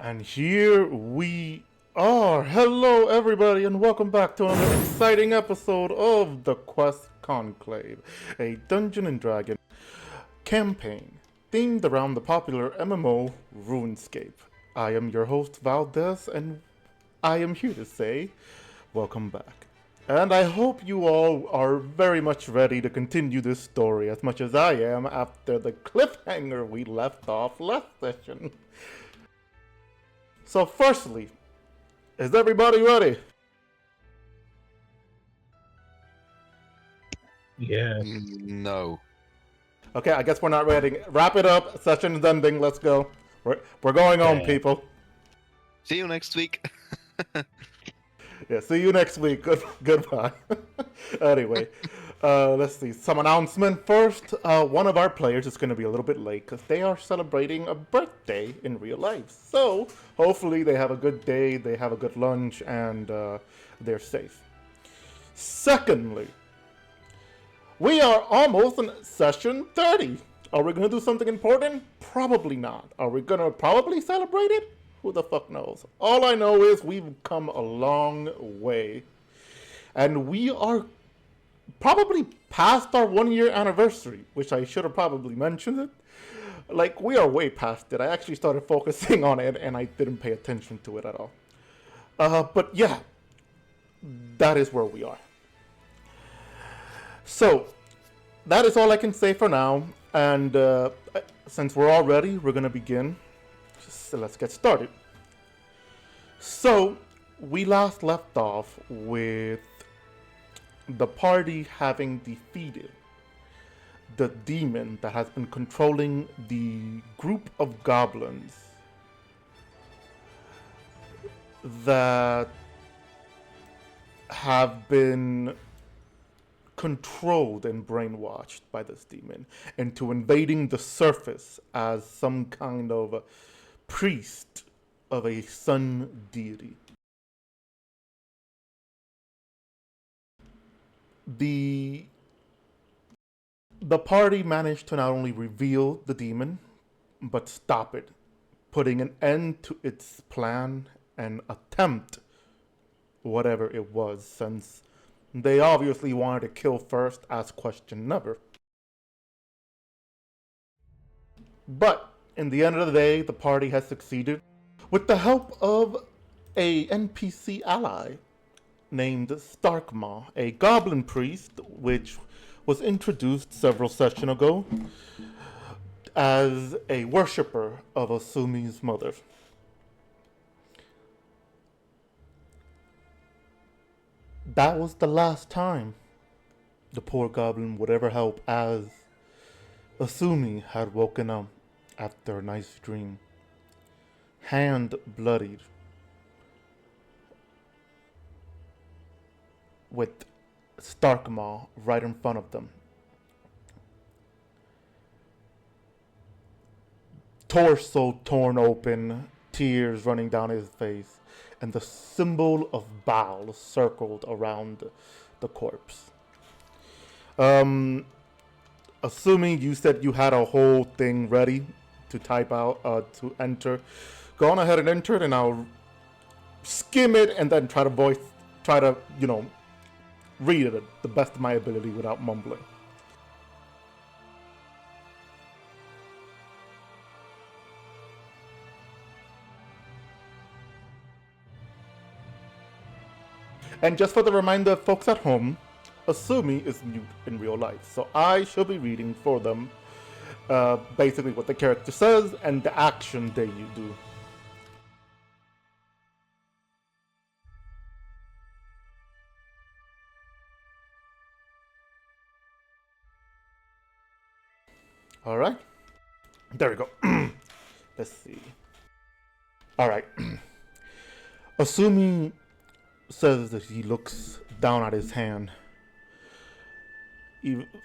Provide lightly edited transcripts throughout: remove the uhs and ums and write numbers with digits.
And here we are. Hello, everybody, and welcome back to another exciting episode of the Quest Conclave, a Dungeon and Dragon campaign themed around the popular MMO RuneScape. I am your host, Valdez, and I am here to say welcome back. And I hope you all are very much ready to continue this story as much as I am after the cliffhanger we left off last session. So firstly, is everybody ready? Yeah. No. Okay, I guess we're not ready. Wrap it up. Session's ending. Let's go. We're going home, Yeah. people. See you next week. Yeah, see you next week. Goodbye. Anyway, let's see. Some announcement first. One of our players is going to be a little bit late because they are celebrating a birthday in real life. So hopefully they have a good day, they have a good lunch, and they're safe. Secondly, we are almost in session 30. Are we going to do something important? Probably not. Are we going to probably celebrate it? Who the fuck knows? All I know is we've come a long way. And we are probably past our 1 year anniversary, which I should have probably mentioned it. Like, we are way past it. I actually started focusing on it and I didn't pay attention to it at all. But yeah, that is where we are. So, that is all I can say for now. And since we're all ready, we're going to begin. So let's get started. So, we last left off with the party having defeated the demon that has been controlling the group of goblins that have been controlled and brainwashed by this demon into invading the surface as some kind of priest of a sun deity. The party managed to not only reveal the demon, but stop it, putting an end to its plan and attempt, whatever it was, since they obviously wanted to kill first, ask question never. But in the end of the day, the party has succeeded with the help of a NPC ally named Starkmaw, a goblin priest, which was introduced several sessions ago as a worshipper of Asumi's mother. That was the last time the poor goblin would ever help, as Asumi had woken up after a nice dream, hand bloodied, with Starkmaw right in front of them. Torso torn open, tears running down his face, and the symbol of Bhaal circled around the corpse. Assuming you said you had a whole thing ready to type out, to enter, go on ahead and enter it, and I'll skim it and then try to, read it the best of my ability without mumbling. And just for the reminder of folks at home, Asumi is mute in real life, so I shall be reading for them basically what the character says and the action they do. Alright, there we go. Let's see. Alright. Asumi says that he looks down at his hand,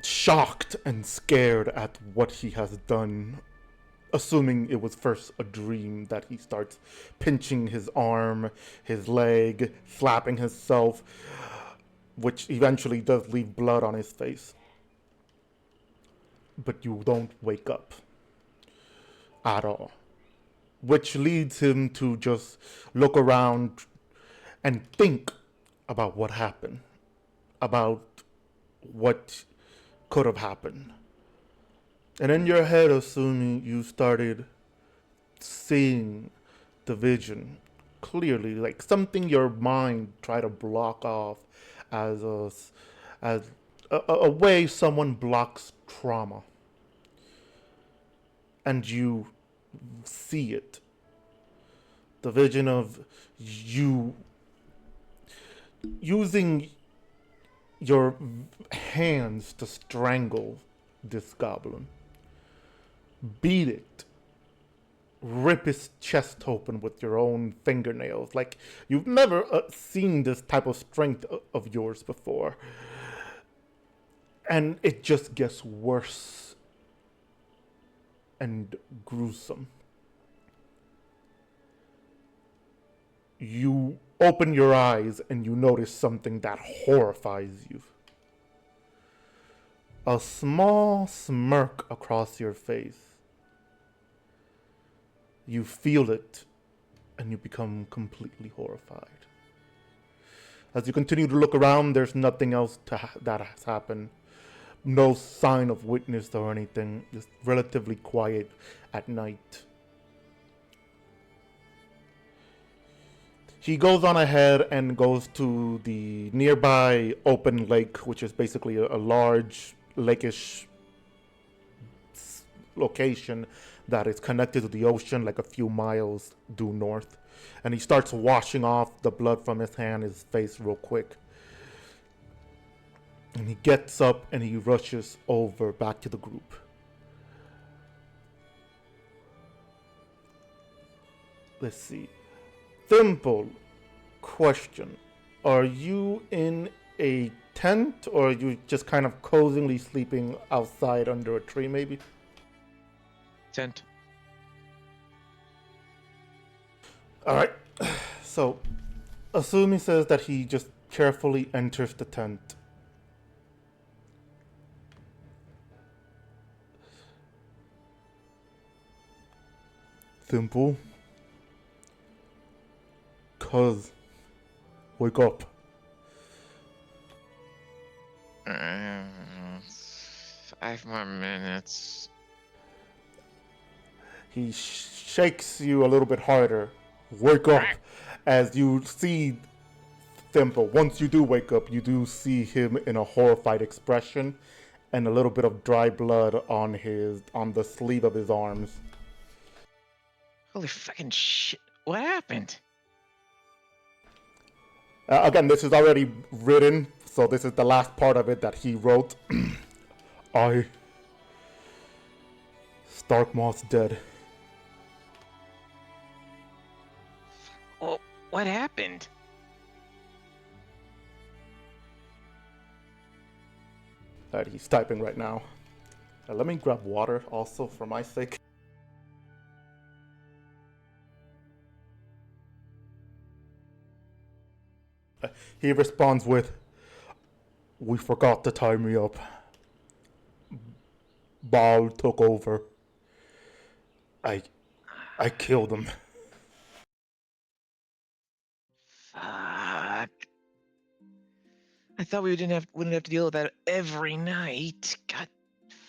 shocked and scared at what he has done. Assuming it was first a dream, that he starts pinching his arm, his leg, slapping himself, which eventually does leave blood on his face. But you don't wake up at all. which leads him to just look around and think about what happened, about what could have happened. And in your head, assuming you started seeing the vision clearly, like something your mind tried to block off as a way someone blocks trauma. And you see it. The vision of you using your hands to strangle this goblin. Beat it. Rip his chest open with your own fingernails. Like, you've never seen this type of strength of yours before. And it just gets worse and gruesome. You open your eyes and you notice something that horrifies you. A small smirk across your face. You feel it and you become completely horrified. As you continue to look around, there's nothing else that has happened. No sign of witness or anything. It's relatively quiet at night. He goes on ahead and goes to the nearby open lake, which is basically a large lakeish location that is connected to the ocean like a few miles due north. And he starts washing off the blood from his hand, his face real quick. And he gets up and he rushes over back to the group. Let's see. Simple question. Are you in a tent or are you just kind of cozily sleeping outside under a tree maybe? Tent. Alright. So, Asumi says that he just carefully enters the tent. Simple. Cuz. Wake up. 5 more minutes. He shakes you a little bit harder. Wake up. As you see Simple. Once you do wake up, you do see him in a horrified expression and a little bit of dry blood on the sleeve of his arms. Holy fucking shit. What happened? Again, this is already written, so this is the last part of it that he wrote. Starkmoth's dead. Well, what happened? Alright, he's typing right now. Let me grab water also for my sake. He responds with, "We forgot to tie me up. Bhaal took over. I killed him." Fuck. I thought we wouldn't have to deal with that every night. God,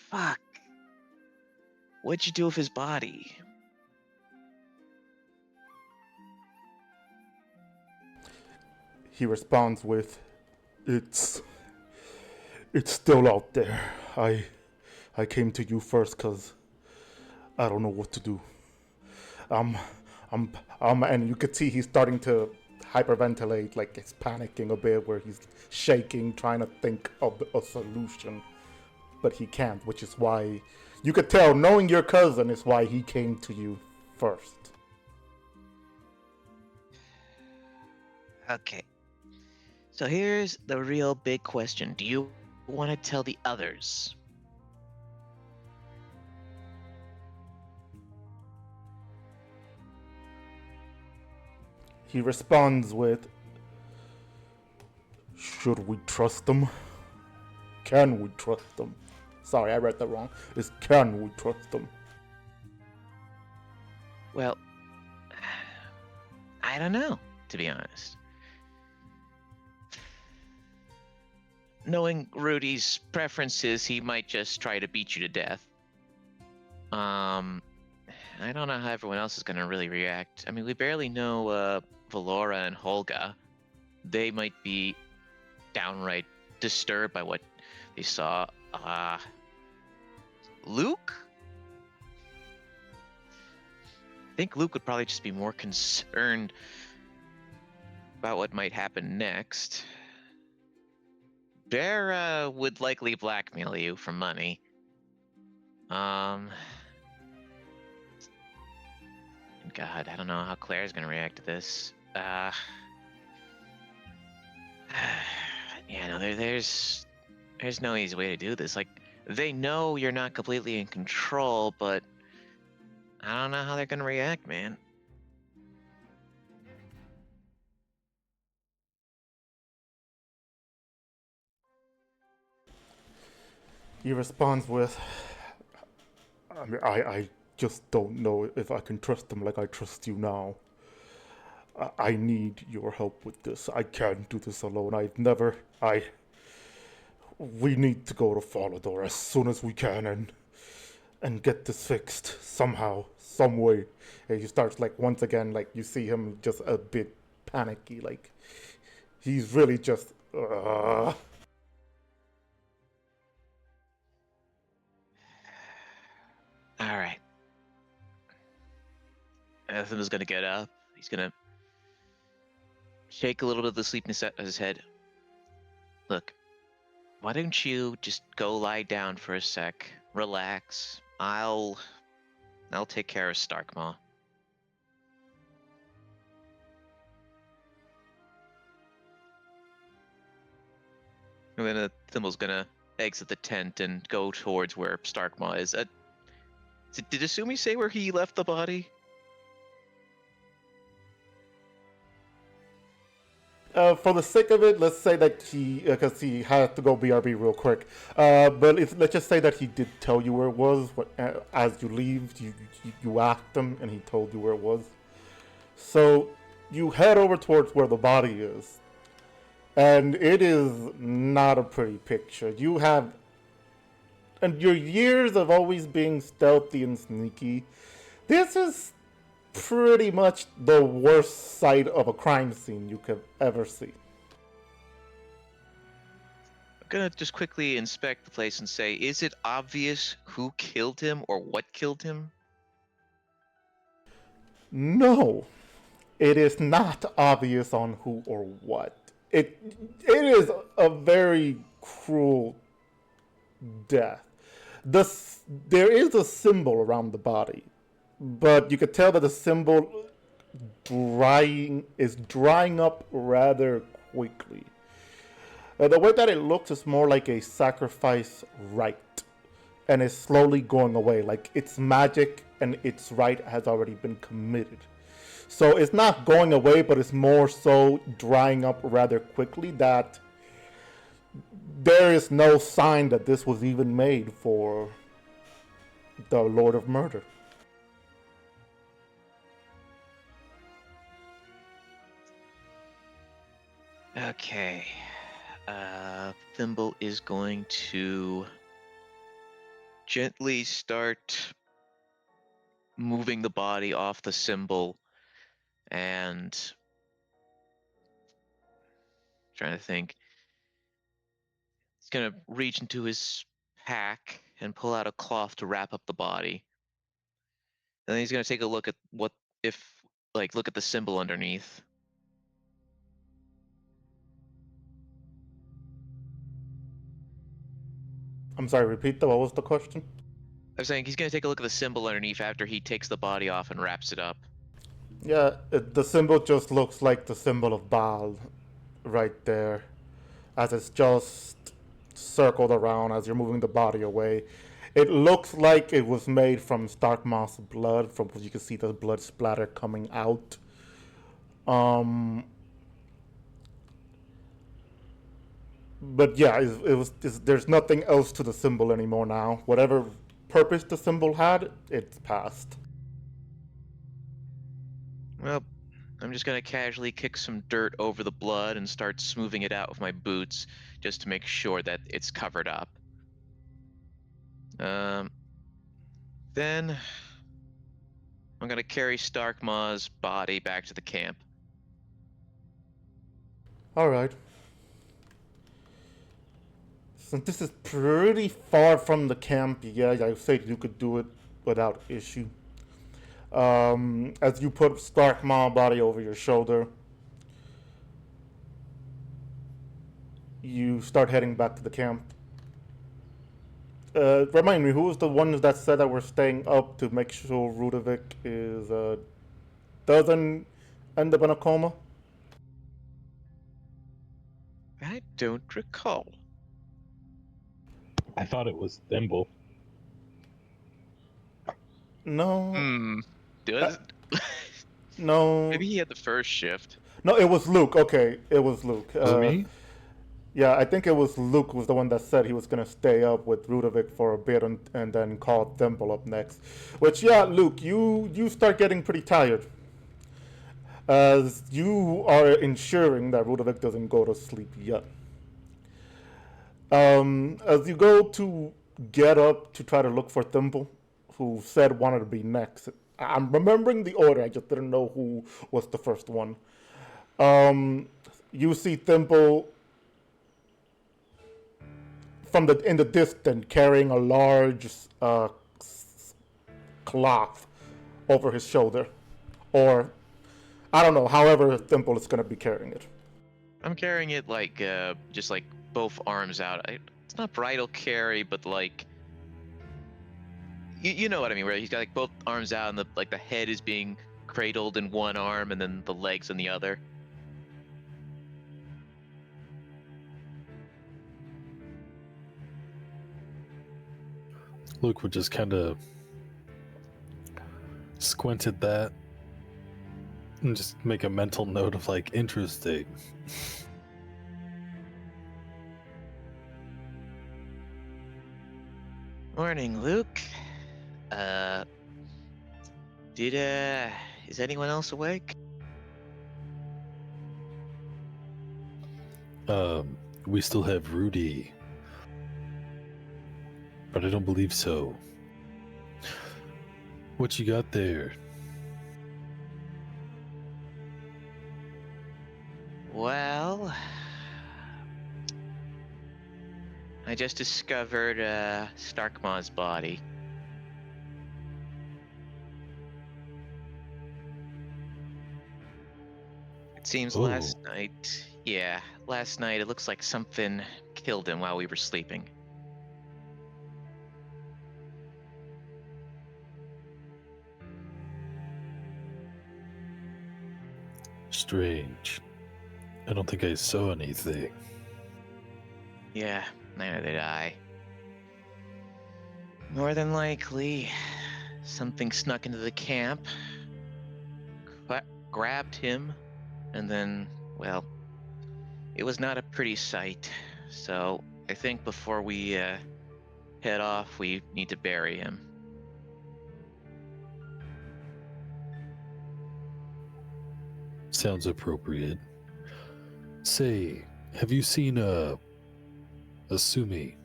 fuck. What'd you do with his body? He responds with, It's still out there. I came to you first because I don't know what to do. And you could see he's starting to hyperventilate, like he's panicking a bit, where he's shaking, trying to think of a solution, but he can't, which is why you could tell, knowing your cousin, is why he came to you first. Okay. So here's the real big question. Do you want to tell the others? He responds with, "Should we trust them? Can we trust them?" Sorry, I read that wrong. It's can we trust them? Well, I don't know, to be honest. Knowing Rudy's preferences, he might just try to beat you to death. I don't know how everyone else is going to really react. I mean, we barely know Valora and Holga. They might be downright disturbed by what they saw. Luke? I think Luke would probably just be more concerned about what might happen next. Bear would likely blackmail you for money. God, I don't know how Claire's gonna react to this. Yeah, no, there's no easy way to do this. Like, they know you're not completely in control, but I don't know how they're gonna react, man. He responds with, I mean, I just don't know if I can trust them like I trust you now. I need your help with this. I can't do this alone. We need to go to Falador as soon as we can and get this fixed somehow, some way. And he starts, like, once again, like, you see him just a bit panicky, like, he's really just, All right. Ethan is gonna get up. He's gonna shake a little bit of the sleepiness out of his head. Look, why don't you just go lie down for a sec, relax. I'll take care of Starkmaw. And then Thimble's gonna exit the tent and go towards where Starkmaw is. Did Asumi say where he left the body? For the sake of it, let's say that because he had to go BRB real quick. Let's just say that he did tell you where it was. As you leave, you asked him, and he told you where it was. So you head over towards where the body is, and it is not a pretty picture. And your years of always being stealthy and sneaky, this is pretty much the worst side of a crime scene you could ever see. I'm gonna just quickly inspect the place and say, is it obvious who killed him or what killed him? No, it is not obvious on who or what. It is a very cruel death. There is a symbol around the body, but you could tell that the symbol is drying up rather quickly. The way that it looks is more like a sacrifice rite, and is slowly going away, like its magic and its rite has already been committed. So it's not going away, but it's more so drying up rather quickly that there is no sign that this was even made for the Lord of Murder. Okay. Thimble is going to gently start moving the body off the symbol and trying to think. He's gonna reach into his pack and pull out a cloth to wrap up the body. And then he's gonna take a look at look at the symbol underneath. I'm sorry, repeat that. What was the question? I'm saying he's gonna take a look at the symbol underneath after he takes the body off and wraps it up. Yeah, the symbol just looks like the symbol of Bhaal right there, as it's just circled around as you're moving the body away. It looks like it was made from Starkmaw's blood, from what you can see the blood splatter coming out. But yeah, there's nothing else to the symbol anymore now. Whatever purpose the symbol had, it's past. Well, I'm just gonna casually kick some dirt over the blood and start smoothing it out with my boots just to make sure that it's covered up. Then I'm gonna carry Starkmaw's body back to the camp. All right. Since this is pretty far from the camp, yeah, I say you could do it without issue. As you put Starkmaw body over your shoulder, you start heading back to the camp. Remind me, who was the ones that said that we're staying up to make sure Rudovic doesn't end up in a coma? I don't recall. I thought it was Thimble. No, Does no, maybe he had the first shift. no. It was Luke. Okay, it was Luke. Was it me? Yeah, I think it was Luke was the one that said he was gonna stay up with Rudovic for a bit and then call Thimble up next. Which, yeah, Luke, you start getting pretty tired as you are ensuring that Rudovic doesn't go to sleep yet. As you go to get up to try to look for Thimble, who said wanted to be next. I'm remembering the order, I just didn't know who was the first one. You see Thimble in the distance carrying a large cloth over his shoulder, or I don't know. However, Thimble is going to be carrying it. I'm carrying it like just like both arms out. It's not bridal carry, but like you know what I mean, where he's got like both arms out and the head is being cradled in one arm and then the legs in the other. Luke would just kind of squint at that and just make a mental note of like, interesting. Morning, Luke. Is anyone else awake? We still have Rudy, but I don't believe so. What you got there? Well, I just discovered Starkmaw's body. It seems last night it looks like something killed him while we were sleeping. Strange. I don't think I saw anything. Yeah, neither did I. More than likely, something snuck into the camp, grabbed him, and then, well, it was not a pretty sight. So I think before we head off, we need to bury him. Sounds appropriate. Say, have you seen Asumi?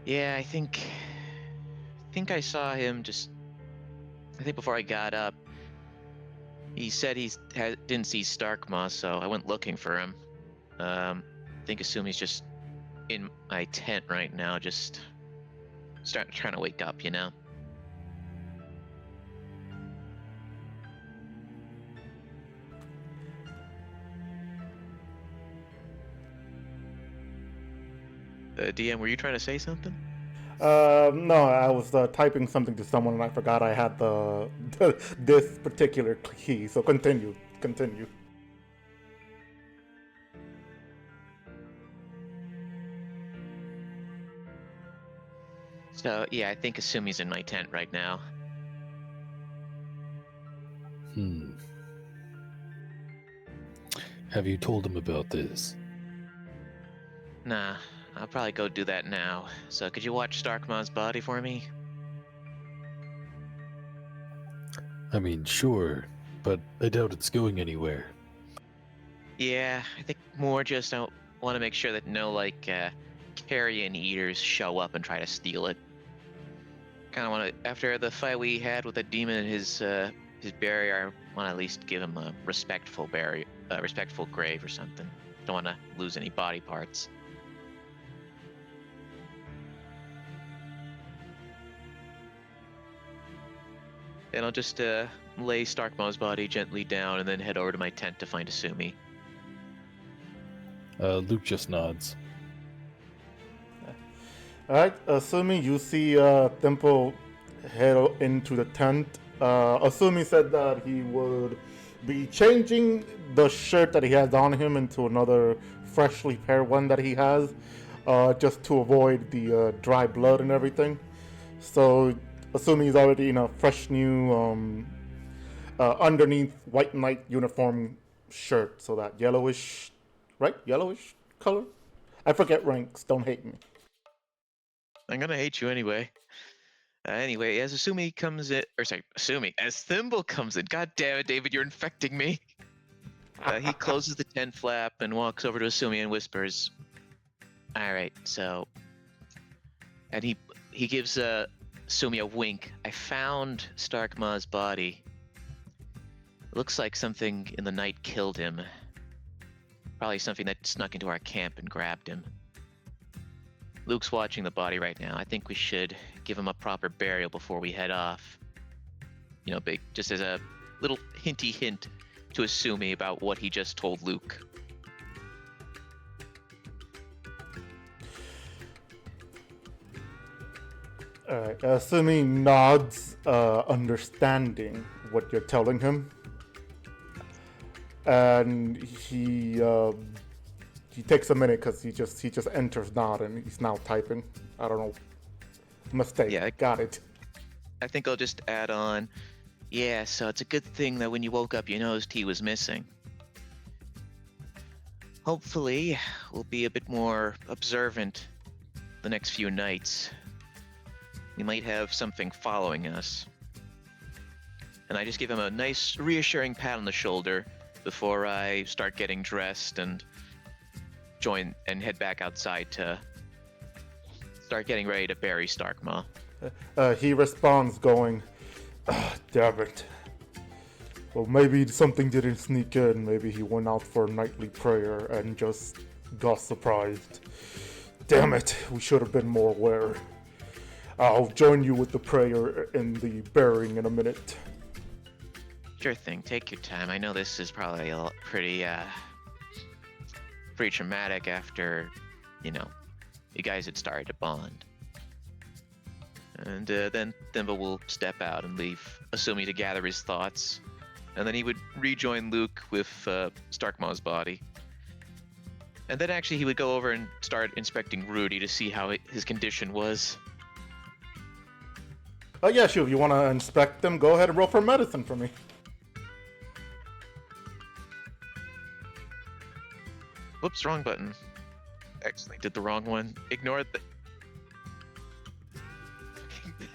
Yeah, I think I saw him I think before I got up. He said didn't see Starkmaw, so I went looking for him. I think Asumi's just in my tent right now, just trying to wake up, you know? DM, were you trying to say something? No, I was typing something to someone and I forgot I had this particular key. So continue. So yeah, I think Asumi's in my tent right now. Have you told him about this? Nah, I'll probably go do that now. So could you watch Starkmaw's body for me? I mean, sure, but I doubt it's going anywhere. Yeah, I think more just I want to make sure that no carrion eaters show up and try to steal it. Kind of want to, after the fight we had with the demon and his barrier, I want to at least give him a respectful respectful grave or something. Don't want to lose any body parts. And I'll just lay Starkmaw's body gently down and then head over to my tent to find Asumi. Luke just nods. Alright, assuming you see Temple head into the tent, Asumi said that he would be changing the shirt that he has on him into another freshly paired one that he has, just to avoid the dry blood and everything. So, assuming he's already in a fresh new underneath white knight uniform shirt, so that yellowish, right? Yellowish color? I forget ranks, don't hate me. I'm gonna hate you anyway. Anyway, as Asumi comes in, as Thimble comes in, god damn it, David, you're infecting me. He closes the tent flap and walks over to Asumi and whispers, "Alright, so..." And he gives Asumi a wink. "I found Starkmaw's body. Looks like something in the night killed him. Probably something that snuck into our camp and grabbed him. Luke's watching the body right now. I think we should give him a proper burial before we head off. You know, just as a little hinty hint to Asumi about what he just told Luke." Alright, Asumi nods, understanding what you're telling him. And he takes a minute because he just enters nod and he's now typing. I don't know. Mistake. Yeah, got it. I think I'll just add on, yeah, so it's a good thing that when you woke up you noticed he was missing. Hopefully, we'll be a bit more observant the next few nights. We might have something following us. And I just give him a nice, reassuring pat on the shoulder before I start getting dressed and head back outside to start getting ready to bury Starkmaw. He responds going, damn it. Well, maybe something didn't sneak in. Maybe he went out for a nightly prayer and just got surprised. Damn it, we should have been more aware. I'll join you with the prayer and the burying in a minute. Sure thing, take your time. I know this is probably pretty traumatic after, you guys had started to bond. And then Thimble will step out and leave Asumi to gather his thoughts. And then he would rejoin Luke with Starkmaw's body. And then actually he would go over and start inspecting Rudy to see how his condition was. Yeah, sure, if you want to inspect them, go ahead and roll for medicine for me. Whoops, wrong button. Actually, did the wrong one. Ignore the...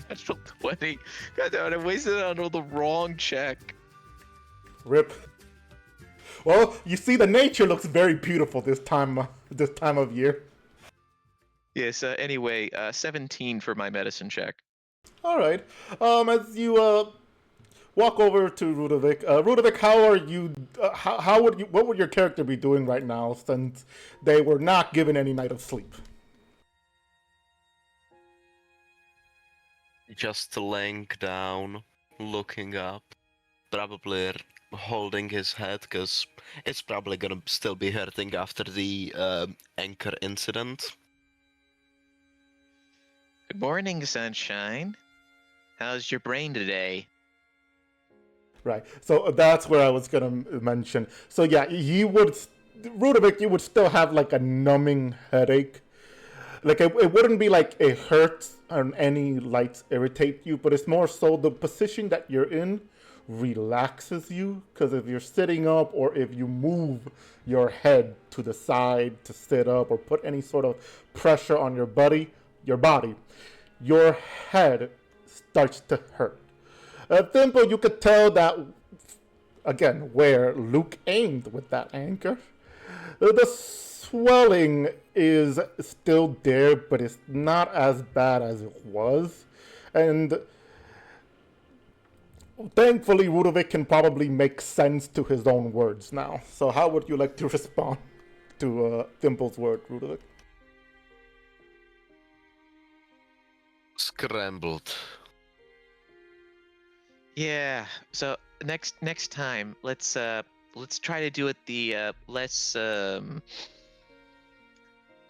Natural 20. God damn it, I wasted it on the wrong check. Rip. Well, you see, the nature looks very beautiful this time of year. Yes, anyway, 17 for my medicine check. Alright. As you walk over to Rudovic, Rudovic, how are you, what would your character be doing right now since they were not given any night of sleep? Just laying down, looking up, probably holding his head, because it's probably gonna still be hurting after the anchor incident. Good morning, sunshine. How's your brain today? Right, so that's where I was gonna mention. So yeah, Rudovic, you would still have like a numbing headache. Like it wouldn't be like it hurts or any lights irritate you, but it's more so the position that you're in relaxes you. Because if you're sitting up or if you move your head to the side to sit up or put any sort of pressure on your body, your head starts to hurt. Thimble, you could tell that, again, where Luke aimed with that anchor. The swelling is still there, but it's not as bad as it was. And thankfully, Rudovic can probably make sense to his own words now. So how would you like to respond to Thimble's word, Rudovic? Scrambled. Yeah. So next time, let's try to do it the less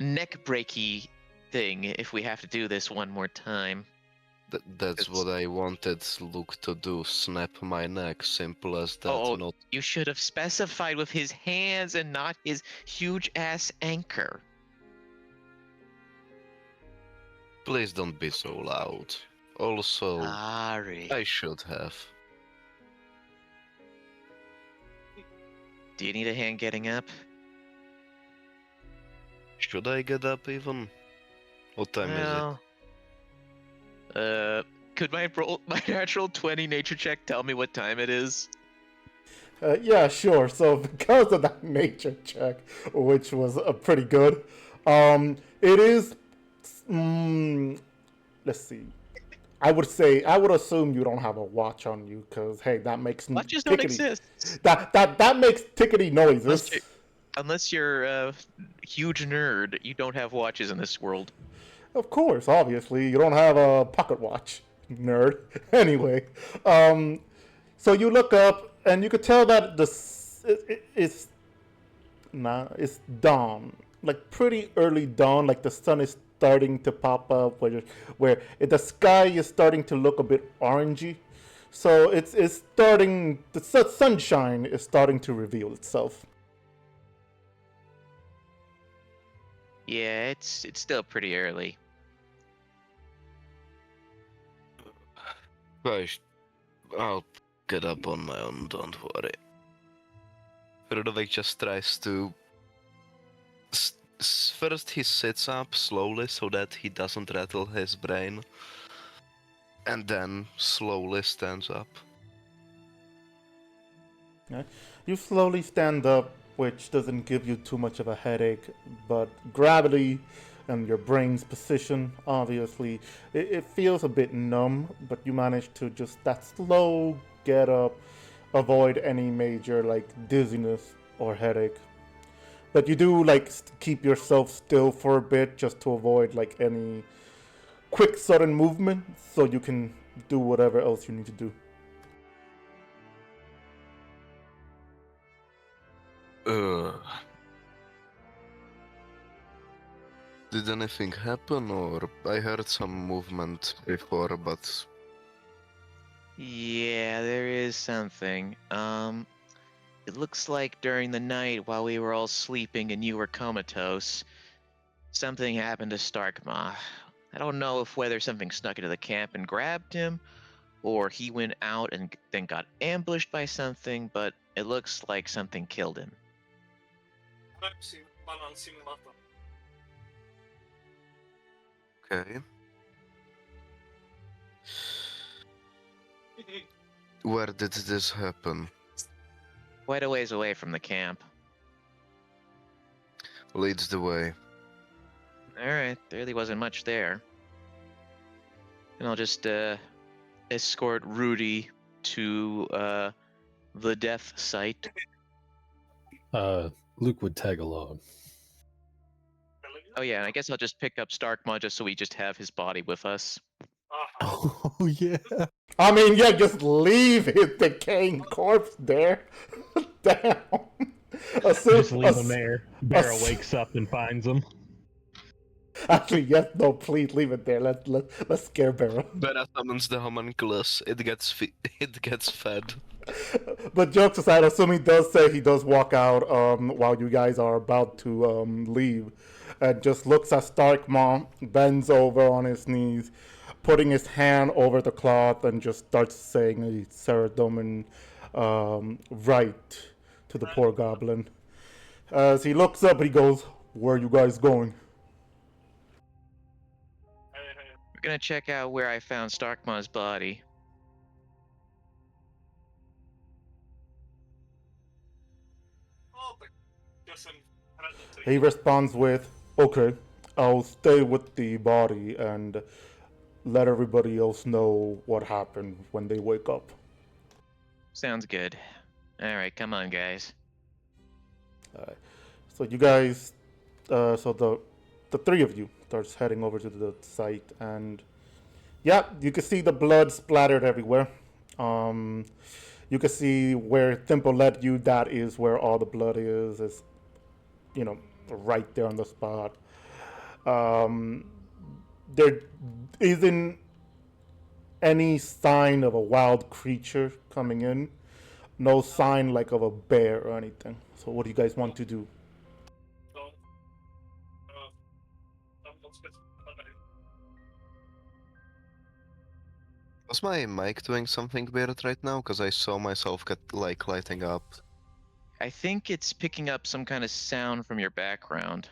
neck breaky thing if we have to do this one more time. That's It's- what I wanted Luke to do. Snap my neck. Simple as that. Oh, Not you should have specified with his hands and not his huge ass anchor. Please don't be so loud. Also, Sorry. I should have. Do you need a hand getting up? Should I get up even? What time is it? Could my natural 20 nature check tell me what time it is? Yeah, sure. So because of that nature check, which was pretty good, it is. Let's see. I would assume you don't have a watch on you, because hey, that makes Watches don't exist. That makes tickety noises. Unless you're a huge nerd, you don't have watches in this world. Of course, obviously, you don't have a pocket watch, nerd. Anyway, so you look up and you could tell that it's dawn, like pretty early dawn, like the sun is starting to pop up, where the sky is starting to look a bit orangey. So it's starting, the sunshine is starting to reveal itself. Yeah, it's still pretty early. I'll get up on my own, don't worry. Rudovic just tries to... First he sits up slowly so that he doesn't rattle his brain. And then slowly stands up. Yeah. You slowly stand up, which doesn't give you too much of a headache, but gravity and your brain's position, obviously, it feels a bit numb, but you manage to just that slow get up, avoid any major like dizziness or headache. But you do like keep yourself still for a bit just to avoid like any quick sudden movement, so you can do whatever else you need to do. Did anything happen, or I heard some movement before, but Yeah, there is something. It looks like during the night while we were all sleeping and you were comatose, something happened to Starkma. I don't know if whether something snuck into the camp and grabbed him, or he went out and then got ambushed by something, but it looks like something killed him. okay. Where did this happen? Quite a ways away from the camp. Leads the way. Alright, there really wasn't much there. And I'll just escort Rudy to the death site. Luke would tag along. Oh yeah, and I guess I'll just pick up Starkma just so we just have his body with us. Oh yeah. I mean, yeah, just leave his decaying corpse there. Damn. Just leave him there. Barrow wakes up and finds him. Actually, yes, no, please leave it there. Let's scare Barrow. Bera summons the homunculus. It gets fed. But jokes aside, assuming he does say he does walk out while you guys are about to leave, and just looks at Starkma, bends over on his knees, putting his hand over the cloth, and just starts saying a Saradomin right to the poor goblin. As he looks up, he goes, "Where are you guys going?" We're gonna check out where I found Starkma's body. He responds with, "Okay, I'll stay with the body and let everybody else know what happened when they wake up." Sounds good. All right, come on, guys. Alright. So you guys, so the three of you starts heading over to the site, and yeah, you can see the blood splattered everywhere. You can see where Thimble led you. That is where all the blood is. It's, you know, right there on the spot. There isn't any sign of a wild creature coming in. No sign like of a bear or anything. So what do you guys want to do? Was my mic doing something weird right now? Because I saw myself get like lighting up. I think it's picking up some kind of sound from your background.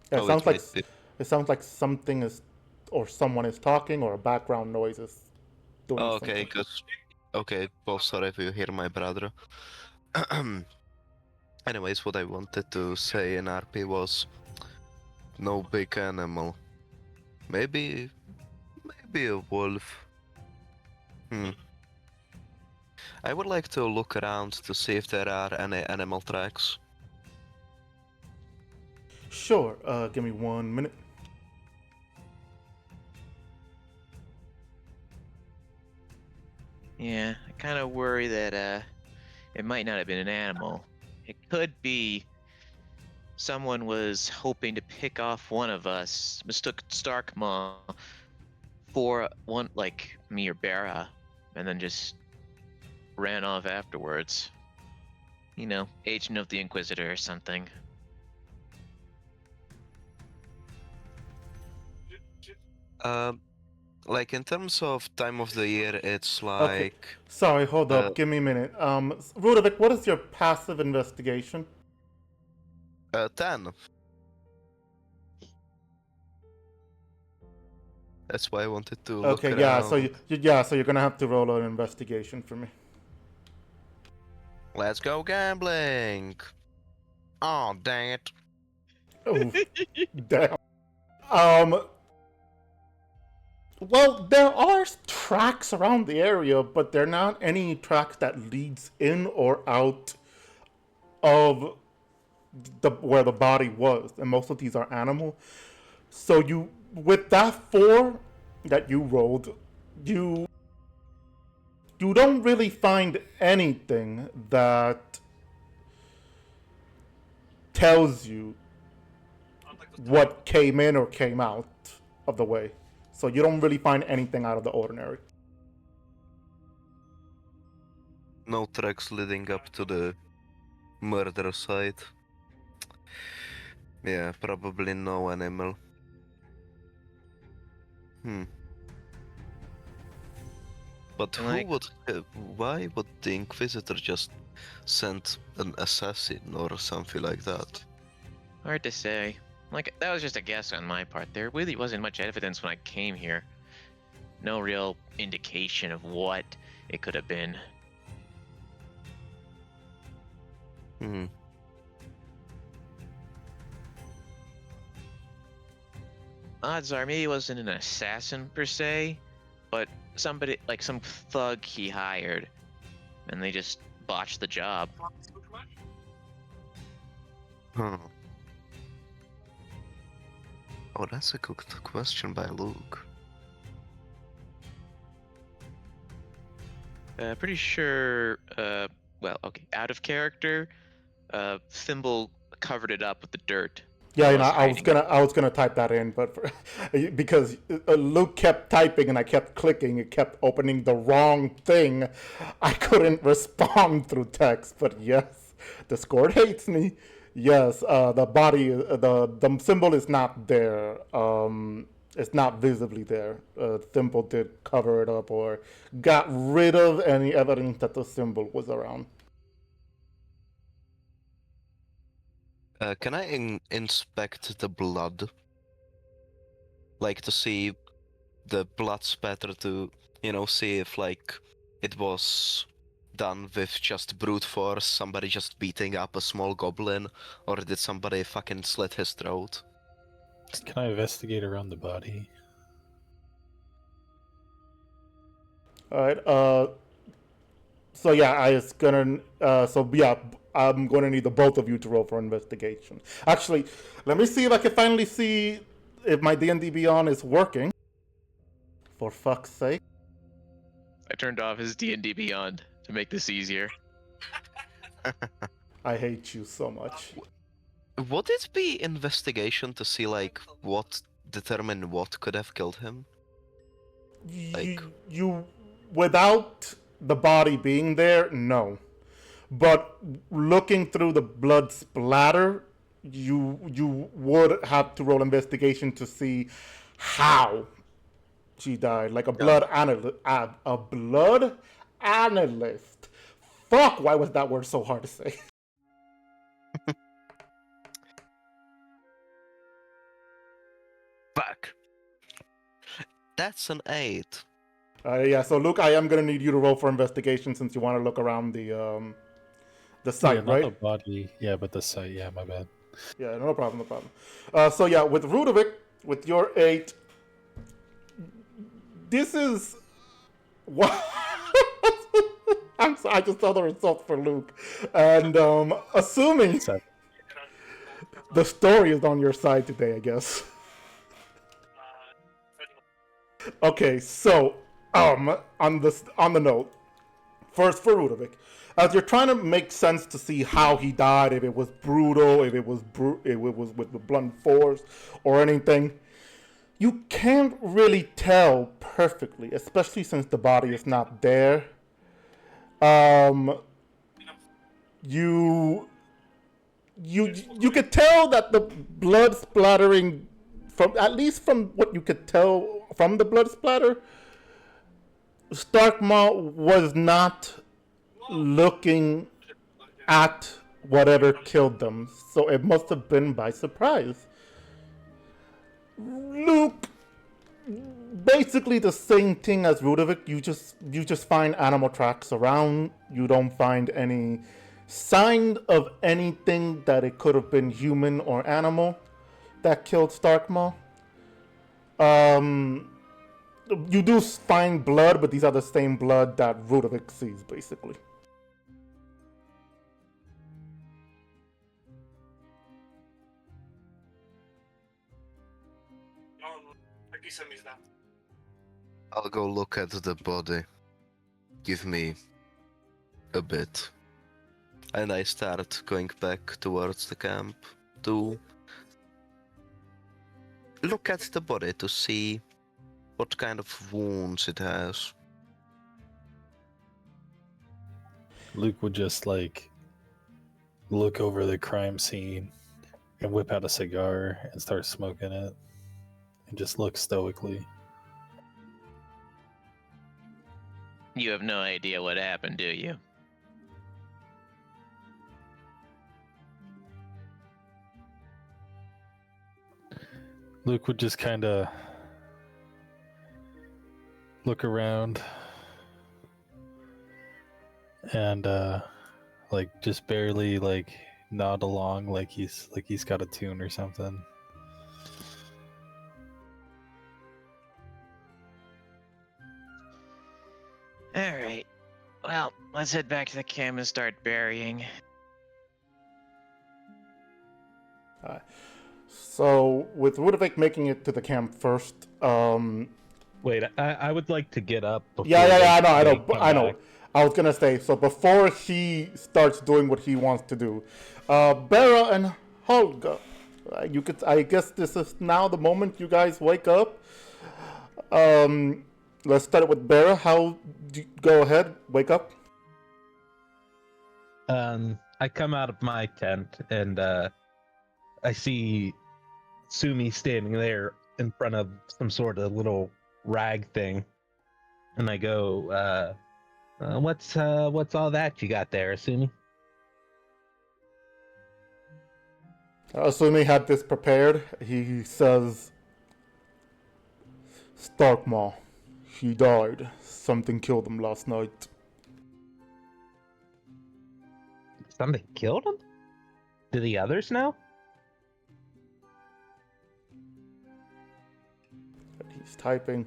Yeah, Oh, it might be. it sounds like something is, or someone is talking, or a background noise is doing Oh, something. okay, because okay. Well, sorry if you hear my brother. Anyways, what I wanted to say in RP was no big animal. Maybe a wolf. I would like to look around to see if there are any animal tracks. Sure. Give me 1 minute. Yeah, I kind of worry that it might not have been an animal. It could be someone was hoping to pick off one of us, mistook Starkmaw for one like me or Bera, and then just ran off afterwards. You know, agent of the Inquisitor or something. Like in terms of time of the year, it's Okay. like Sorry, hold up. uh, Give me a minute. Rudovic, what is your passive investigation? 10. That's why I wanted to look Okay, around. yeah. So you're gonna have to roll an investigation for me. Let's go gambling. Oh, dang it. Oh, damn. Well, there are tracks around the area, but they're not any tracks that leads in or out of where the body was, and most of these are animal. So you, with that 4 that you rolled, you don't really find anything that tells you what came in or came out of the way. So you don't really find anything out of the ordinary. No tracks leading up to the murder site. Yeah, probably no animal. But Like- why would the Inquisitor just send an assassin or something like that? Hard to say. Like, that was just a guess on my part. There really wasn't much evidence when I came here. No real indication of what it could have been. Odds are maybe it wasn't an assassin per se, but somebody, like some thug he hired, and they just botched the job. Huh. Oh, that's a good question by Luke. Pretty sure, well, okay, out of character, Thimble covered it up with the dirt. Yeah, you know, Was I was gonna type that in, but because Luke kept typing and I kept clicking, it kept opening the wrong thing. I couldn't respond through text. But yes, Discord hates me. Yes, the body, the symbol is not there. It's not visibly there. Thimble did cover it up or got rid of any evidence that the symbol was around. Can I inspect the blood? Like to see the blood spatter to, see if like it was done with just brute force, somebody just beating up a small goblin, or did somebody fucking slit his throat? Can I investigate around the body? Alright, so yeah, I'm gonna need the both of you to roll for investigation. Actually, let me see if I can finally see if my D&D Beyond is working. For fuck's sake. I turned off his D&D Beyond to make this easier. I hate you so much. Would it be investigation to see, like, determine what could have killed him? Like- You, without the body being there, no. But looking through the blood splatter, you would have to roll investigation to see how she died. Like a blood analyst. A blood analyst. Fuck, why was that word so hard to say? Fuck. That's an 8. Yeah, so Luke, I am gonna need you to roll for investigation since you want to look around the site, Yeah, not right? the body. Yeah, but the site. Yeah, my bad. Yeah, no problem, no problem. So yeah, with Rudovic, with your 8, this is what I just saw the results for Luke, and assuming Seven. the story is on your side today, I guess. Okay, so on the note, first for Rudovic, as you're trying to make sense to see how he died, if it was brutal, if it was with blunt force or anything, you can't really tell perfectly, especially since the body is not there. You could tell that the blood splattering, from at least from what you could tell from the blood splatter, Starkmaw was not looking at whatever killed them, so it must have been by surprise. Luke, basically the same thing as Rudovic. You just find animal tracks around. You don't find any sign of anything that it could have been human or animal that killed Starkmaw. You do find blood, but these are the same blood that Rudovic sees, basically. I'll go look at the body. Give me a bit. And I start going back towards the camp to look at the body to see what kind of wounds it has. Luke would just like look over the crime scene and whip out a cigar and start smoking it and just look stoically. You have no idea what happened, do you? Luke would just kind of look around and like just barely like nod along like he's got a tune or something. All right. Well, let's head back to the camp and start burying. So with Rudovic making it to the camp first, Wait, I would like to get up. Before I they know. come I know. back. I was gonna say, so before he starts doing what he wants to do, Bera and Holga, I guess this is now the moment you guys wake up. Let's start with Bera. Go ahead, wake up. I come out of my tent and I see Sumi standing there in front of some sort of little rag thing, and I go, "What's all that you got there, Sumi?" Assuming he had this prepared, he says, Starkmaw, he died. Something killed him last night. Something killed him? Do the others know? He's typing.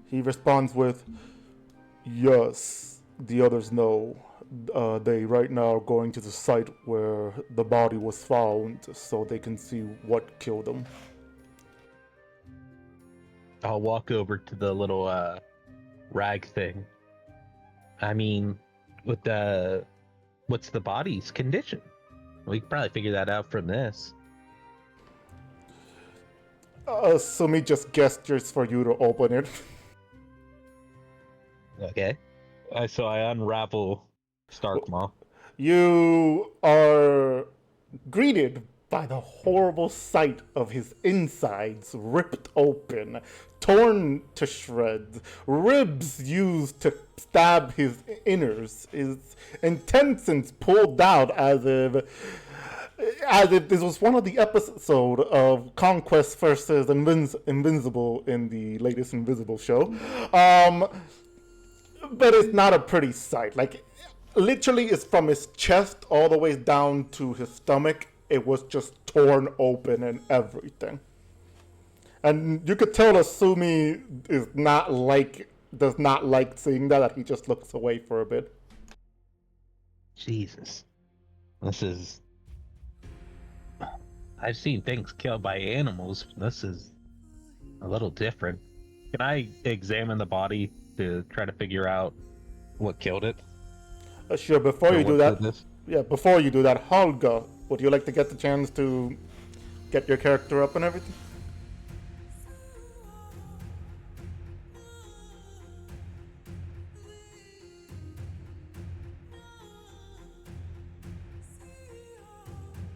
He responds with, yes, the others know. They right now are going to the site where the body was found so they can see what killed him. I'll walk over to the little rag thing. I mean, with the what's the body's condition? We could probably figure that out from this. Sumi just gestures for you to open it. Okay. So I unravel Starkmaw. You are greeted by the horrible sight of his insides ripped open, torn to shreds, ribs used to stab his innards, his intestines pulled out as if this was one of the episodes of Conquest versus Invincible in the latest Invisible show. But it's not a pretty sight. Like, literally, it's from his chest all the way down to his stomach. It was just torn open and everything. And you could tell Asumi does not like seeing that he just looks away for a bit. Jesus. This is... I've seen things killed by animals. This is a little different. Can I examine the body to try to figure out what killed it? Sure, before Or you do what that, did this? before you do that, Holga, would you like to get the chance to get your character up and everything?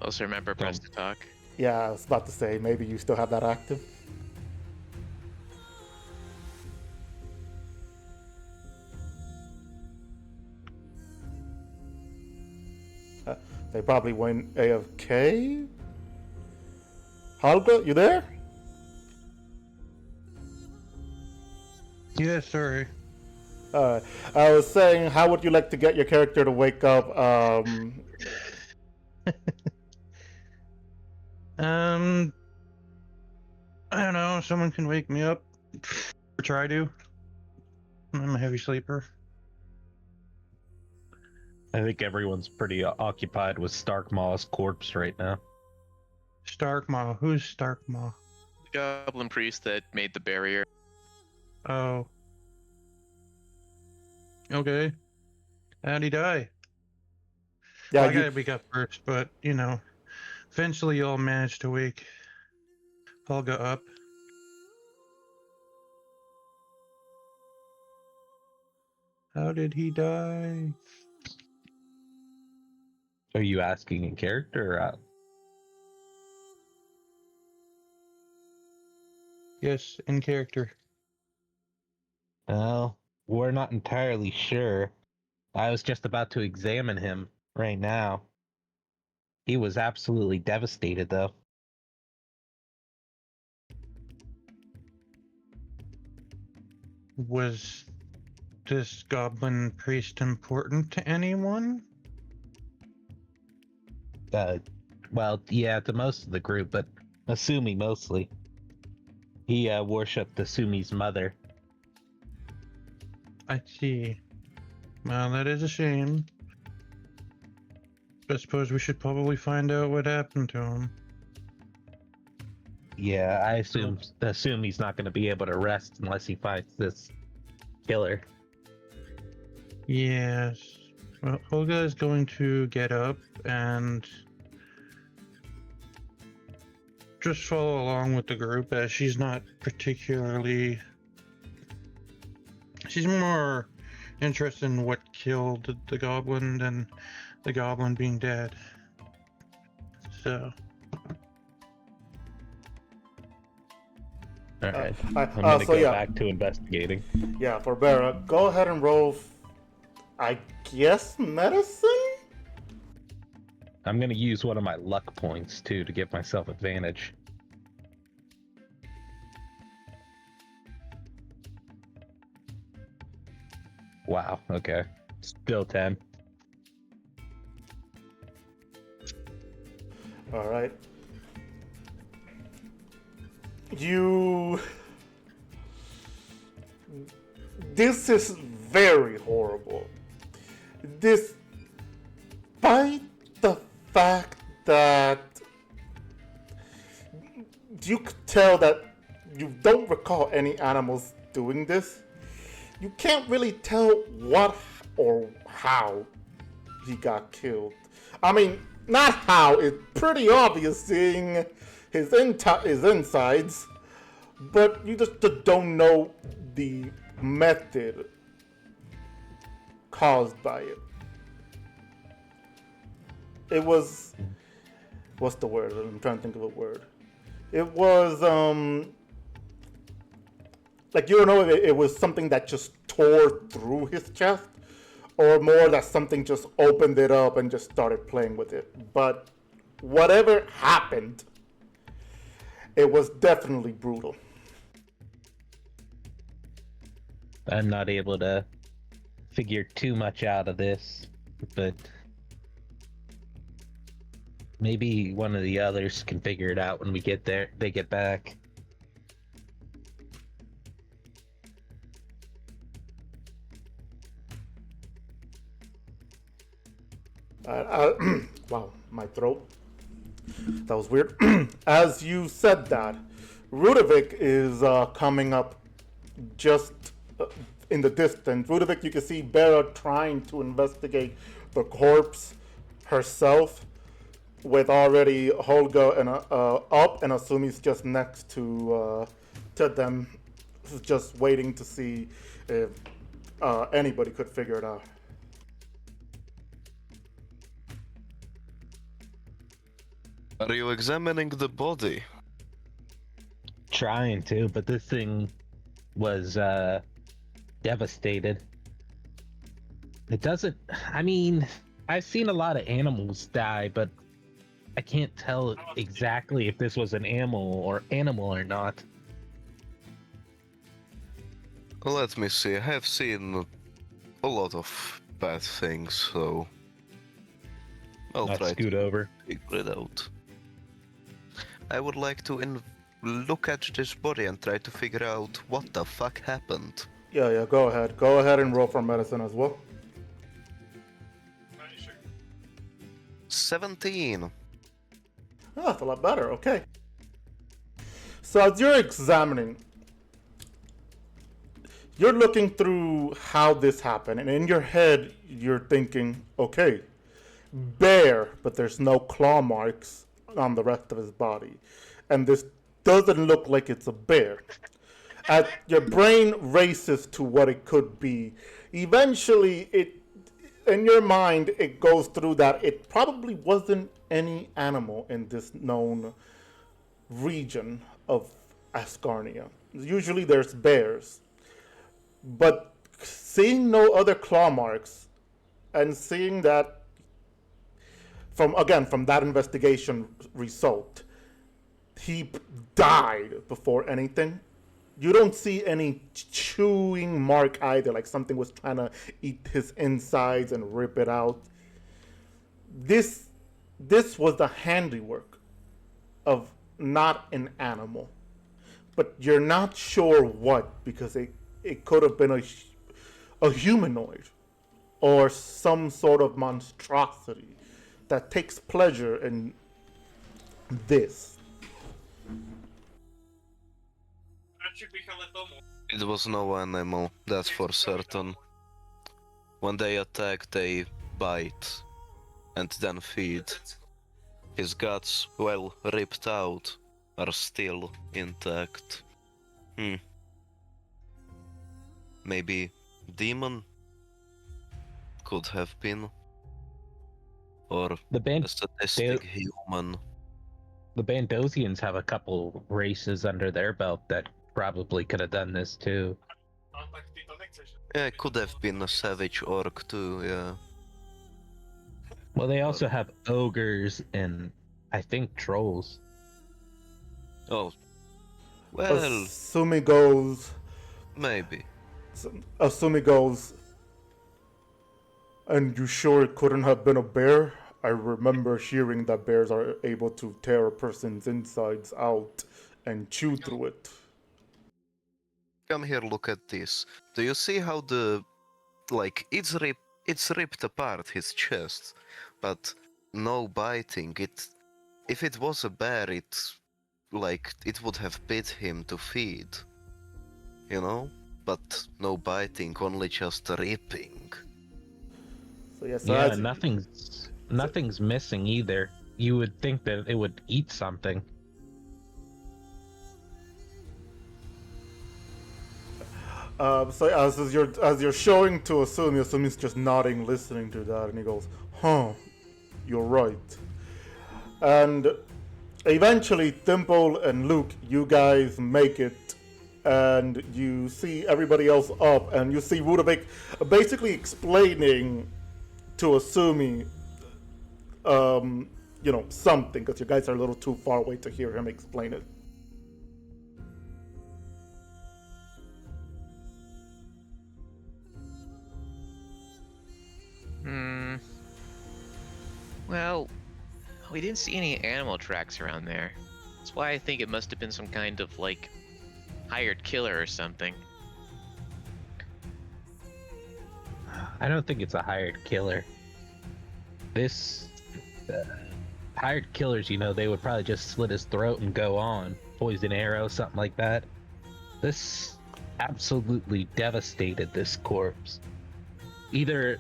Also remember, press to talk. Yeah, I was about to say, maybe you still have that active. They probably went AFK. Holga, you there? Yeah, sorry. I was saying, how would you like to get your character to wake up? I don't know. Someone can wake me up. Or try to. I'm a heavy sleeper. I think everyone's pretty occupied with Starkmaw's corpse right now. Starkmaw. Who's Starkmaw? The goblin priest that made the barrier. Oh. Okay. How'd he die? Yeah, Well, I gotta wake up first, but, eventually you'll manage to wake Helga up. How did he die? Are you asking in character or out? Yes, in character. Well, we're not entirely sure. I was just about to examine him right now. He was absolutely devastated, though. Was this goblin priest important to anyone? Well, yeah, to most of the group, but Asumi mostly. He worshipped Asumi's mother. I see. Well, that is a shame. I suppose we should probably find out what happened to him. Yeah, I assume he's not going to be able to rest unless he finds this killer. Yes. Well, Olga is going to get up and just follow along with the group, as she's not particularly... She's more interested in what killed the goblin than the goblin being dead. So... All right, I- I'm going to so go yeah. back to investigating. Yeah, for Barra, go ahead and roll, I guess, medicine? I'm going to use one of my luck points, too, to give myself advantage. Wow, okay. Still 10. All right. You. This is very horrible. Despite the fact that you could tell that you don't recall any animals doing this, you can't really tell what or how he got killed. I mean, not how, it's pretty obvious seeing his insides, but you just don't know the method caused by it. It was, what's the word? I'm trying to think of a word. It was, like, you don't know if it was something that just tore through his chest, or more that something just opened it up and just started playing with it. But whatever happened, it was definitely brutal. I'm not able to figure too much out of this, but maybe one of the others can figure it out when we get there. They get back. Wow, my throat. That was weird. As you said that, Rudovic is coming up just in the distance. Rudovic, you can see Bera trying to investigate the corpse herself, with already Holga and up, and Asumi's just next to them, just waiting to see if anybody could figure it out. Are you examining the body? Trying to, but this thing was devastated. It doesn't. I mean, I've seen a lot of animals die, but I can't tell exactly if this was an animal or not. Let me see. I have seen a lot of bad things, so I'll Not try scoot to over. figure it out. I would like to look at this body and try to figure out what the fuck happened. Yeah, go ahead. Go ahead and roll for medicine as well. 17. Oh, that's a lot better. Okay. So as you're examining, you're looking through how this happened, and in your head, you're thinking, okay, bear, but there's no claw marks on the rest of his body. And this doesn't look like it's a bear. As your brain races to what it could be, eventually in your mind, it goes through that it probably wasn't any animal in this known region of Asgarnia. Usually there's bears. But seeing no other claw marks and seeing that from that investigation result, he died before anything. You don't see any chewing mark either, like something was trying to eat his insides and rip it out. This was the handiwork of not an animal, but you're not sure what, because it could have been a humanoid or some sort of monstrosity that takes pleasure in this. It was no animal, that's for certain. When they attack, they bite and then feed. His guts, well ripped out, are still intact. Maybe demon? Could have been. Or a sadistic human. The Bandosians have a couple races under their belt that probably could have done this too. Yeah, it could have been a savage orc too, yeah. Well, they also have ogres and I think trolls. Oh. Well, Asumi goes, and you sure it couldn't have been a bear? I remember hearing that bears are able to tear a person's insides out and chew through it. Come here, look at this. Do you see how it's ripped apart, his chest, but no biting. If it was a bear, it would have bit him to feed, you know? But no biting, only just ripping. So yes, Yeah, nothing's missing either. You would think that it would eat something. So as you're showing to Asumi's just nodding, listening to that, and he goes, "Huh, you're right." And eventually, Thimble and Luke, you guys make it, and you see everybody else up, and you see Rudabik basically explaining to Asumi, something, because you guys are a little too far away to hear him explain it. Well, we didn't see any animal tracks around there. That's why I think it must have been some kind of, like, hired killer or something. I don't think it's a hired killer. This hired killers, they would probably just slit his throat and go on. Poison arrow, something like that. This absolutely devastated this corpse. Either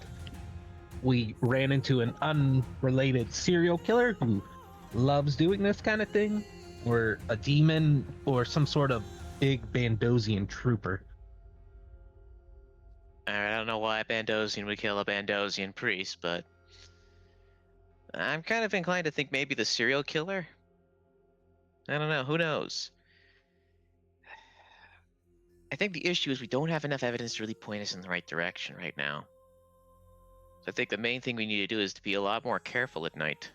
we ran into an unrelated serial killer who loves doing this kind of thing, or a demon, or some sort of big Bandosian trooper. I don't know why a Bandosian would kill a Bandosian priest, but I'm kind of inclined to think maybe the serial killer? I don't know, who knows? I think the issue is we don't have enough evidence to really point us in the right direction right now. So I think the main thing we need to do is to be a lot more careful at night.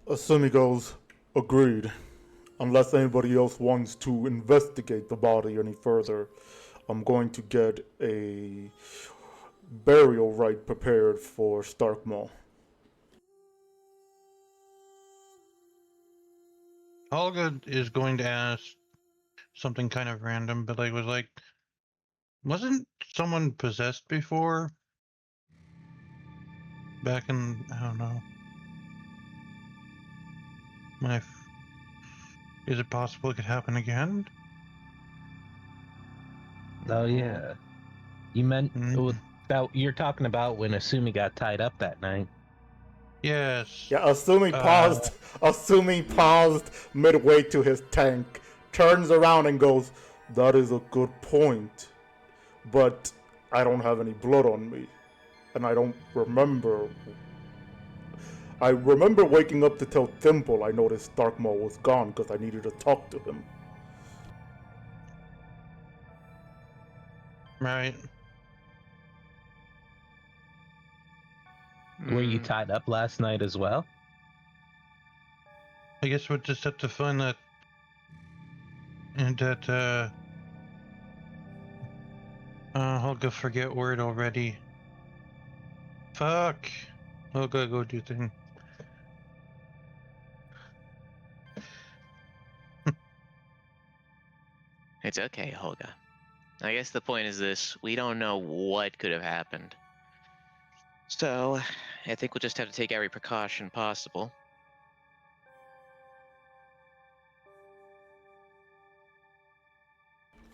Asumi goes, "Agreed. Unless anybody else wants to investigate the body any further, I'm going to get a burial rite prepared for Starkmaw." Olga is going to ask something kind of random, but wasn't someone possessed before? Back in, I don't know. Is it possible it could happen again? Oh yeah, you meant Mm. you're talking about when Asumi got tied up that night. Yes. Yeah, Asumi paused midway to his tank, turns around and goes, "That is a good point. But I don't have any blood on me. And I don't remember. I remember waking up to tell Thimble I noticed Starkmaw was gone because I needed to talk to him." Right. Were you tied up last night as well? I guess we'll just have to find that. And that, I'll go forget word already. Fuck. I'll go do thing. It's okay, Holga. I guess the point is this: we don't know what could have happened. So, I think we'll just have to take every precaution possible.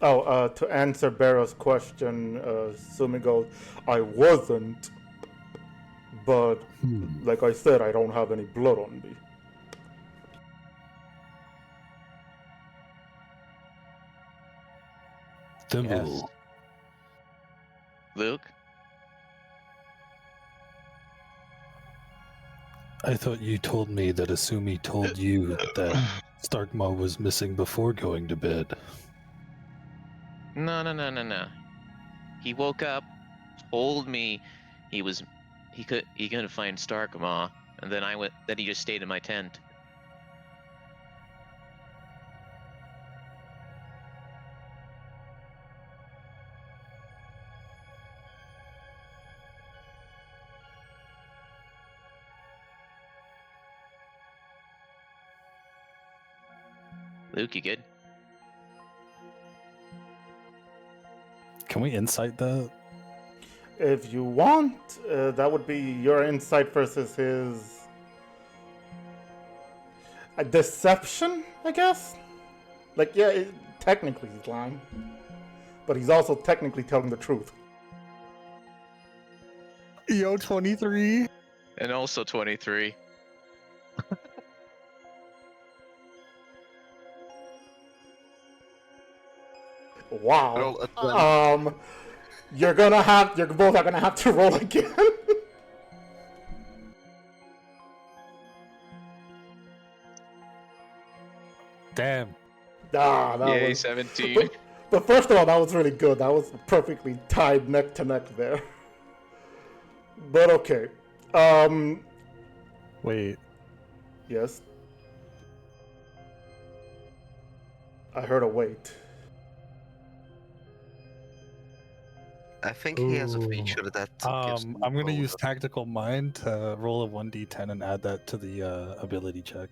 To answer Barrow's question, Sumi goes, "I wasn't, but like I said, I don't have any blood on me." Thimble. Yes. Luke? I thought you told me that Asumi told you that Starkmaw was missing before going to bed. No. He woke up, told me he couldn't find Starkmaw, and then he just stayed in my tent. Luke, you good? Can we insight that? If you want, that would be your insight versus his a deception, I guess. Like, yeah, technically he's lying, but he's also technically telling the truth. Yo, 23. And also 23. Wow. Roll a 20. You're both are gonna have to roll again. Damn. Ah, that Yay, was 17. But first of all, that was really good. That was perfectly tied neck to neck there. But okay. Wait. Yes. I heard a wait. I think he has a Ooh. feature that gives I'm gonna people use Tactical Mind to roll a 1d10 and add that to the ability check.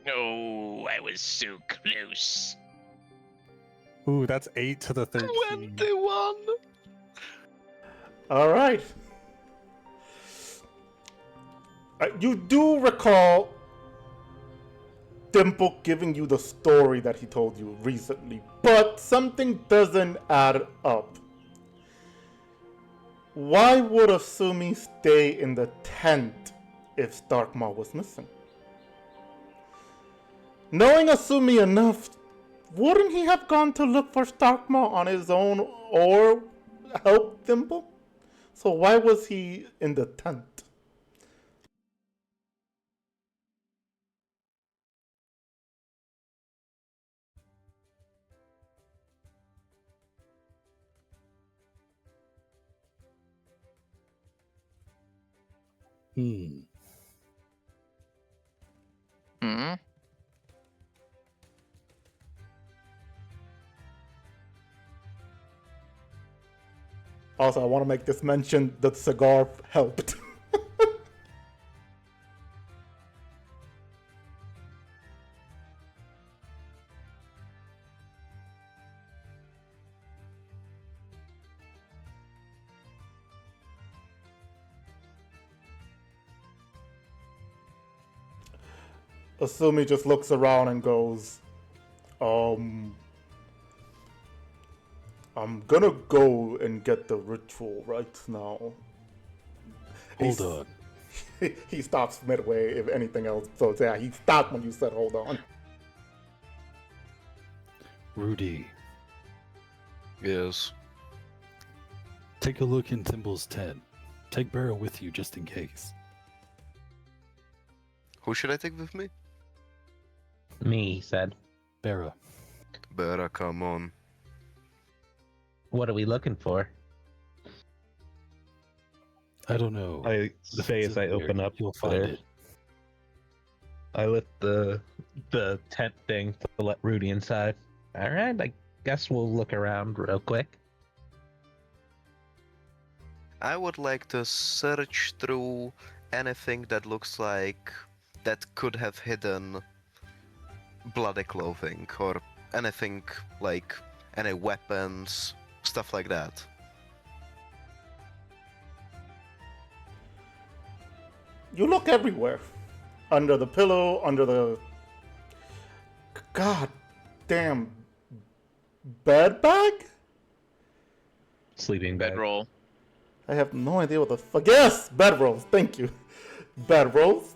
No, I was so close. Ooh, that's 8 to the 13. 21. All right. You do recall Dimple giving you the story that he told you recently, but something doesn't add up. Why would Asumi stay in the tent if Starkmaw was missing? Knowing Asumi enough, wouldn't he have gone to look for Starkmaw on his own or help Dimple? So why was he in the tent? Hmm. Hmm? Also, I want to make this mention that cigar helped. Asumi just looks around and goes, I'm gonna go and get the ritual right now. Hold on. He stops midway, if anything else. So yeah, he stopped when you said hold on. Rudy, Yes. take a look in Timble's tent. Take Barrow with you just in case. Who should I take with me? Me, he said. Barrow. Better come on. What are we looking for? I don't know. I say as I open up. You'll find there. it. I lift the tent thing to let Rudy inside. All right, I guess we'll look around real quick. I would like to search through anything that looks like that could have hidden bloody clothing or anything like any weapons, stuff like that. You look everywhere. Under the pillow, under the god damn bed bag? Sleeping bag. Bedroll. I have no idea what the fuck. Yes, bedrolls. Thank you. Bedrolls.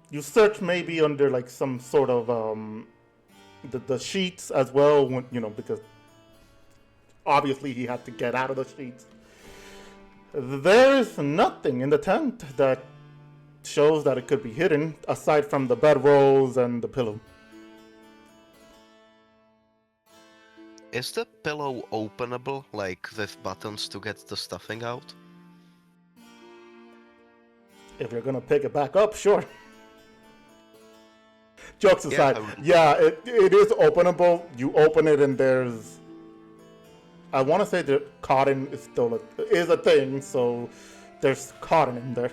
You search maybe under like some sort of the sheets as well, when, you know, because obviously he had to get out of the sheets. There is nothing in the tent that shows that it could be hidden aside from the bedrolls and the pillow. Is the pillow openable, like with buttons to get the stuffing out? If you're gonna pick it back up, sure. Jokes Yeah, aside, yeah, it is openable. You open it and there's, I want to say that cotton is still is a thing, so there's cotton in there.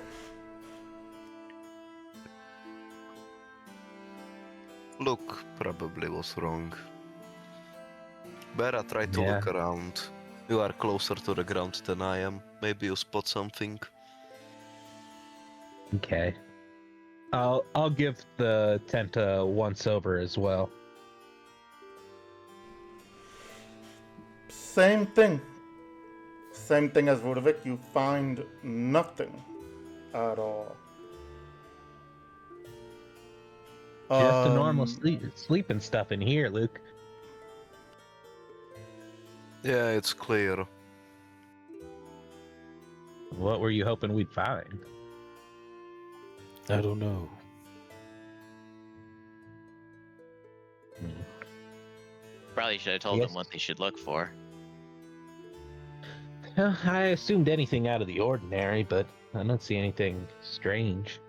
Look probably was wrong. Bera, try to Yeah. look around. You are closer to the ground than I am. Maybe you spot something. Okay. I'll give the tent a once over as well. Same thing. Same thing as Rudovic. You find nothing at all. Just a normal sleeping stuff in here, Luke. Yeah, it's clear. What were you hoping we'd find? I don't know. Probably should have told Yes. them what they should look for. I assumed anything out of the ordinary, but I don't see anything strange.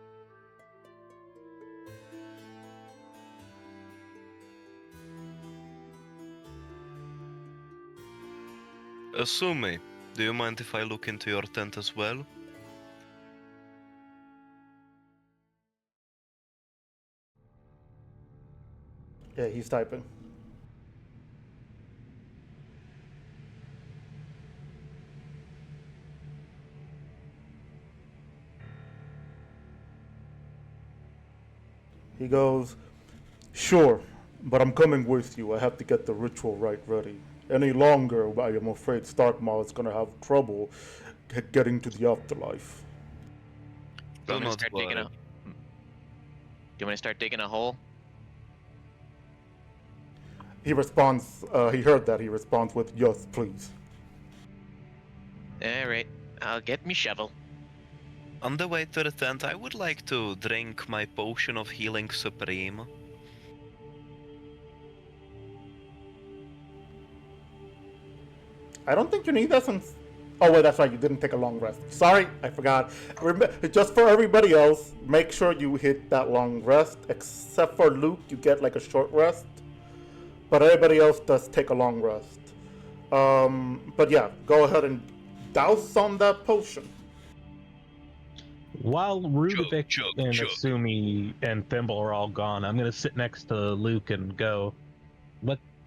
Asumi, do you mind if I look into your tent as well? Yeah, he's typing. He goes, sure, but I'm coming with you. I have to get the ritual rite ready. Any longer, I am afraid Starkmaw is going to have trouble getting to the afterlife. Do you want me to not start digging worry. Do you want me to start digging a hole? He responds, he heard that. He responds with, yes, please. Alright, I'll get me shovel. On the way to the tent, I would like to drink my potion of healing supreme. I don't think you need that since... Oh, wait, that's right. You didn't take a long rest. Sorry, I forgot. Just for everybody else, make sure you hit that long rest. Except for Luke, you get like a short rest. But everybody else does take a long rest. But yeah, go ahead and douse on that potion. While Rudovic chug, and chug. Asumi and Thimble are all gone, I'm gonna sit next to Luke and go,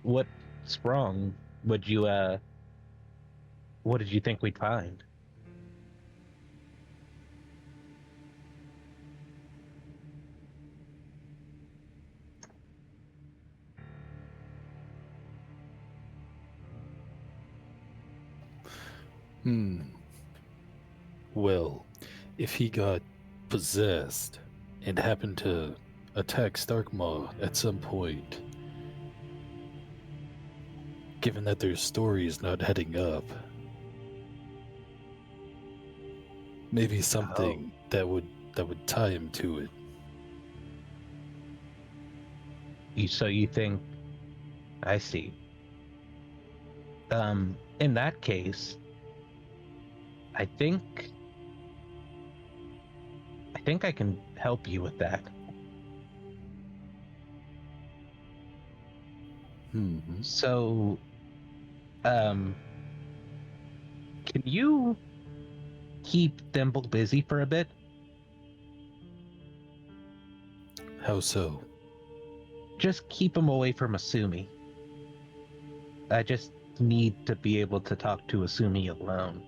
what's wrong? What did you think we'd find? Well, if he got possessed and happened to attack Starkmaw at some point, given that their story is not heading up, maybe something that would tie him to it. So you think? I see. In that case, I think I can help you with that. So, can you keep Thimble busy for a bit? How so? Just keep him away from Asumi. I just need to be able to talk to Asumi alone.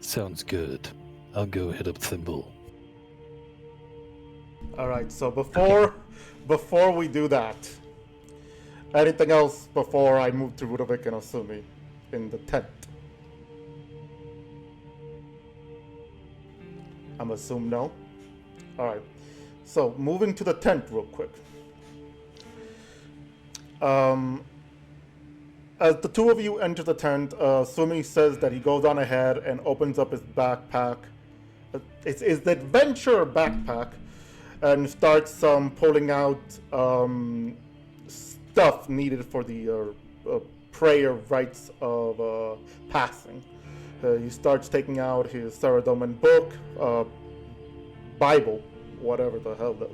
Sounds good. I'll go hit up Thimble. All right, so before we do that, anything else before I move to Rudovic and Asumi in the tent? I'm assuming no. All right, so moving to the tent real quick. As the two of you enter the tent, Sumi says that he goes on ahead and opens up his backpack. It's his adventure backpack, and starts pulling out stuff needed for the prayer rites of passing. He starts taking out his Saradomin book, Bible, whatever the hell that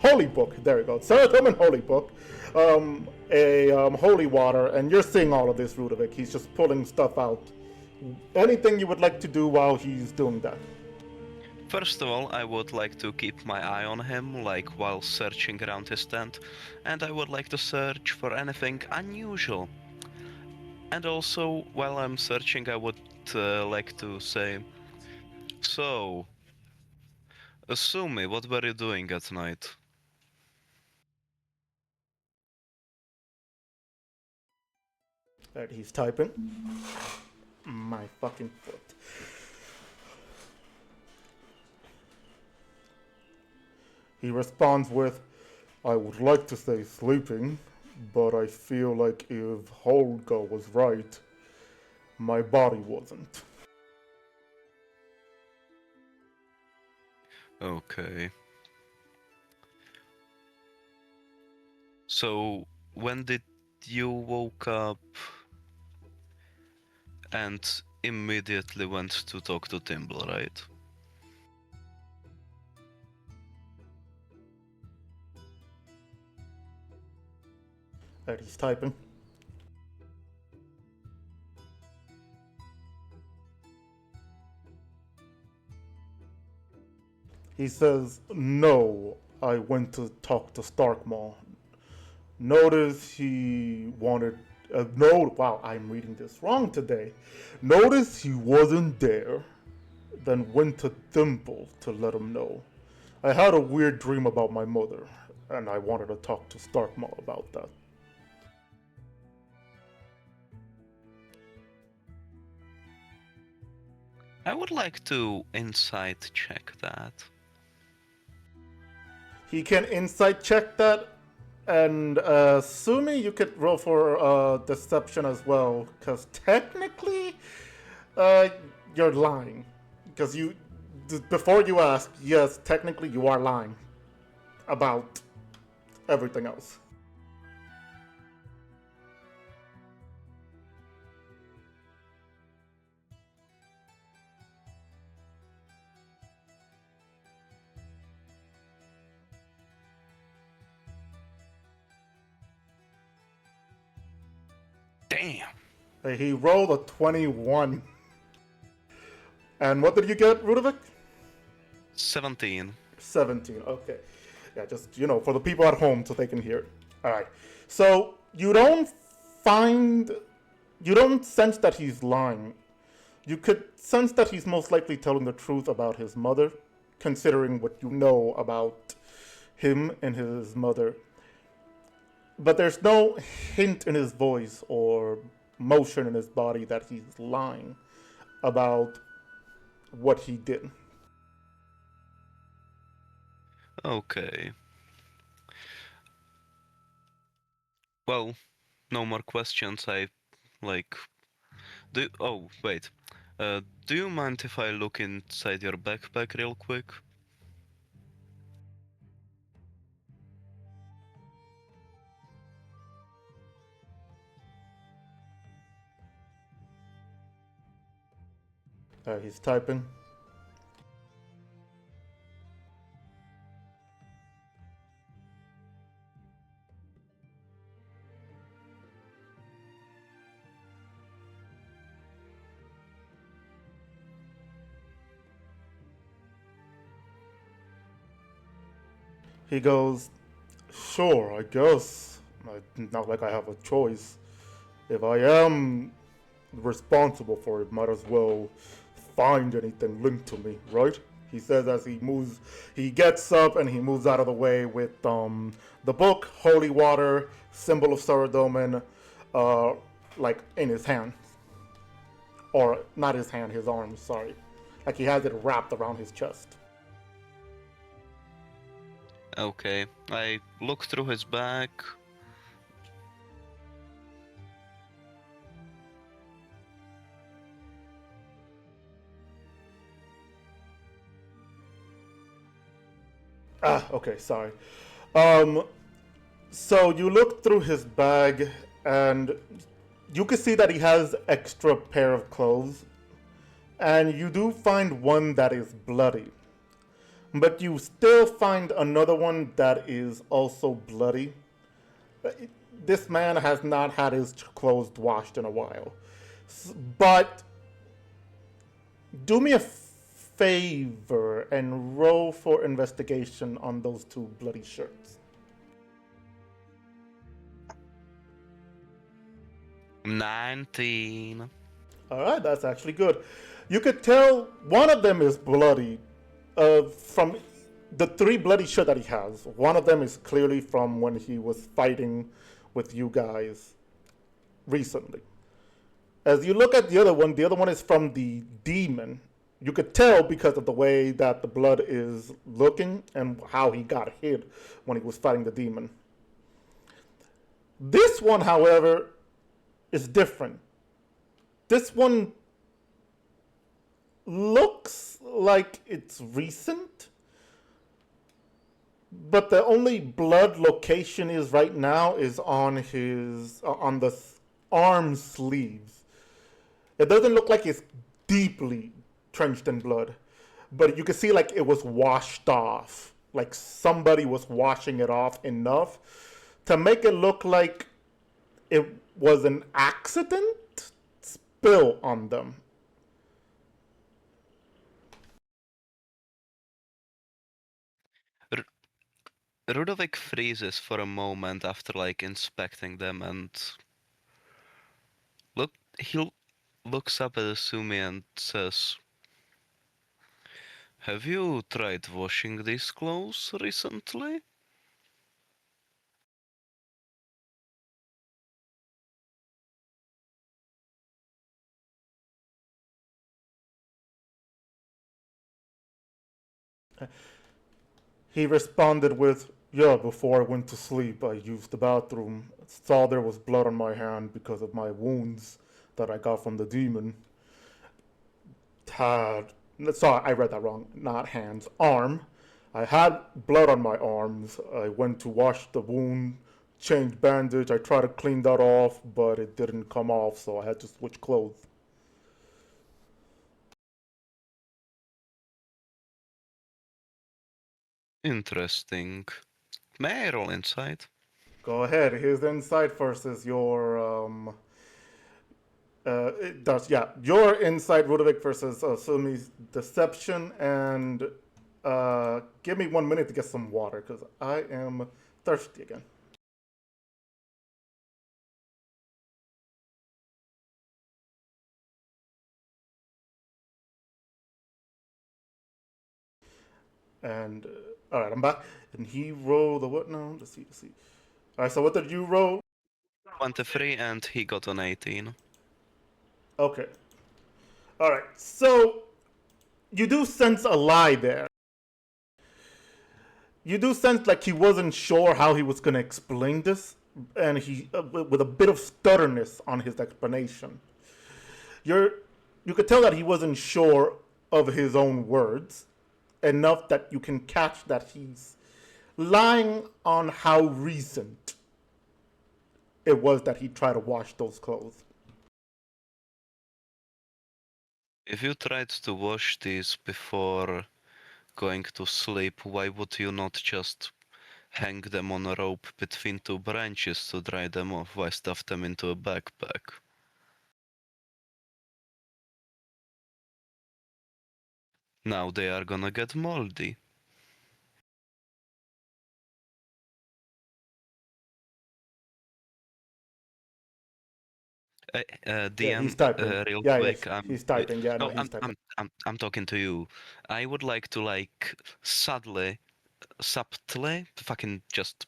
holy book, there you go, Saradomin holy book, holy water, and you're seeing all of this, Rudovic. He's just pulling stuff out. Anything you would like to do while he's doing that? First of all, I would like to keep my eye on him, like while searching around his tent, and I would like to search for anything unusual. And also, while I'm searching, I would like to say, so, Asumi, what were you doing at night? Alright, he's typing. My fucking foot. He responds with, I would like to say sleeping, but I feel like if Holga was right, my body wasn't. Okay. So, when did you woke up and immediately went to talk to Timble, right? Alright, he's typing. He says, no, I went to talk to Starkmaw. Notice he wanted. No, wow, I'm reading this wrong today. Notice he wasn't there, then went to Thimble to let him know. I had a weird dream about my mother, and I wanted to talk to Starkmaw about that. I would like to insight check that. He can insight check that, and Sumi, you could roll for deception as well, because technically, you're lying. Because before you ask, yes, technically you are lying about everything else. Damn! He rolled a 21. And what did you get, Rudovic? 17. 17, okay. Yeah, just, for the people at home so they can hear it. Alright. So, you don't sense that he's lying. You could sense that he's most likely telling the truth about his mother, considering what you know about him and his mother. But there's no hint in his voice or motion in his body that he's lying about what he did. Okay. Well, no more questions. Oh, wait. Do you mind if I look inside your backpack real quick? He's typing. He goes, sure, I guess. Not like I have a choice. If I am responsible for it, might as well find anything linked to me, right? He says as he gets up and he moves out of the way with the book, Holy Water, Symbol of Saradomin, like in his hand. Or not his hand, his arm, sorry. Like he has it wrapped around his chest. Okay. I look through his bag. Okay, sorry. So you look through his bag and you can see that he has extra pair of clothes. And you do find one that is bloody. But you still find another one that is also bloody. This man has not had his clothes washed in a while. But do me a favor and roll for investigation on those two bloody shirts. 19. All right, that's actually good. You could tell one of them is bloody. From the 3 bloody shirts that he has, one of them is clearly from when he was fighting with you guys recently. As you look at the other one is from the demon. You could tell because of the way that the blood is looking and how he got hit when he was fighting the demon. This one, however, is different. This one looks like it's recent, but the only blood location is right now is on the arm sleeves. It doesn't look like it's deeply trenched in blood, but you can see like it was washed off, like somebody was washing it off enough to make it look like it was an accident spill on them. Rudovic freezes for a moment after like inspecting them, and he looks up at Asumi and says, "Have you tried washing these clothes recently?" He responded with, "Yeah, before I went to sleep, I used the bathroom. Saw there was blood on my hand because of my wounds that I got from the demon. Sorry, I read that wrong. Not hands, arm. I had blood on my arms. I went to wash the wound, change bandage. I tried to clean that off, but it didn't come off, so I had to switch clothes." Interesting. May I roll insight? Go ahead. His insight versus your it does, yeah. Your insight, Rudovic, versus Sumi's deception, and give me 1 minute to get some water because I am thirsty again. And all right, I'm back. And he rolled a what? No, let's see. All right, so what did you roll? 23, and he got an 18. Okay. All right, so you do sense a lie there. You do sense like he wasn't sure how he was going to explain this, and he with a bit of stutterness on his explanation. You could tell that he wasn't sure of his own words enough that you can catch that he's lying on how recent it was that he tried to wash those clothes. If you tried to wash these before going to sleep, why would you not just hang them on a rope between 2 branches to dry them off? Why stuff them into a backpack? Now they are gonna get moldy. DM, Yeah, he's typing. real Yeah, quick. yes, he's typing. Yeah, no, no, he's typing. I'm talking to you. I would like to like subtly, fucking just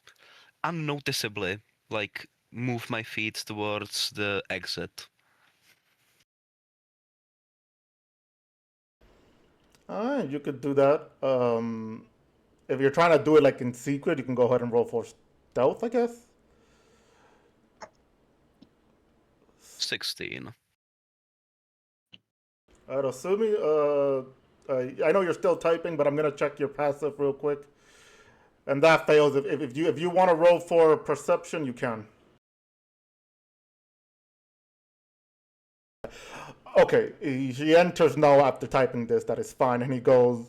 unnoticeably, like move my feet towards the exit. You could do that. If you're trying to do it like in secret, you can go ahead and roll for stealth, I guess. 16. All right, Asumi, I know you're still typing, but I'm gonna check your passive real quick. And that fails. If you want to roll for perception, you can. Okay, he enters now after typing this. That is fine, and he goes.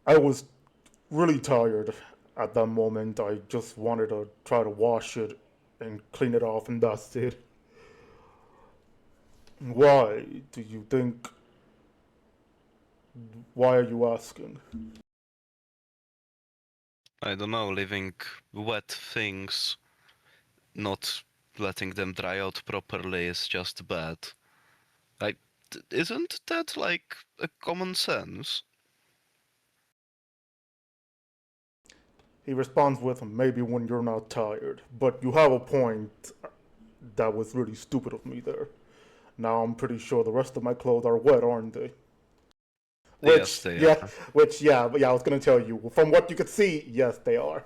I was really tired at that moment. I just wanted to try to wash it and clean it off, and that's it. Why do you think? Why are you asking? I don't know, leaving wet things, not letting them dry out properly is just bad. Like, isn't that like a common sense? He responds with, maybe when you're not tired. But you have a point. That was really stupid of me there. Now I'm pretty sure the rest of my clothes are wet, aren't they? Yes, they yeah, are. but yeah, I was gonna tell you. From what you could see, yes, they are.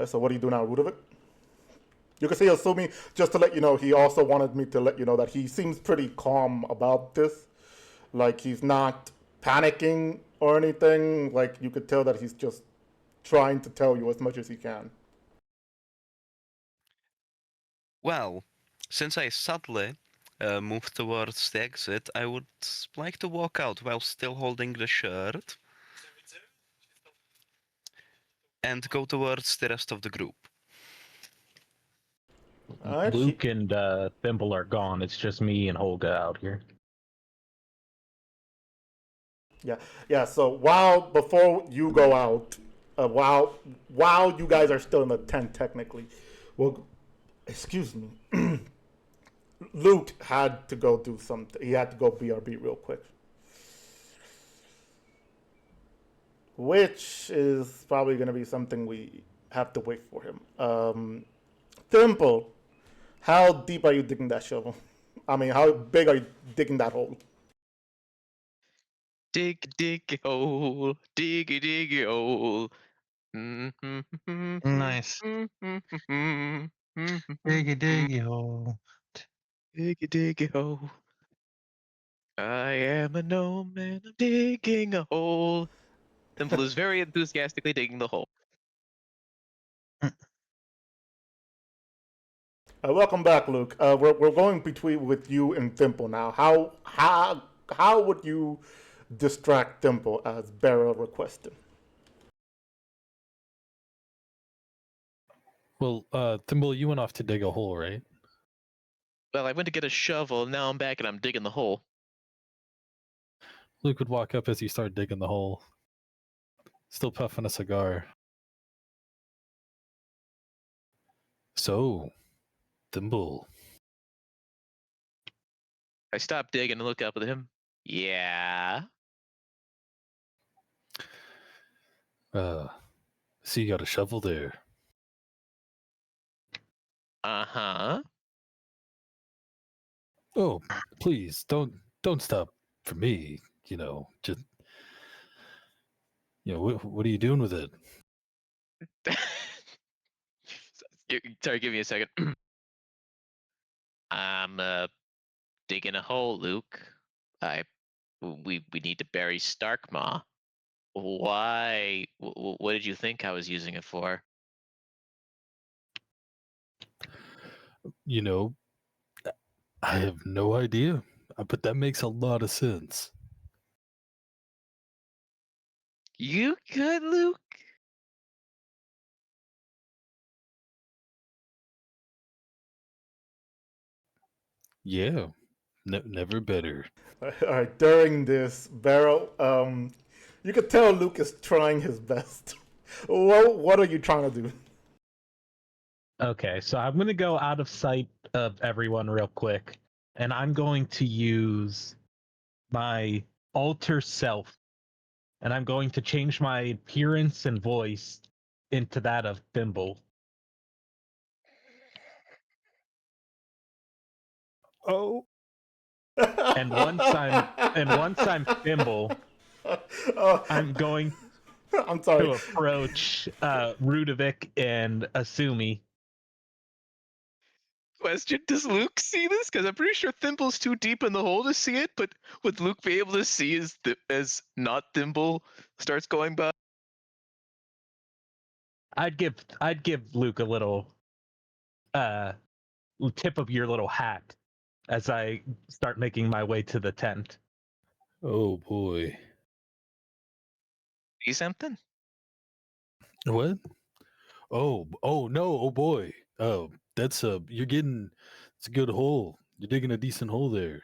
So what do you do now, Ludovic? You can see, assuming, just to let you know, he also wanted me to let you know that he seems pretty calm about this. Like, he's not panicking or anything. Like, you could tell that he's just trying to tell you as much as he can. Well, since I suddenly moved towards the exit, I would like to walk out while still holding the shirt and go towards the rest of the group. Alright, Luke and Thimble are gone. It's just me and Holga out here. yeah. So before you go out, while you guys are still in the tent, technically, well, excuse me, Luke had to go do something. He had to go BRB real quick, which is probably going to be something we have to wait for him. Thimble, how deep are you digging that shovel? I mean, how big are you digging that hole? Dig, dig, hole, diggy, diggy, hole. Nice. Diggy diggy hole. Diggy, diggy, hole. I am a gnome and I'm digging a hole. Thimble is very enthusiastically digging the hole. Welcome back, Luke. We're going between with you and Thimble now. How would you distract Thimble as Barra requested? Well, Thimble, you went off to dig a hole, right? Well, I went to get a shovel, now I'm back and I'm digging the hole. Luke would walk up as you start digging the hole, still puffing a cigar. So, Thimble, I stop digging and look up at him. Yeah. see you got a shovel there. Uh-huh. Oh, please don't stop for me. Just what are you doing with it? Sorry, give me a second. I'm digging a hole, Luke. We need to bury Starkmaw. Why? What did you think I was using it for? You know, I have no idea, but that makes a lot of sense. You good, Luke? Yeah, never better. All right, during this, Barra, you could tell Luke is trying his best. What are you trying to do? Okay, so I'm gonna go out of sight of everyone real quick, and I'm going to use my alter self, and I'm going to change my appearance and voice into that of Thimble. Oh, And once I'm Thimble, I'm going I'm sorry. to approach Rudovic and Asumi. Question: does Luke see this? Because I'm pretty sure Thimble's too deep in the hole to see it. But would Luke be able to see as not Thimble starts going by? I'd give Luke a little tip of your little hat as I start making my way to the tent. oh boy. See something? What? Oh no, oh boy. Oh, That's you're getting. It's a good hole. You're digging a decent hole there.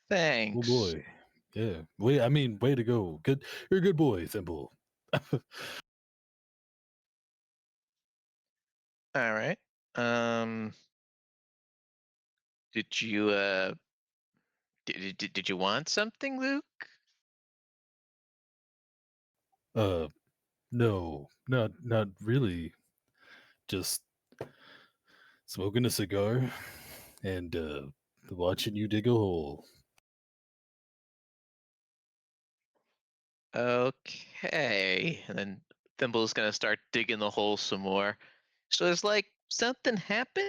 Thanks. Oh boy. Yeah. Way to go. Good. You're a good boy, Thimble. All right. Did you did you want something, Luke? No, not really. Just smoking a cigar and watching you dig a hole. Okay. And then Thimble's gonna start digging the hole some more. So it's like something happened.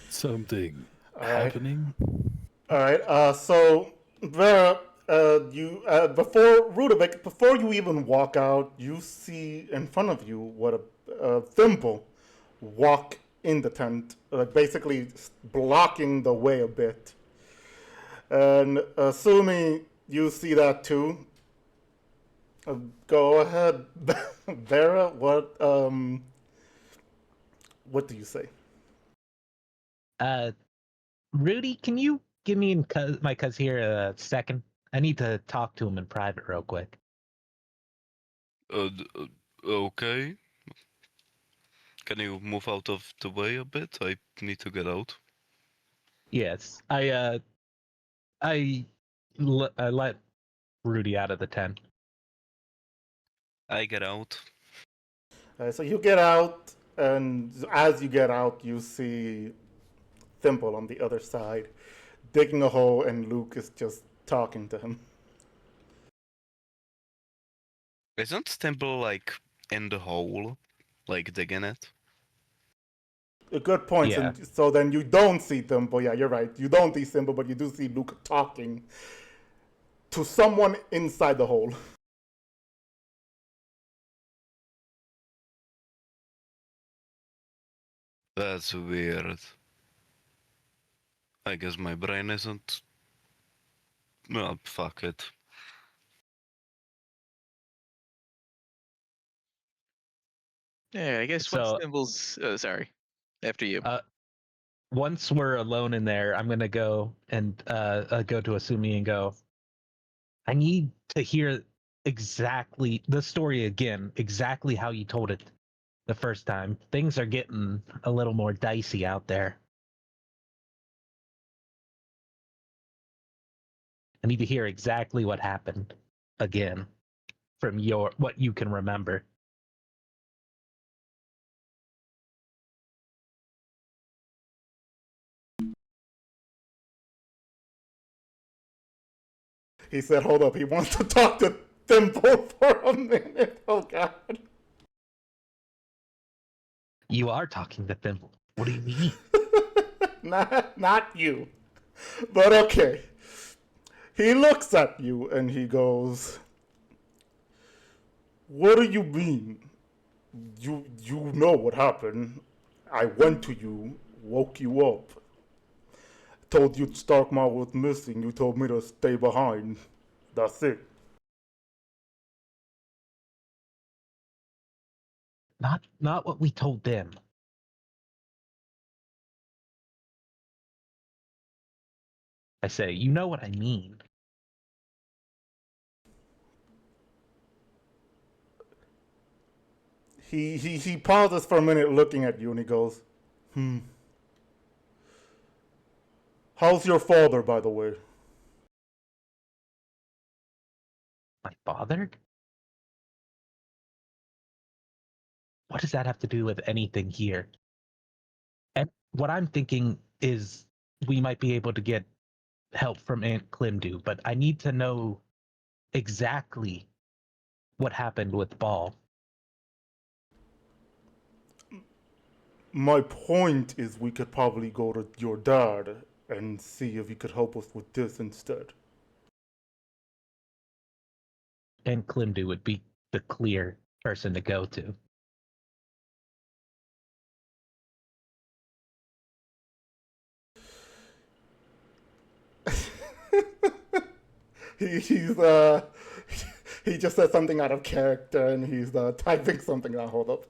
Something All right. happening. All right. So Vera, before Rudovic, before you even walk out, you see in front of you what a Thimble walk in the tent, like basically blocking the way a bit. And assuming you see that too, go ahead, Vera. What do you say? Rudy, can you give me and my cuz here a second? I need to talk to him in private real quick. Okay. Can you move out of the way a bit? I need to get out. Yes, I let Rudy out of the tent. I get out. So you get out, and as you get out, you see Thimble on the other side, digging a hole, and Luke is just talking to him. Isn't Stimble like in the hole? Like digging it? A good point. Yeah. And so then you don't see Thimble. Yeah, you're right. You don't see Thimble, but you do see Luke talking to someone inside the hole. That's weird. I guess my brain isn't. Well, fuck it. Yeah, I guess once So, Thimble's sorry. After you. once we're alone in there, I'm gonna go and go to Asumi and go. I need to hear exactly the story again, exactly how you told it the first time. Things are getting a little more dicey out there. I need to hear exactly what happened again from what you can remember. He said, hold up, he wants to talk to Thimble for a minute. Oh, God. You are talking to Thimble. What do you mean? Not you. But okay. He looks at you and he goes, what do you mean? You know what happened. I went to you, woke you up, told you Starkmar was missing. You told me to stay behind. That's it. Not what we told them. I say, you know what I mean. He pauses for a minute looking at you and he goes, How's your father, by the way? My father? What does that have to do with anything here? And what I'm thinking is we might be able to get help from Aunt Klimdu, but I need to know exactly what happened with Bhaal. My point is we could probably go to your dad and see if he could help us with this instead. Aunt Klimdu would be the clear person to go to. He's He just said something out of character, and he's typing something out. Hold up.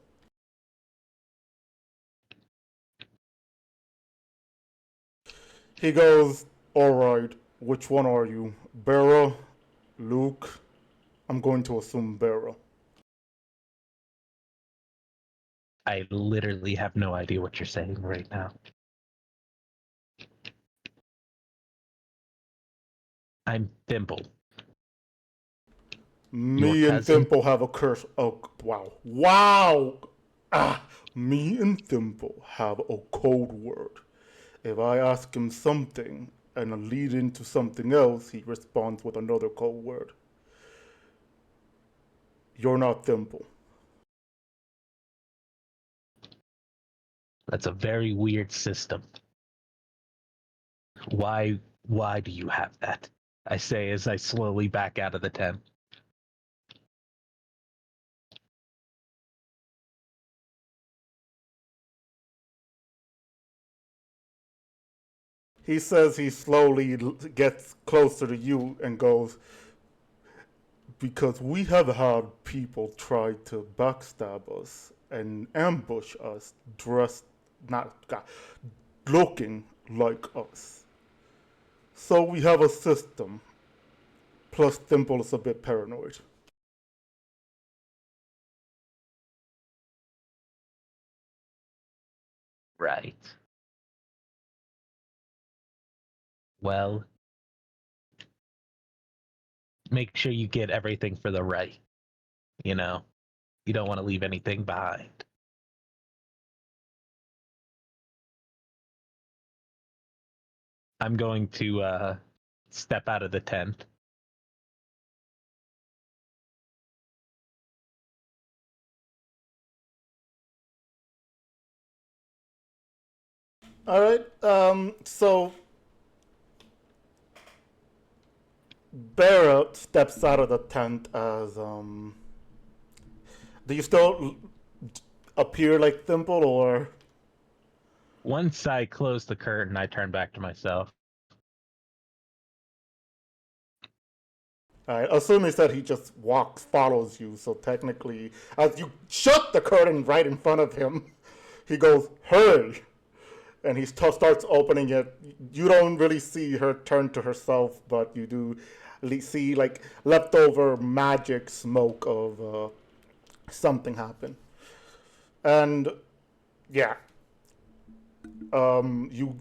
He goes, alright, which one are you? Bera? Luke? I'm going to assume Bera. I literally have no idea what you're saying right now. I'm Thimble. Me Your and cousin? Thimble have a curse. Oh, wow. Wow! Me and Thimble have a code word. If I ask him something and I lead into something else, he responds with another code word. You're not Thimble. That's a very weird system. Why do you have that? I say as I slowly back out of the tent. He says he slowly gets closer to you and goes, because we have had people try to backstab us and ambush us dressed, looking like us. So we have a system. Plus, Thimble is a bit paranoid. Right. Well, make sure you get everything for the right. You know, you don't want to leave anything behind. I'm going to step out of the tent. All right. So Barrett steps out of the tent as Do you still appear like Thimble, or? Once I close the curtain, I turn back to myself. Alright, assuming that he just follows you, so technically, as you shut the curtain right in front of him, he goes, hurry! And he starts opening it. You don't really see her turn to herself, but you do see, like, leftover magic smoke of something happen. And, yeah. You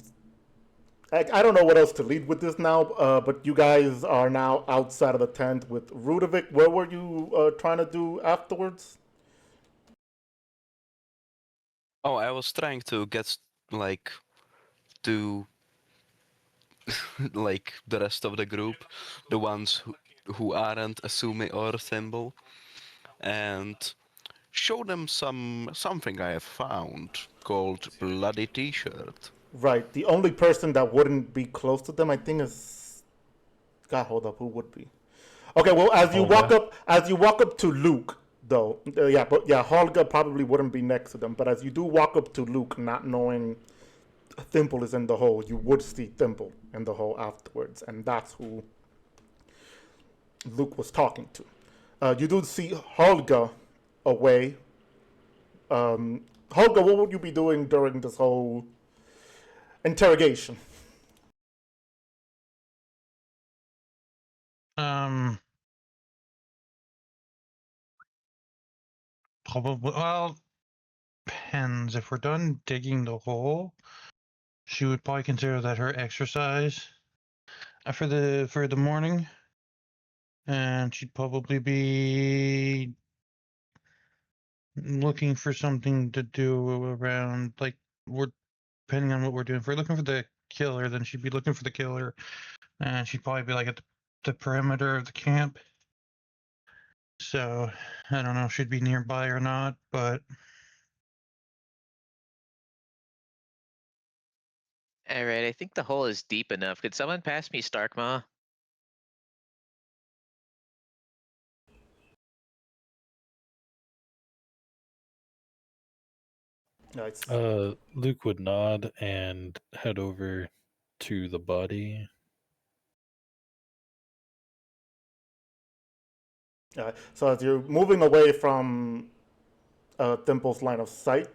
I don't know what else to lead with this now, but you guys are now outside of the tent with Rudovic. What were you trying to do afterwards? Oh, I was trying to get like to like the rest of the group, the ones who aren't Asumi or Thimble, and show them something I have found called Bloody T-shirt. Right. The only person that wouldn't be close to them, I think, is. God, hold up. Who would be? Okay. Well, as you walk up to Luke, though, Holga probably wouldn't be next to them. But as you do walk up to Luke, not knowing Thimble is in the hole, you would see Thimble in the hole afterwards, and that's who Luke was talking to. You do see Holga away. Holga, what would you be doing during this whole interrogation? Probably. Well, depends. If we're done digging the hole, she would probably consider that her exercise for the morning, and she'd probably be looking for something to do around, like, we're depending on what we're doing. If we're looking for the killer, then she'd be looking for the killer, and she'd probably be like at the perimeter of the camp. So I don't know if she'd be nearby or not, but All right, I think the hole is deep enough. Could someone pass me Starkmaw? Nice. Luke would nod and head over to the body. So as you're moving away from Thimple's line of sight,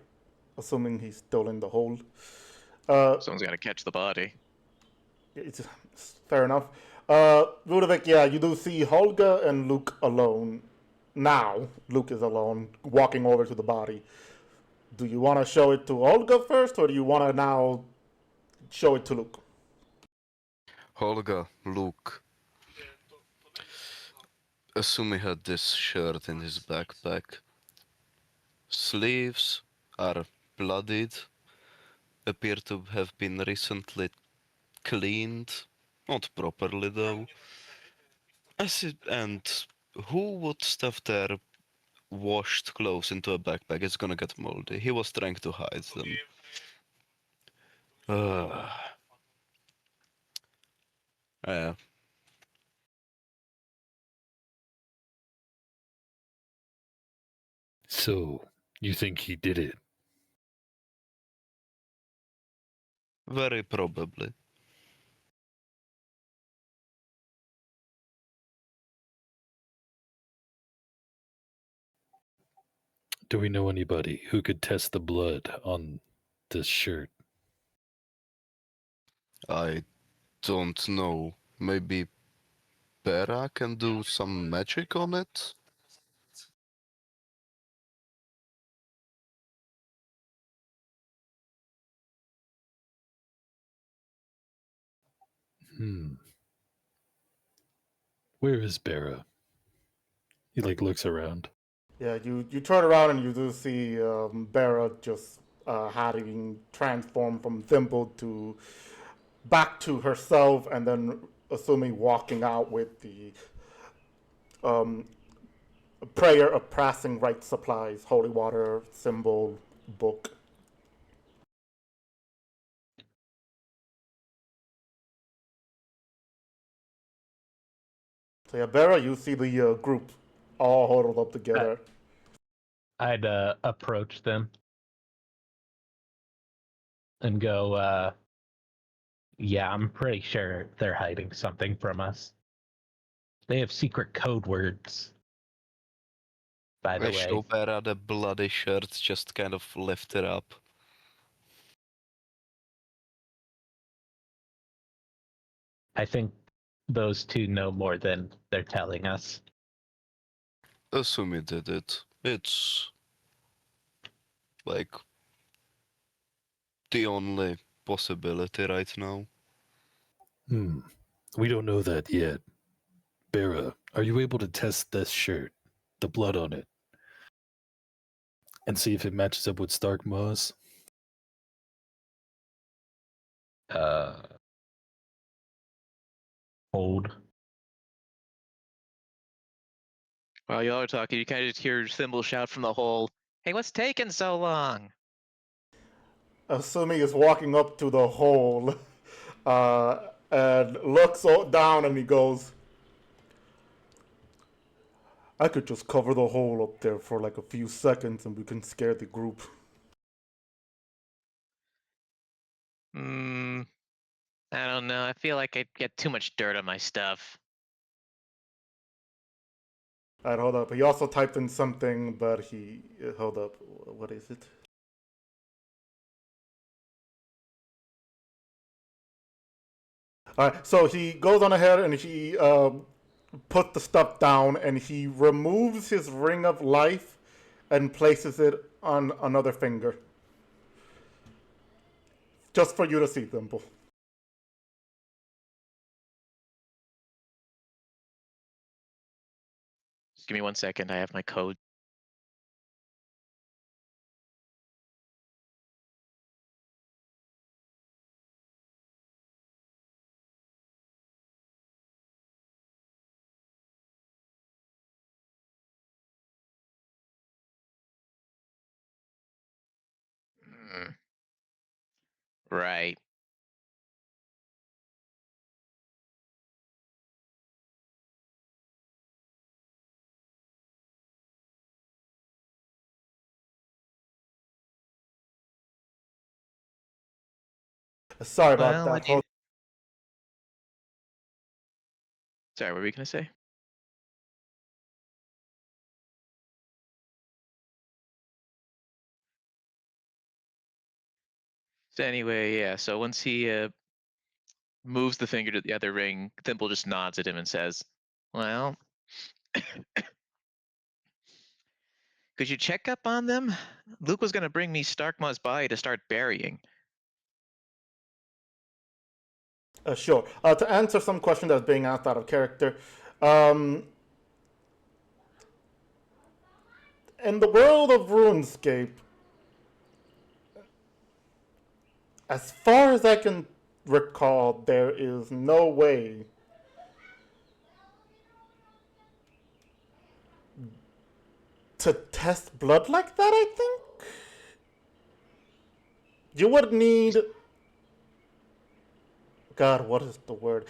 assuming he's still in the hold, Someone's got to catch the body. it's fair enough. Ludovic, yeah, you do see Holga and Luke alone. Now, Luke is alone, walking over to the body. Do you want to show it to Olga first, or do you want to now show it to Luke? Holga, Luke. Assume he had this shirt in his backpack. Sleeves are bloodied, appear to have been recently cleaned, not properly though. And who would stuff their washed clothes into a backpack? It's gonna get moldy. He was trying to hide them. Yeah. So, you think he did it? Very probably. Do we know anybody who could test the blood on this shirt? I don't know. Maybe Bera can do some magic on it? Where is Bera? He looks around. Yeah, you turn around and you do see Bera just having transformed from Thimble to back to herself, and then assuming walking out with the prayer of passing right supplies, holy water, symbol, book. So yeah, Bera, you see the group all huddled up together. I'd approach them and go, yeah, I'm pretty sure they're hiding something from us. They have secret code words, by the I way. show Bera the bloody shirt, just kind of lift it up. I think those two know more than they're telling us. Assume he did it. It's like the only possibility right now. We don't know that yet. Bera, are you able to test this shirt, the blood on it, and see if it matches up with Stark Moss? Hold. While y'all are talking, you kind of just hear Thimble shout from the hole, "Hey, what's taking so long?" Assuming is walking up to the hole and looks down and he goes, I could just cover the hole up there for like a few seconds and we can scare the group. I don't know. I feel like I'd get too much dirt on my stuff. Alright, hold up. He also typed in something, but he... hold up. What is it? Alright, so he goes on ahead and he put the stuff down and he removes his ring of life and places it on another finger. Just for you to see, Thimble. Just give me 1 second. I have my code. Right. Sorry about Well, that. Hold sorry, what were you gonna say? anyway, yeah. So once he moves the finger to the other ring, Thimble just nods at him and says, "Well, could you check up on them? Luke was going to bring me Starkma's body to start burying." Sure. To answer some question that's being asked out of character, in the world of RuneScape, as far as I can recall, there is no way to test blood like that, I think. You would need... God, what is the word?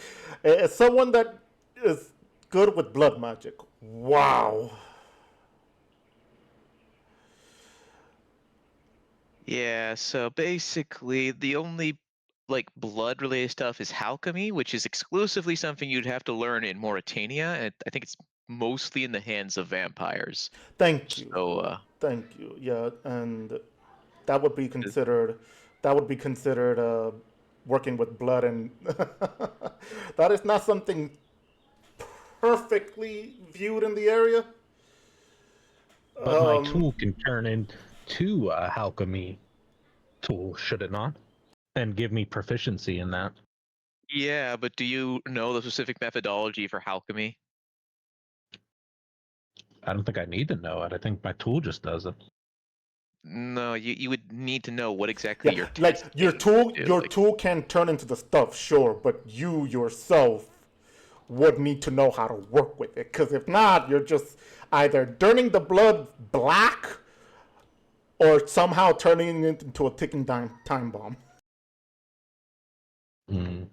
Someone that is good with blood magic. Wow. Yeah, so basically the only like blood related stuff is alchemy, which is exclusively something you'd have to learn in Mauritania, and I think it's mostly in the hands of vampires. Thank you. So Thank you. Yeah, and that would be considered... That would be considered working with blood, and that is not something perfectly viewed in the area. But my tool can turn into a alchemy tool, should it not? And give me proficiency in that. yeah, but do you know the specific methodology for alchemy? I don't think I need to know it. I think my tool just does it. No, you would need to know what exactly Yeah, you're like your testing tool, to do, your like- tool can turn into the stuff, sure, but you yourself would need to know how to work with it. Because if not, you're just either turning the blood black or somehow turning it into a ticking time bomb. No,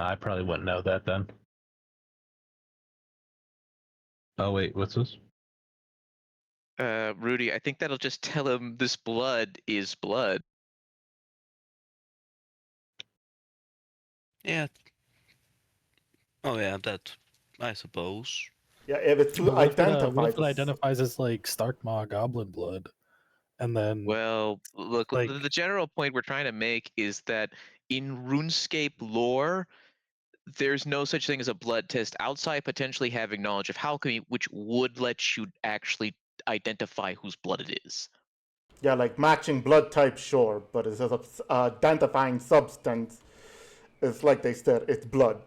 I probably wouldn't know that then. Oh wait, what's this? Rudy, I think that'll just tell him this blood is blood. Yeah. Oh yeah, that I suppose. Yeah, if it's to But identify what if it this. identifies as like Starkmaw goblin blood, and then Well, look, Like- the general point we're trying to make is that in RuneScape lore, there's no such thing as a blood test outside potentially having knowledge of alchemy, which would let you actually identify whose blood it is. Yeah, like matching blood type, sure, but it's a identifying substance. It's like they said, it's blood.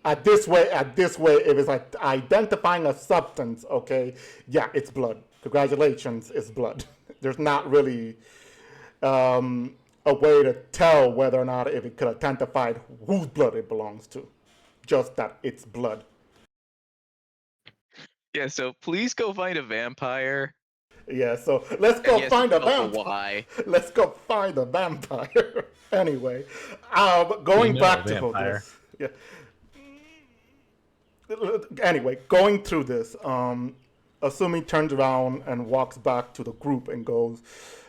At this way, if it's like identifying a substance, okay, yeah, it's blood. Congratulations, it's blood. There's not really a way to tell whether or not if it could identify whose blood it belongs to. Just that it's blood. Yeah, so please go find a vampire. Yeah, so let's go Yes, find a tell the vampire. why. Let's go find a vampire. Anyway, going We know back a to vampire. this. Yeah. Anyway, going through this, Asumi turns around and walks back to the group and goes,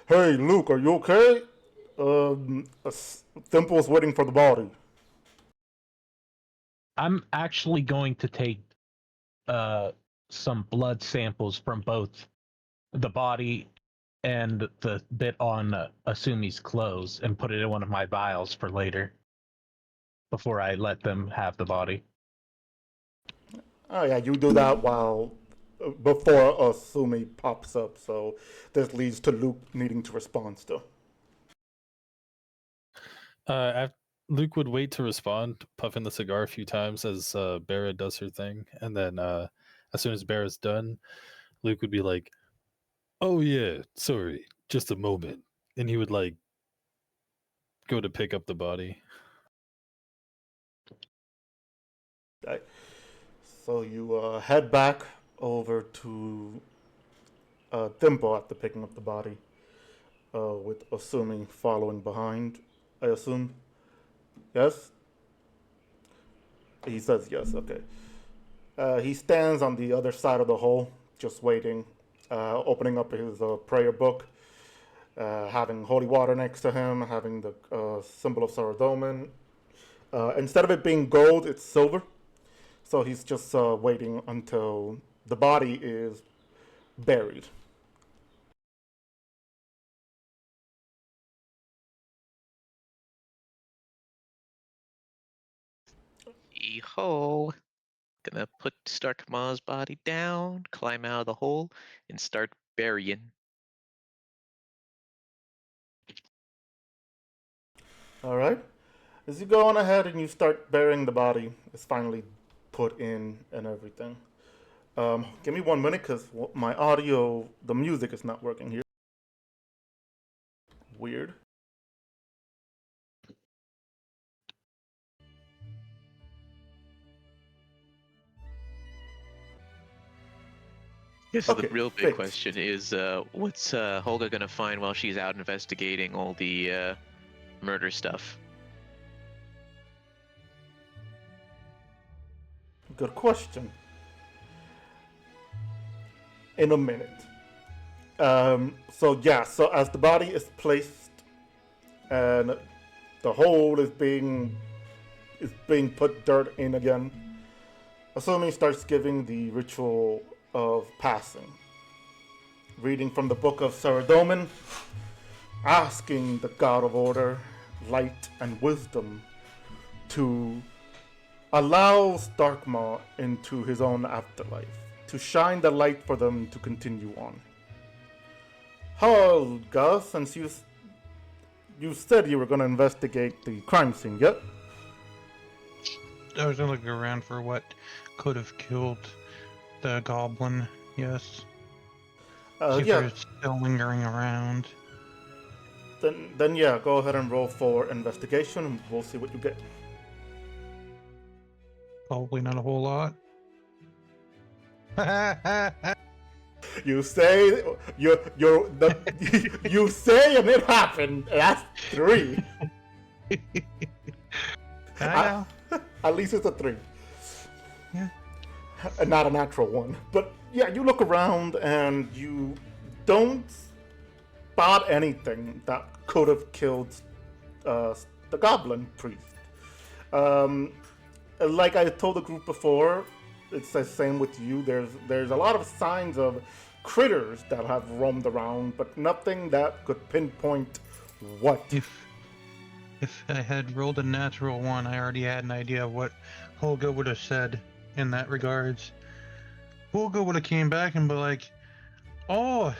"Hey, Luke, are you okay? Thimple's waiting for the body." I'm actually going to take some blood samples from both the body and the bit on Asumi's clothes and put it in one of my vials for later before I let them have the body. Oh yeah, you do that while before Asumi pops up. So this leads to Luke needing to respond still. Luke would wait to respond, puffing the cigar a few times as Barra does her thing, and then as soon as Barra's done, Luke would be like, "Oh yeah, sorry, just a moment," and he would like go to pick up the body. Okay. So you head back over to Thimble after picking up the body, with Asumi following behind, I assume. Yes? He says yes, okay. He stands on the other side of the hole, just waiting, opening up his prayer book, having holy water next to him, having the symbol of Saradomin. Instead of it being gold, it's silver. So he's just waiting until the body is buried. the hole. Gonna put Starkma's body down, climb out of the hole, and start burying. All right. As you go on ahead and you start burying the body, it's finally put in and everything. Give me 1 minute because my audio, the music is not working here. Weird. Guess Okay, the real big fixed. question is, what's Holga gonna find while she's out investigating all the murder stuff? Good question. In a minute. So as the body is placed and the hole is being put dirt in again, Asumi starts giving the ritual of passing. Reading from the book of Saradomin, asking the God of Order, Light, and Wisdom to allow Starkma into his own afterlife, to shine the light for them to continue on. Helga, since you said you were going to investigate the crime scene, yep? I was gonna look around for what could have killed the goblin. Yes. See if Yeah. they're still lingering around. Then yeah, go ahead and roll for investigation, and we'll see what you get. Probably not a whole lot. You say you say and it happened. That's 3. I know. At least it's a 3. Yeah. And not a natural 1. But yeah, you look around and you don't spot anything that could have killed the goblin priest. Like I told the group before, it's the same with you. There's a lot of signs of critters that have roamed around, but nothing that could pinpoint what. If I had rolled a natural 1, I already had an idea of what Holga would have said in that regards. Holga would have came back and be like, "Oh,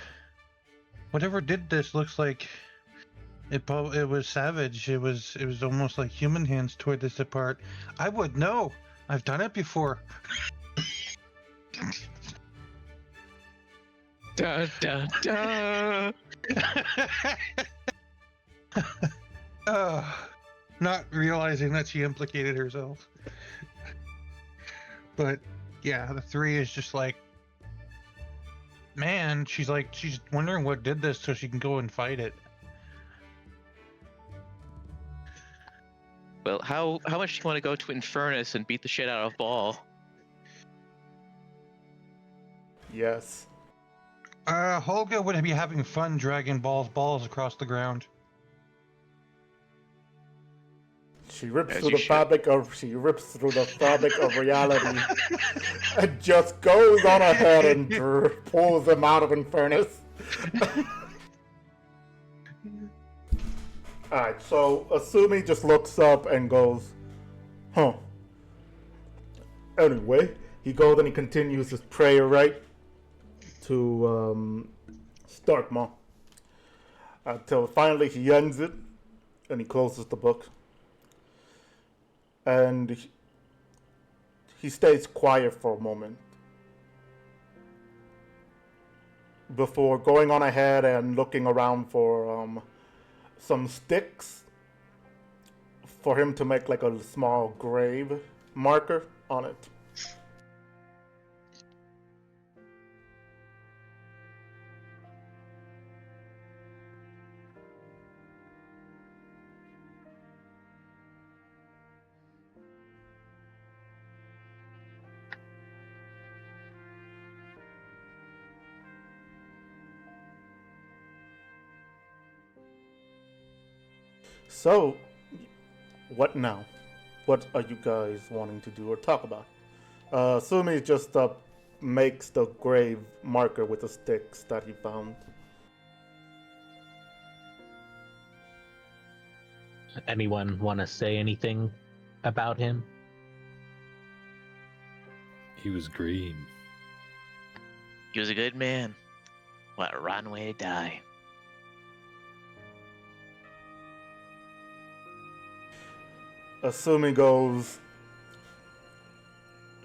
whatever did this looks like it was savage. It was almost like human hands tore this apart. I would know. I've done it before." Da da da. Not realizing that she implicated herself. But yeah, the 3 is just like, man, she's wondering what did this so she can go and fight it. Well, how much do you want to go to Infernus and beat the shit out of Bhaal? Yes. Holga would be having fun dragging balls across the ground. She rips As through you the should. fabric of reality and just goes on ahead and pulls them out of Infernus. Alright, so Asumi just looks up and goes, huh. Anyway, he goes and he continues his prayer, right? To Starkma. Until finally he ends it and he closes the book. And he stays quiet for a moment before going on ahead and looking around for some sticks for him to make like a small grave marker on it. So, what now? What are you guys wanting to do or talk about? Sumi just makes the grave marker with the sticks that he found. Anyone want to say anything about him? He was green. He was a good man. What a rotten way to die. Assuming goes,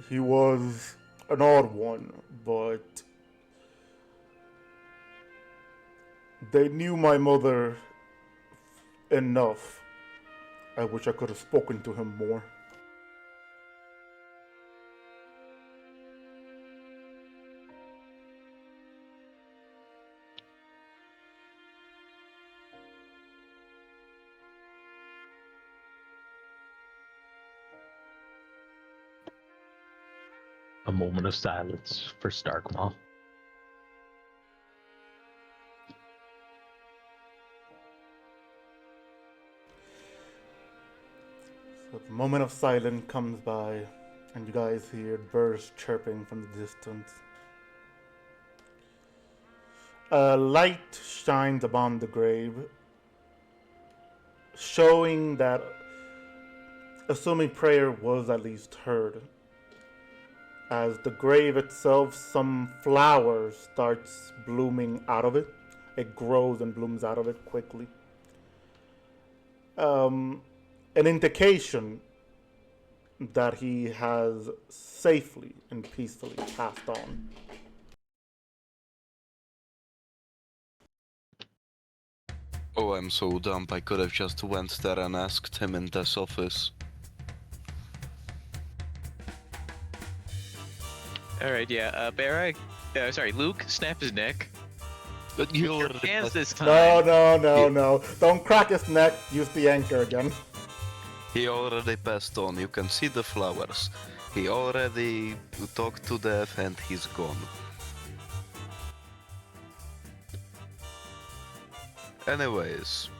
he was an odd one, but they knew my mother enough. I wish I could have spoken to him more. A moment of silence for Starkmaw. So the moment of silence comes by, and you guys hear birds chirping from the distance. A light shines upon the grave, showing that assuming prayer was at least heard. As the grave itself, some flower starts blooming out of it. It grows and blooms out of it quickly. An indication that he has safely and peacefully passed on. Oh, I'm so dumb. I could have just went there and asked him in this office. Alright, yeah, Luke, snap his neck. But Use you your already hands passed- this time. No. Don't crack his neck. Use the anchor again. He already passed on. You can see the flowers. He already talked to death and he's gone. Anyways,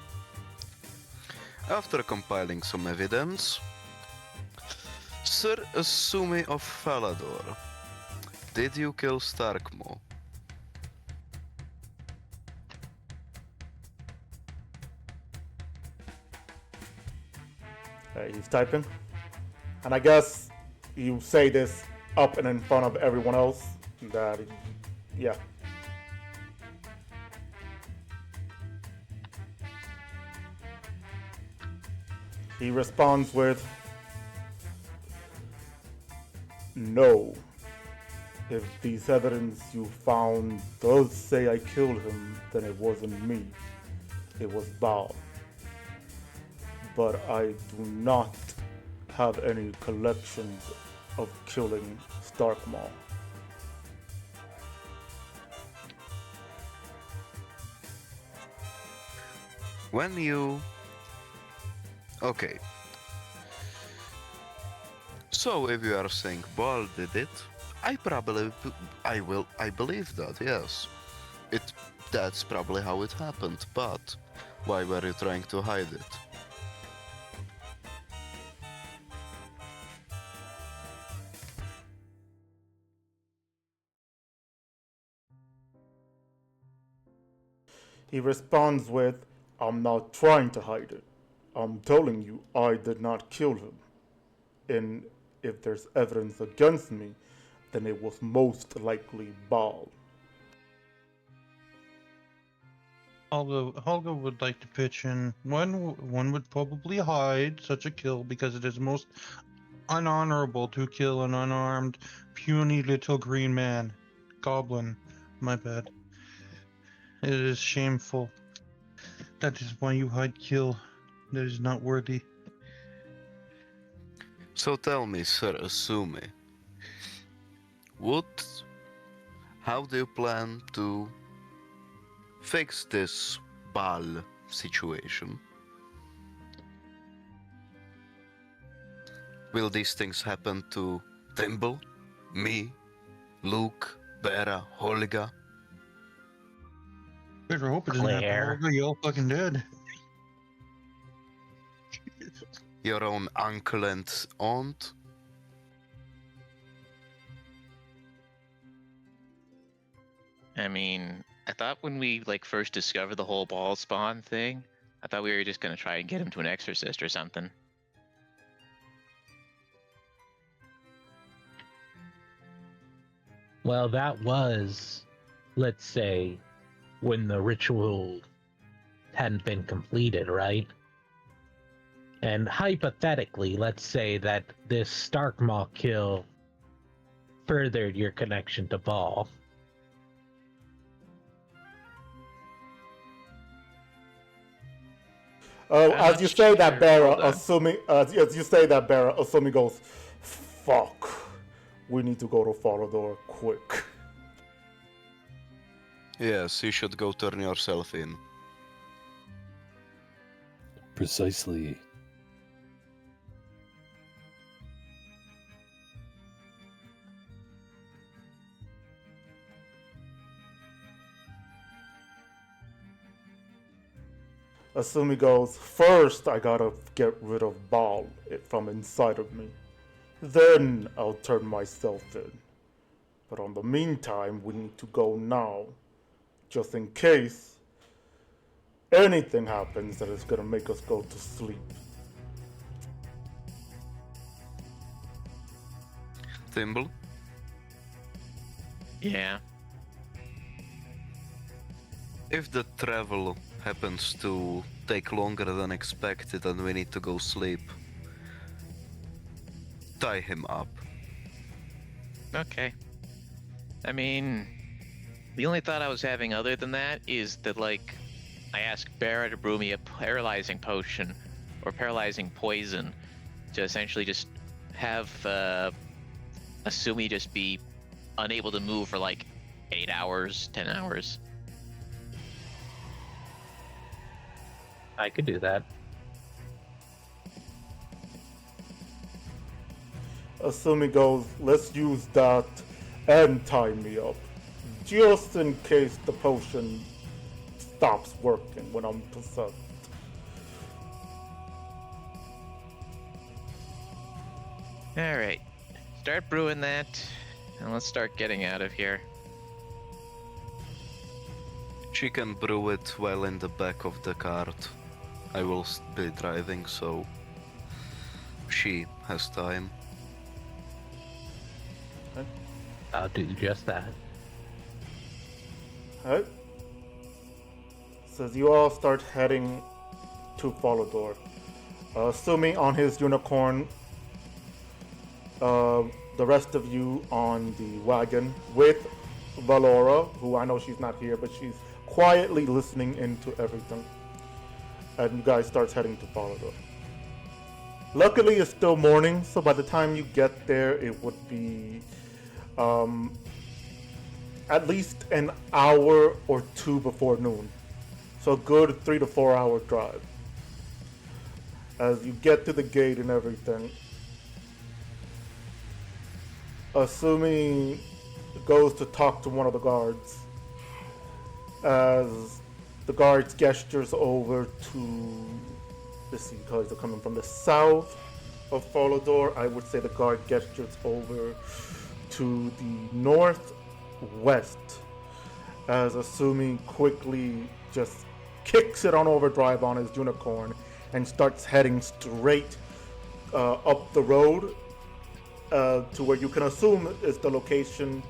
after compiling some evidence, Sir Asumi of Falador, did you kill Starkmaw? He's typing. And I guess you say this up and in front of everyone else. That, yeah. He responds with, no. If these evidence you found does say I killed him, then it wasn't me. It was Bhaal. But I do not have any collections of killing Starkmaw. When you... Okay. So if you are saying Bhaal did it, I believe that, yes. That's probably how it happened, but why were you trying to hide it? He responds with, I'm not trying to hide it. I'm telling you I did not kill him. And if there's evidence against me, then it was most likely Bhaal. Although Helga would like to pitch in, one would probably hide such a kill because it is most unhonorable to kill an unarmed, puny little green man. Goblin, my bad. It is shameful. That is why you hide kill. That is not worthy. So tell me, Sir Asumi, how do you plan to fix this Bhaal situation? Will these things happen to Thimble, me, Luke, Bera, Holga? Better hope it doesn't happen. Claire. Helga, you all fucking dead. Your own uncle and aunt? I mean, I thought when we first discovered the whole ball spawn thing, I thought we were just gonna try and get him to an exorcist or something. Well, that was, let's say, when the ritual hadn't been completed, right? And hypothetically, let's say that this Starkmaw kill furthered your connection to Bhaal. Oh, I'm as not you say that, sure. Barra, Hold on. assuming as you say that, Barra, assuming goes, fuck, we need to go to Farador quick. Yes, you should go turn yourself in. Precisely. Asumi goes, first I gotta get rid of Bhaal from inside of me. Then I'll turn myself in. But on the meantime, we need to go now. Just in case anything happens that is gonna make us go to sleep. Thimble? Yeah. If the travel happens to take longer than expected and we need to go sleep, tie him up. Okay. I mean, the only thought I was having other than that is that, like, I asked Barra to brew me a paralyzing potion or paralyzing poison to essentially just have Asumi just be unable to move for like 8 hours, 10 hours. I could do that. Asumi goes, let's use that and tie me up. Just in case the potion stops working when I'm possessed. All right, start brewing that, and let's start getting out of here. She can brew it while in the back of the cart. I will be driving, so she has time. I'll do just that. Alright. So you all start heading to Falador. Assuming on his unicorn, the rest of you on the wagon with Valora, who I know she's not here, but she's quietly listening into everything. And you guys start heading to Falador. Luckily, it's still morning, so by the time you get there, it would be at least an hour or two before noon. So a good 3 to 4 hour drive. As you get to the gate and everything, Asumi goes to talk to one of the guards. As the guards gestures over to, let's see, because they're coming from the south of Falador, I would say the guard gestures over to the northwest. As Asumi quickly just kicks it on overdrive on his unicorn and starts heading straight up the road to where you can assume is the location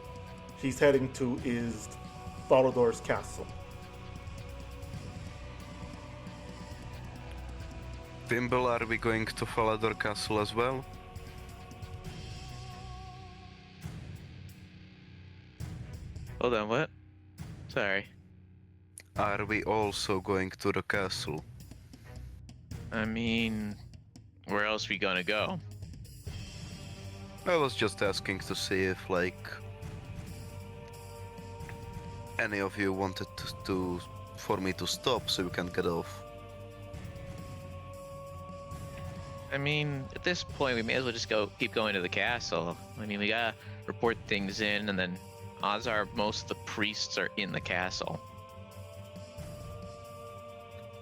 he's heading to is Falador's castle. Thimble, are we going to Falador Castle as well? Hold on, what? Sorry. Are we also going to the castle? I mean, where else we gonna go? I was just asking to see if, like, any of you wanted for me to stop so we can get off. I mean, at this point, we may as well just keep going to the castle. I mean, we gotta report things in, and then odds are most of the priests are in the castle.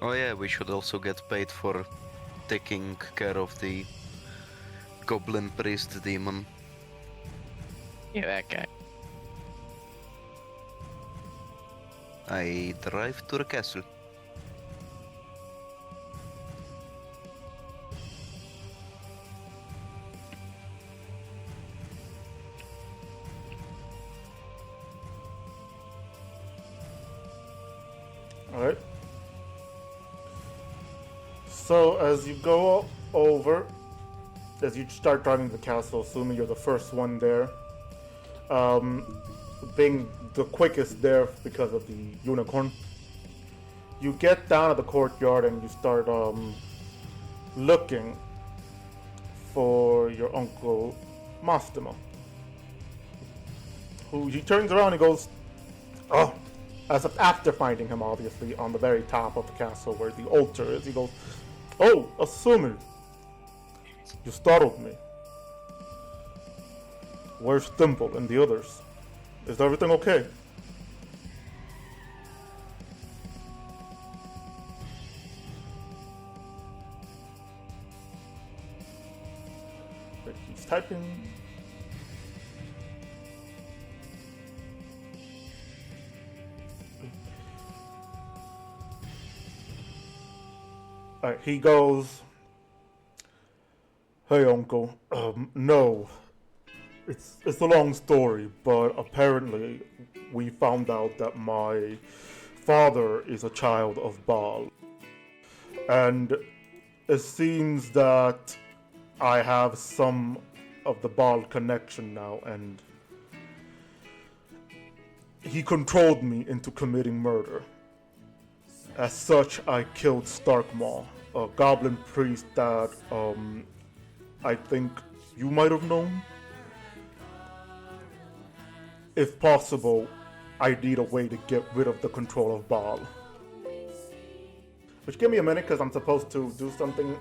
Oh yeah, we should also get paid for taking care of the goblin priest demon. Yeah, that guy. I drive to the castle. Alright. So, as you go over, as you start driving to the castle, assuming you're the first one there, being the quickest there because of the unicorn, you get down to the courtyard and you start looking for your uncle Mastimo. Who he turns around and goes, oh, after finding him obviously on the very top of the castle where the altar is, he goes, oh, Asumi, you startled me. Where's Thimble and the others? Is everything okay? But he's typing. Alright, he goes, hey uncle, no, it's a long story, but apparently we found out that my father is a child of Bhaal. And it seems that I have some of the Bhaal connection now, and he controlled me into committing murder. As such, I killed Starkmaw, a goblin priest that I think you might have known. If possible, I need a way to get rid of the control of Bhaal. Which, give me a minute, because I'm supposed to do something.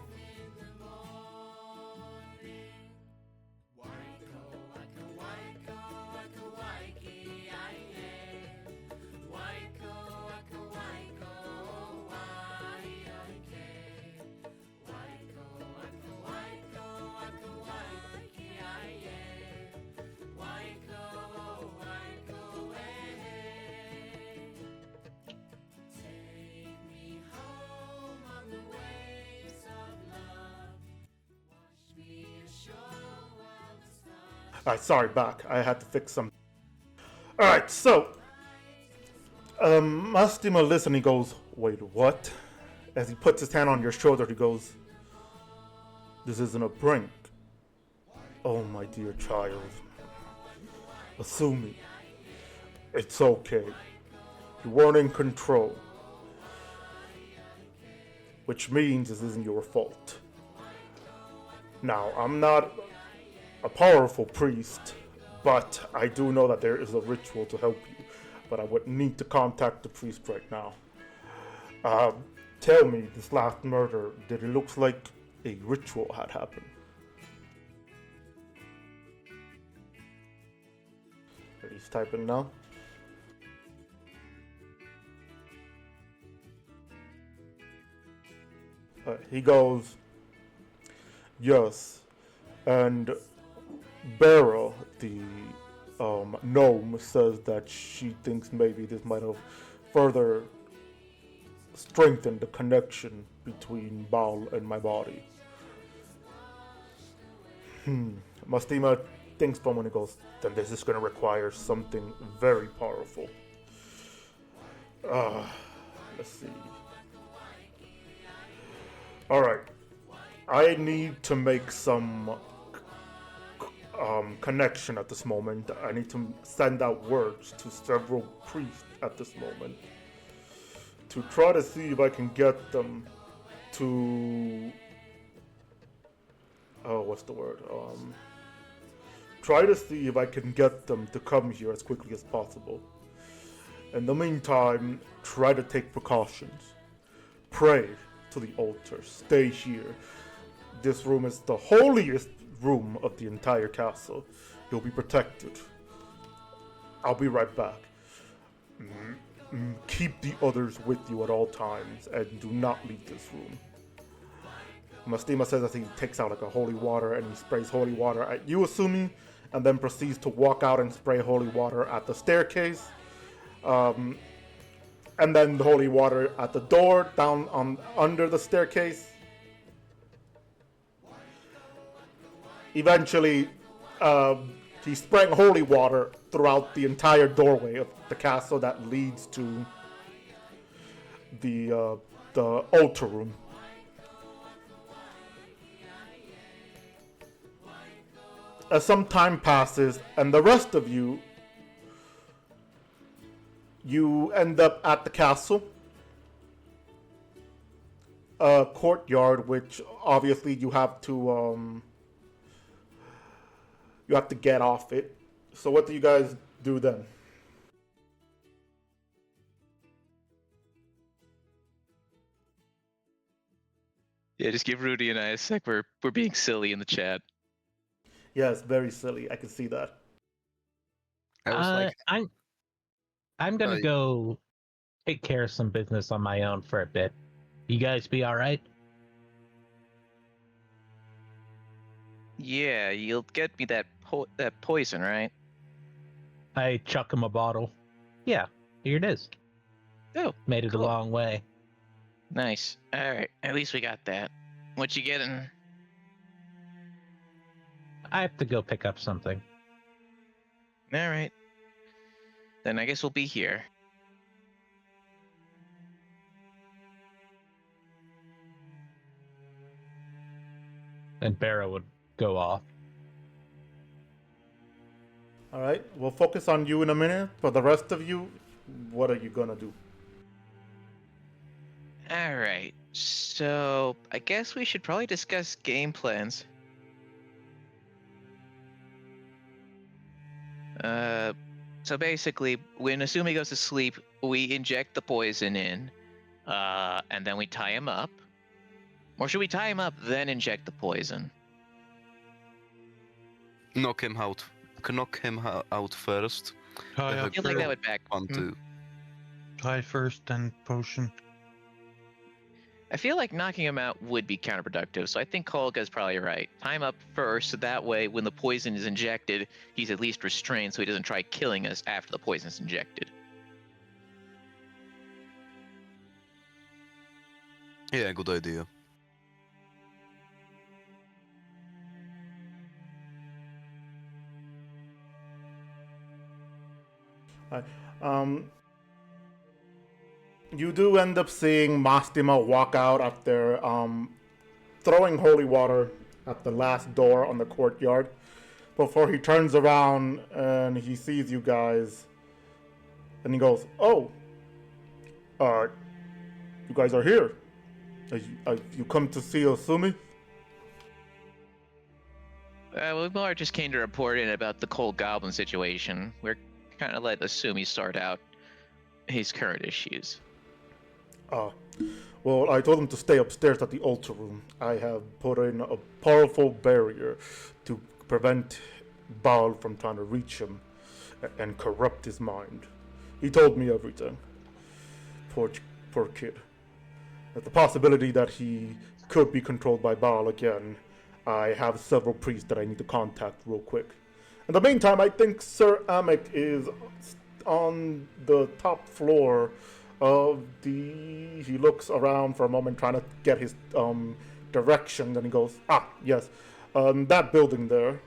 Alright, sorry, back. I had to fix some. Alright, so Mastimo listens, he goes, wait, what? As he puts his hand on your shoulder, he goes, this isn't a prank. Oh, my dear child. Asumi, it's okay. You weren't in control. Which means this isn't your fault. Now, I'm not a powerful priest, but I do know that there is a ritual to help you. But I would need to contact the priest right now. Tell me, this last murder, did it look like a ritual had happened? He's typing now. He goes, yes, and Beryl, the gnome, says that she thinks maybe this might have further strengthened the connection between Bhaal and my body. Mastimo thinks for a moment and goes, then this is going to require something very powerful. Let's see. Alright. I need to make some connection at this moment. I need to send out words to several priests at this moment to try to see if I can get them to what's the word? Try to see if I can get them to come here as quickly as possible. In the meantime, try to take precautions. Pray to the altar. Stay here. This room is the holiest room of the entire castle. You'll be protected. I'll be right back. Keep the others with you at all times and do not leave this room. Mastimo says as he takes out like a holy water and he sprays holy water at you, Asumi, and then proceeds to walk out and spray holy water at the staircase. And then the holy water at the door down on under the staircase. Eventually, he's spraying holy water throughout the entire doorway of the castle that leads to the altar room. As some time passes, and the rest of you end up at the castle courtyard, which obviously you have to get off it. So what do you guys do then? Yeah, just give Rudy and I a sec. We're being silly in the chat. Yes, very silly. I can see that. I was like, I'm gonna Uh, go take care of some business on my own for a bit. You guys be all right? Yeah, you'll get me that poison, right? I chuck him a bottle. Yeah, here it is. Oh, Made it cool. a long way. Nice. All right, at least we got that. What you getting? I have to go pick up something. All right. Then I guess we'll be here. And Barra would go off. All right, we'll focus on you in a minute. For the rest of you, what are you gonna do? All right. So I guess we should probably discuss game plans. So basically, when Asumi goes to sleep, we inject the poison in, and then we tie him up. Or should we tie him up, then inject the poison? knock him out. Out first. Tie I up feel like that first, would back. Want to. tie first, then potion. I feel like knocking him out would be counterproductive, so I think Kolga's probably right. Tie him up first, so that way when the poison is injected, he's at least restrained so he doesn't try killing us after the poison is injected. Yeah, good idea. You do end up seeing Mastima walk out after throwing holy water at the last door on the courtyard before he turns around and he sees you guys and he goes, "Oh, you guys are here. You come to see Osumi?" We more just came to report in about the cold goblin situation. We're kind of let Asumi sort out his current issues. Well, I told him to stay upstairs at the altar room. I have put in a powerful barrier to prevent Bhaal from trying to reach him and corrupt his mind. He told me everything. Poor kid. There's the possibility that he could be controlled by Bhaal again. I have several priests that I need to contact real quick. In the meantime, I think Sir Amek is on the top floor of the... He looks around for a moment trying to get his direction, then he goes, yes, that building there,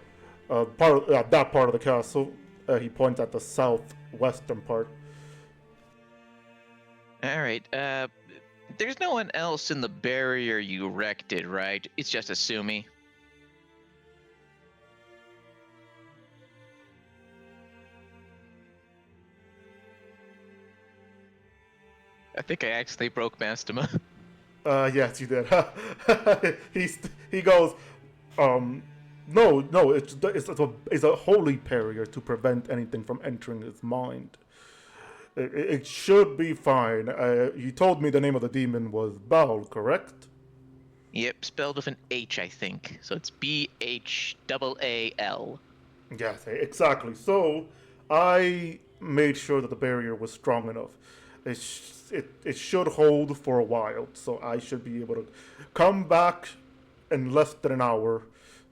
that part of the castle. He points at the southwestern part. All right. There's no one else in the barrier you erected, right? It's just Asumi. I think I accidentally broke Mastema. Yes, you did. He goes, no, it's a holy barrier to prevent anything from entering his mind. It should be fine. You told me the name of the demon was Bhaal, correct? Yep, spelled with an H, I think. So it's Bhaal. Yes, exactly. So I made sure that the barrier was strong enough. It should hold for a while, so I should be able to come back in less than an hour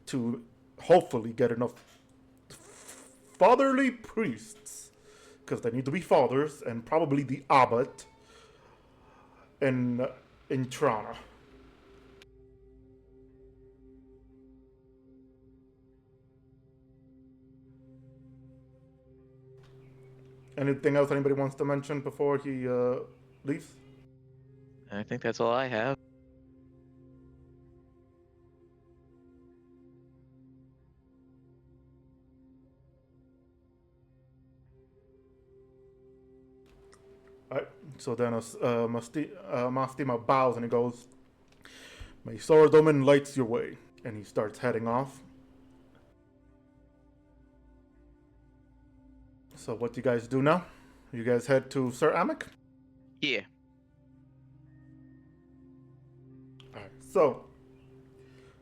to hopefully get enough fatherly priests, because they need to be fathers, and probably the abbot in Trana. Anything else anybody wants to mention before he leaves? I think that's all I have. Alright, so then Mastima bows and he goes, "May Saradomin lights your way." And he starts heading off. So what do you guys do now? You guys head to Sir Amic? Yeah. Alright, so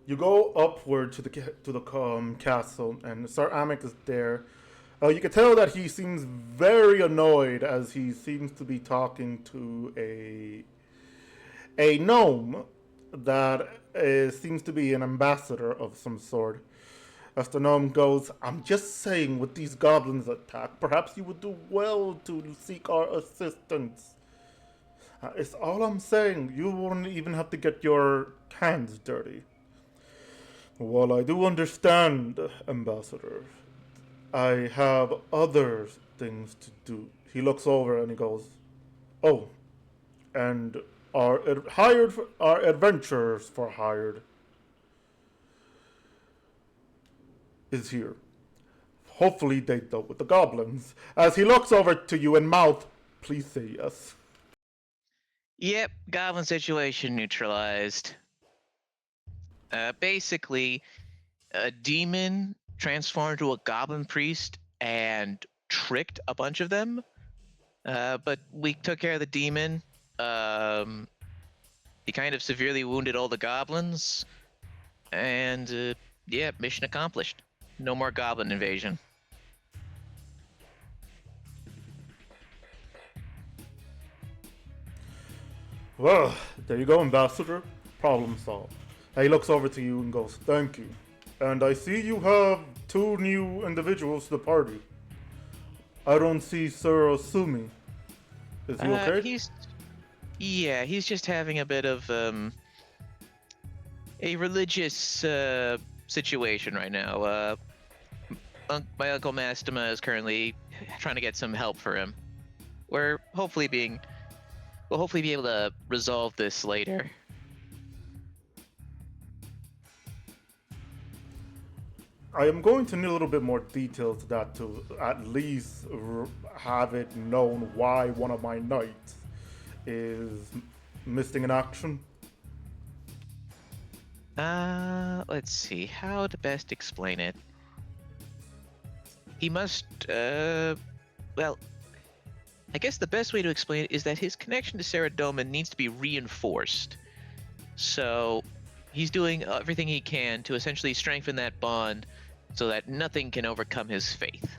you go upward to the castle, and Sir Amic is there. You can tell that he seems very annoyed as he seems to be talking to a gnome that seems to be an ambassador of some sort. As the gnome goes, "I'm just saying, with these goblins attack, perhaps you would do well to seek our assistance. It's all I'm saying. You wouldn't even have to get your hands dirty." "Well, I do understand, Ambassador. I have other things to do." He looks over and he goes, "Oh, and our adventurers for hired is here. Hopefully they dealt with the goblins." As he looks over to you and mouth, "Please say yes." Yep, goblin situation neutralized. Basically, a demon transformed into a goblin priest and tricked a bunch of them. But we took care of the demon. He kind of severely wounded all the goblins. And yeah, mission accomplished. No more goblin invasion. "Well, there you go, Ambassador. Problem solved." He looks over to you and goes, "Thank you. And I see you have 2 new individuals to the party. I don't see Sir Osumi. Is he okay?" He's just having a bit of a religious situation right now. My uncle Mastema is currently trying to get some help for him. We'll hopefully be able to resolve this later. I am going to need a little bit more detail to that to at least have it known why one of my knights is missing in action. Let's see how to best explain it. He must, well, I guess the best way to explain it is that his connection to Saradomin needs to be reinforced. So he's doing everything he can to essentially strengthen that bond so that nothing can overcome his faith.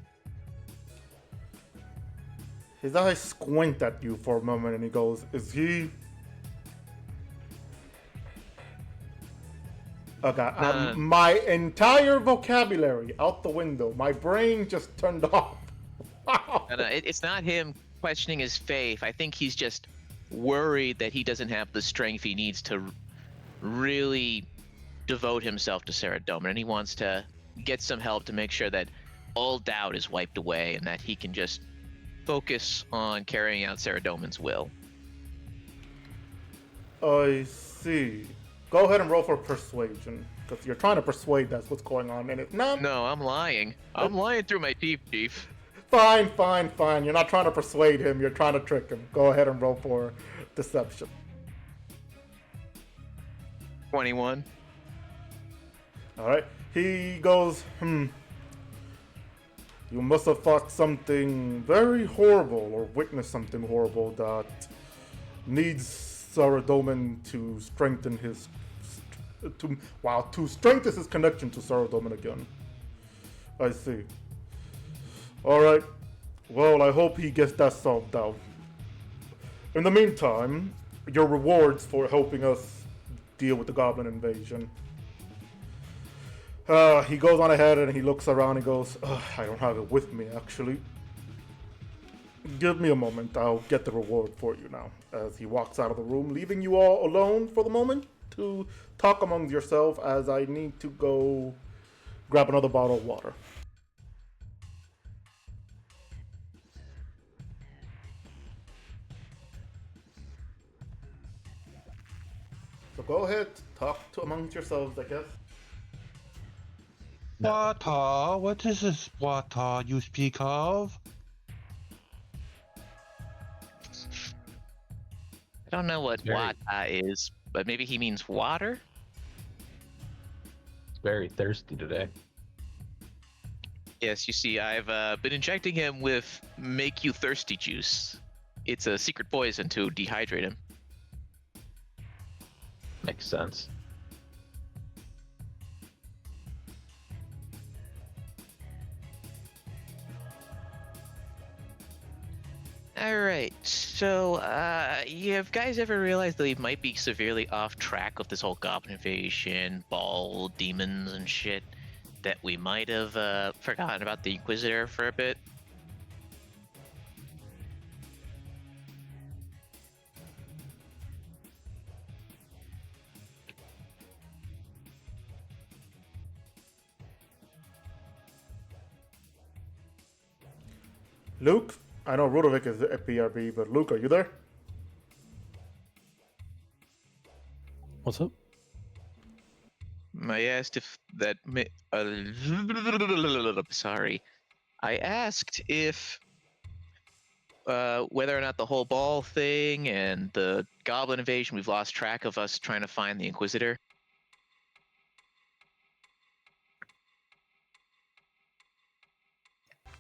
His eyes squint at you for a moment and he goes, "Is he..." Okay, my entire vocabulary out the window. My brain just turned off. Wow. And it's not him questioning his faith. I think he's just worried that he doesn't have the strength he needs to really devote himself to Saradomin, and he wants to get some help to make sure that all doubt is wiped away and that he can just focus on carrying out Saradomin's will. I see. Go ahead and roll for persuasion, because you're trying to persuade that's what's going on, and it's not. No, I'm lying. I'm lying through my teeth, Chief. Fine. You're not trying to persuade him, you're trying to trick him. Go ahead and roll for deception. 21. Alright. He goes, "You must have fought something very horrible or witnessed something horrible that needs Saradomin to strengthen his strengthen his connection to Saradomin again. I see. Alright. Well, I hope he gets that solved out. In the meantime, your rewards for helping us deal with the goblin invasion." He goes on ahead and he looks around and goes, "I don't have it with me, actually. Give me a moment, I'll get the reward for you now." As he walks out of the room, leaving you all alone for the moment to talk among yourself, as I need to go grab another bottle of water. So go ahead, talk to amongst yourselves, I guess. No. Wata, what is this Wata you speak of? I don't know what It's very- wata is, but maybe he means water? It's very thirsty today. Yes, you see, I've been injecting him with make you thirsty juice. It's a secret poison to dehydrate him. Makes sense. Alright, so, you have guys ever realized that we might be severely off track of this whole goblin invasion, Bhaal, demons, and shit? That we might have, forgotten about the Inquisitor for a bit? Luke, I know Rudovic is a PRB, but Luke, are you there? What's up? I asked if that. Sorry. I asked if whether or not the whole Bhaal thing and the goblin invasion, we've lost track of us trying to find the Inquisitor.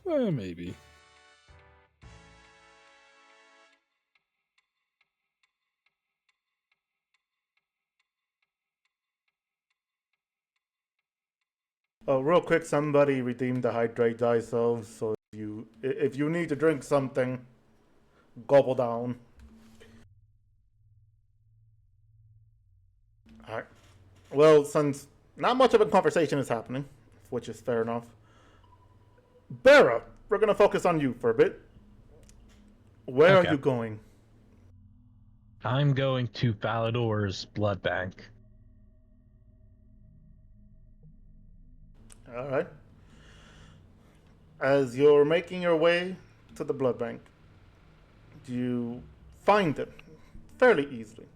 Maybe. Real quick, somebody redeem the hydrate thyself. So if you need to drink something, gobble down. All right. Well, since not much of a conversation is happening, which is fair enough. Bera, we're gonna focus on you for a bit. Where Okay. are you going? I'm going to Falador's blood bank. All right. As you're making your way to the blood bank, you find it fairly easily.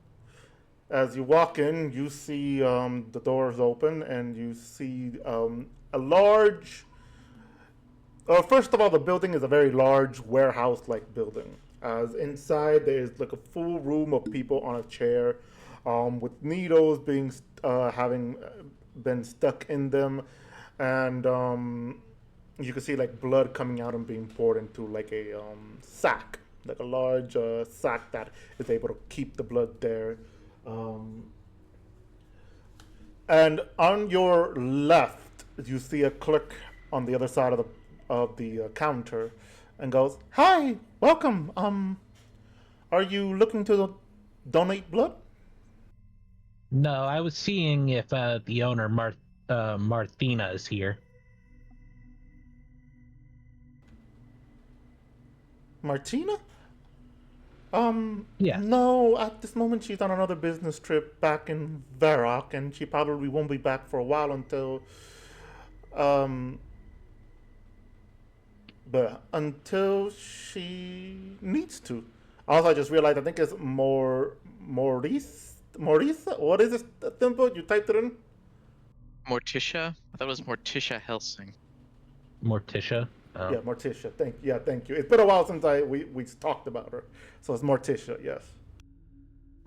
As you walk in, you see the doors open, and you see a large. First of all, the building is a very large warehouse-like building. As inside, there's like a full room of people on a chair, with needles having been stuck in them, and you can see like blood coming out and being poured into like a sack, like a large sack that is able to keep the blood there. And on your left, you see a clerk on the other side of the counter, and goes, "Hi, welcome. Are you looking to donate blood?" No, I was seeing if the owner, Martina, is here. Martina? Yes. No, at this moment she's on another business trip back in Varrock, and she probably won't be back for a while until she needs to. Also, I just realized I think it's Maurice. What is this symbol? You typed it in? Morticia? I thought it was Morticia Helsing. Morticia. Oh. Yeah, Morticia. Thank you. It's been a while since we talked about her, so it's Morticia. Yes.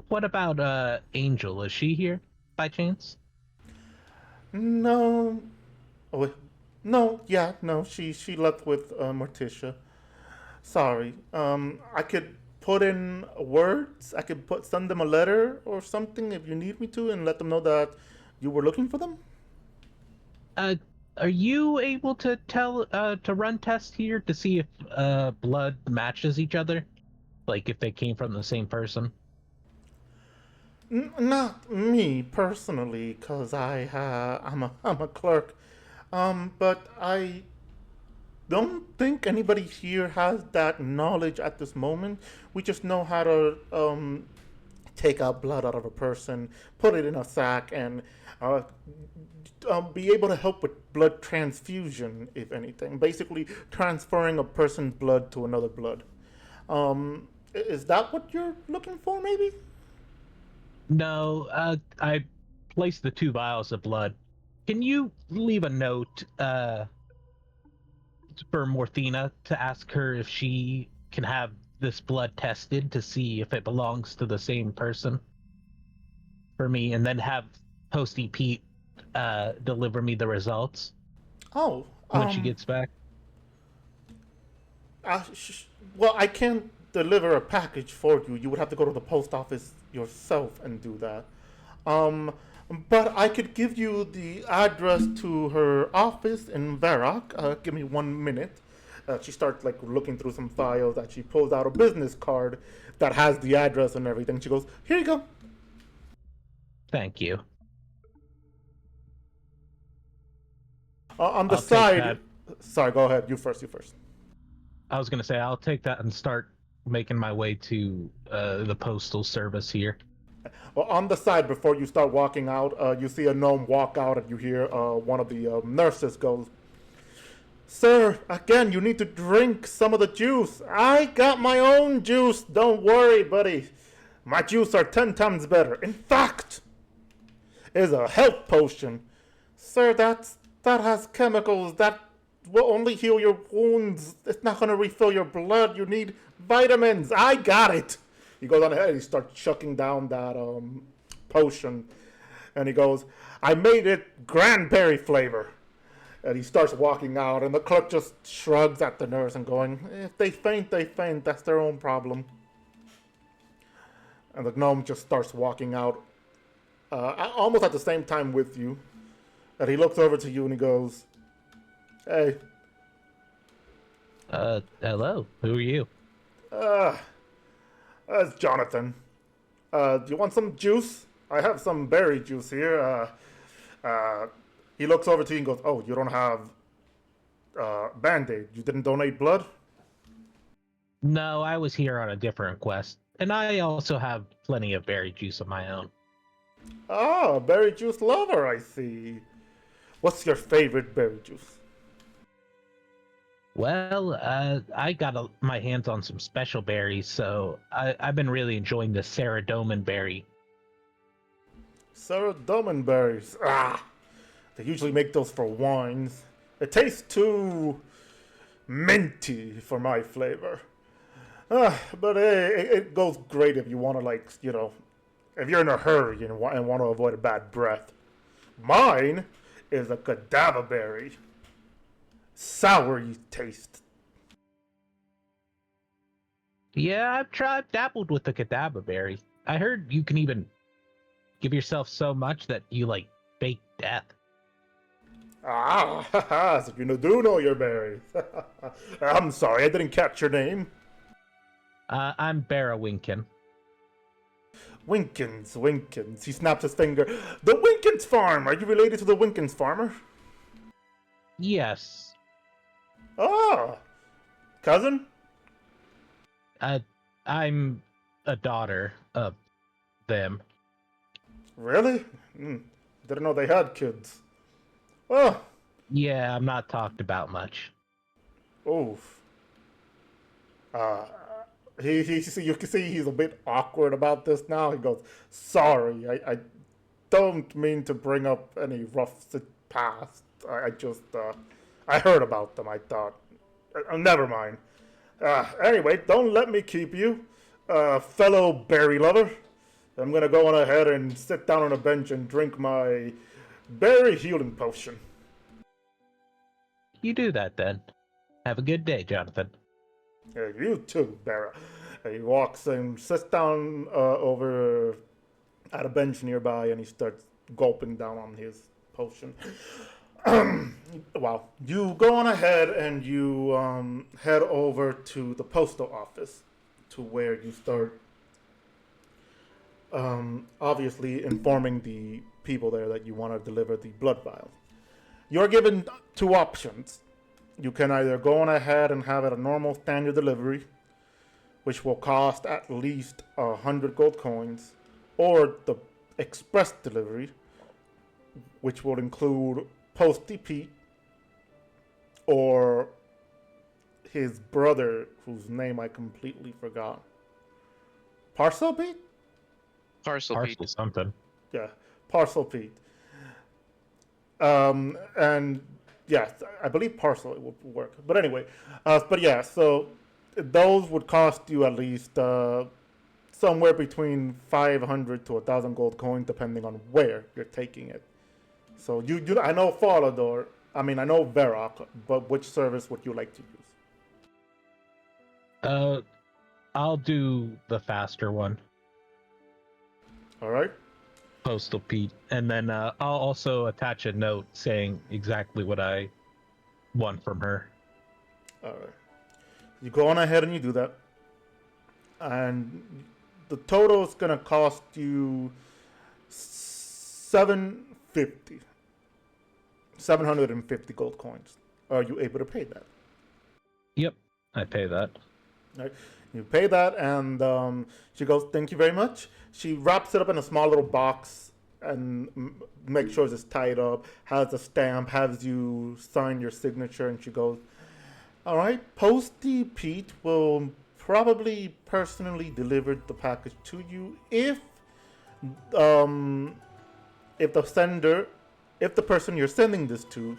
What about Angel? Is she here by chance? No. Oh, wait. No. Yeah. No. She left with Morticia. Sorry. I could put in words. I could send them a letter or something if you need me to, and let them know that you were looking for them. Are you able to to run tests here to see if blood matches each other? Like if they came from the same person? Not me personally, cause I'm a clerk. But I don't think anybody here has that knowledge at this moment. We just know how to take out blood out of a person, put it in a sack, and be able to help with blood transfusion, if anything. Basically, transferring a person's blood to another blood. Is that what you're looking for, maybe? No, I placed the 2 vials of blood. Can you leave a note for Morthina to ask her if she can have this blood tested to see if it belongs to the same person for me, and then have Posty Pete deliver me the results Oh, when she gets back? uh, well, I can't deliver a package for you. You would have to go to the post office yourself and do that. Um, but I could give you the address to her office in Varrock. Give me 1 minute. She starts like looking through some files. That she pulls out a business card that has the address and everything. She goes, "Here you go." Thank you. On the I'll take side. that. Sorry, go ahead. You first. You first. I was gonna say I'll take that and start making my way to the postal service here. Well, on the side, before you start walking out, you see a gnome walk out, and you hear one of the nurses goes, "Sir, again, you need to drink some of the juice. I got my own juice. Don't worry, buddy. My juice are 10 times better. In fact, it's a health potion. Sir, that has chemicals that will only heal your wounds. It's not going to refill your blood. You need vitamins. I got it." He goes on ahead and he starts chucking down that potion. And he goes, "I made it cranberry flavor." And he starts walking out, and the clerk just shrugs at the nurse and going, "If they faint, they faint. That's their own problem." And the gnome just starts walking out almost at the same time with you. And he looks over to you and he goes, "Hey, Hello. Who are you? that's Jonathan. Do you want some juice? I have some berry juice here." He looks over to you and goes, "Oh, you don't have Band-Aid. You didn't donate blood?" No, I was here on a different quest, and I also have plenty of berry juice of my own. "Ah, berry juice lover, I see. What's your favorite berry juice?" Well, I got my hands on some special berries, so I've been really enjoying the Saradomin berry. Saradomin berries. Ah, they usually make those for wines. It tastes too minty for my flavor. But it goes great if you want to, like, if you're in a hurry and want to avoid a bad breath. Mine is a cadaver berry. Sour taste. Yeah, I've dabbled with the cadaver berry. I heard you can even give yourself so much that you like fake death. Ah, so you do know your berries. I'm sorry, I didn't catch your name. I'm Barrawinkin. Winkins. He snaps his finger. "The Winkins farm. Are you related to the Winkins farmer?" Yes. Ah, cousin? I'm a daughter of them. Really? Didn't know they had kids. Oh, Yeah, I'm not talked about much. oof. Uh, you can see he's a bit awkward about this now. He goes, "Sorry, I don't mean to bring up any rough past. I just, I heard about them. I thought, never mind. Anyway, don't let me keep you, fellow berry lover. I'm gonna go on ahead and sit down on a bench and drink my berry healing potion." You do that then. Have a good day, Jonathan. "Yeah, you too, Barra." He walks and sits down over at a bench nearby, and he starts gulping down on his potion. Wow. You go on ahead and you head over to the postal office, to where you start obviously informing the people there that you want to deliver the blood vials. You're given 2 options. You can either go on ahead and have it a normal standard delivery, which will cost at least 100 gold coins, or the express delivery, which will include Posty Pete or his brother, whose name I completely forgot. Parcel Pete? Parcel Parcel Pete. something. Yeah, Parcel Pete. And yeah, I believe Parcel would work. But anyway, but yeah, so those would cost you at least somewhere between 500 to 1,000 gold coins, depending on where you're taking it. So I know Falador. I mean, I know Varrock, but which service would you like to use? I'll do the faster one, All right. Postal Pete, and then I'll also attach a note saying exactly what I want from her. All right. You go on ahead and you do that, and the total is gonna cost you 750. 750 gold coins. Are you able to pay that? Yep, I pay that. Right. You pay that, and she goes, "Thank you very much." She wraps it up in a small little box and makes sure it's tied up, has a stamp, has you sign your signature, and she goes, "All right, Posty Pete will probably personally deliver the package to you if the sender, if the person you're sending this to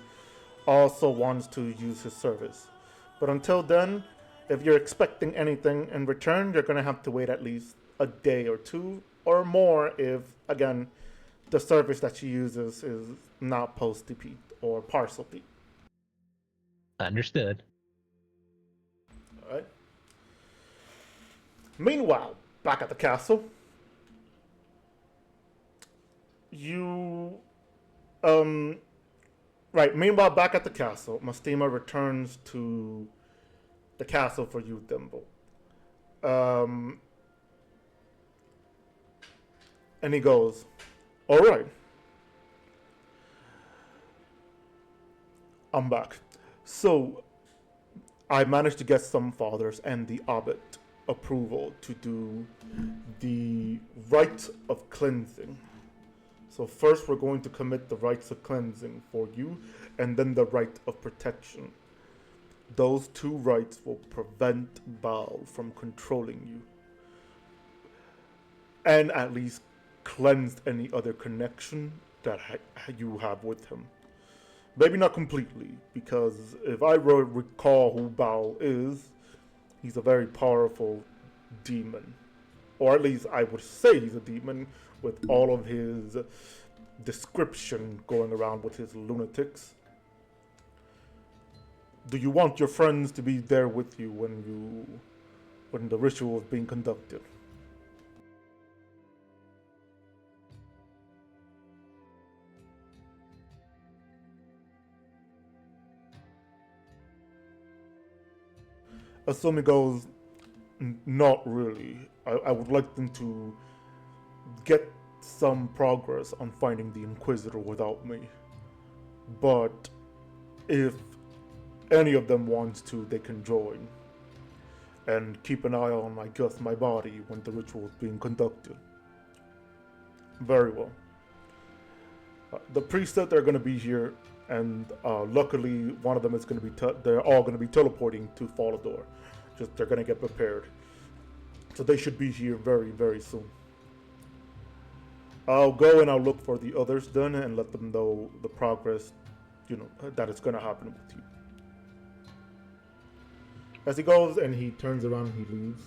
also wants to use his service. But until then, if you're expecting anything in return, you're going to have to wait at least a day or two or more if, again, the service that she uses is not Posty Pete or Parcel Pete." Understood. All right. Meanwhile, back at the castle, meanwhile, back at the castle, Mastima returns to the castle for you, Thimble. And he goes, "All right, I'm back. So, I managed to get some fathers and the abbot approval to do the rites of cleansing. So first we're going to commit the rites of cleansing for you, and then the rite of protection. Those two rites will prevent Bhaal from controlling you, and at least cleanse any other connection that you have with him. Maybe not completely, because if I recall who Bhaal is, he's a very powerful demon. Or at least I would say he's a demon with all of his description going around with his lunatics. Do you want your friends to be there with you when the ritual is being conducted?" Asumi goes, "Not really. I would like them to get some progress on finding the Inquisitor without me. But if any of them wants to, they can join. And keep an eye on, I guess, my body when the ritual is being conducted." "Very well. The priests said they're going to be here, and luckily one of them is going to be, they're all going to be teleporting to Falador. Just they're going to get prepared. So they should be here very, very soon. I'll go and I'll look for the others then and let them know the progress, that it's going to happen with you." As he goes and he turns around and he leaves.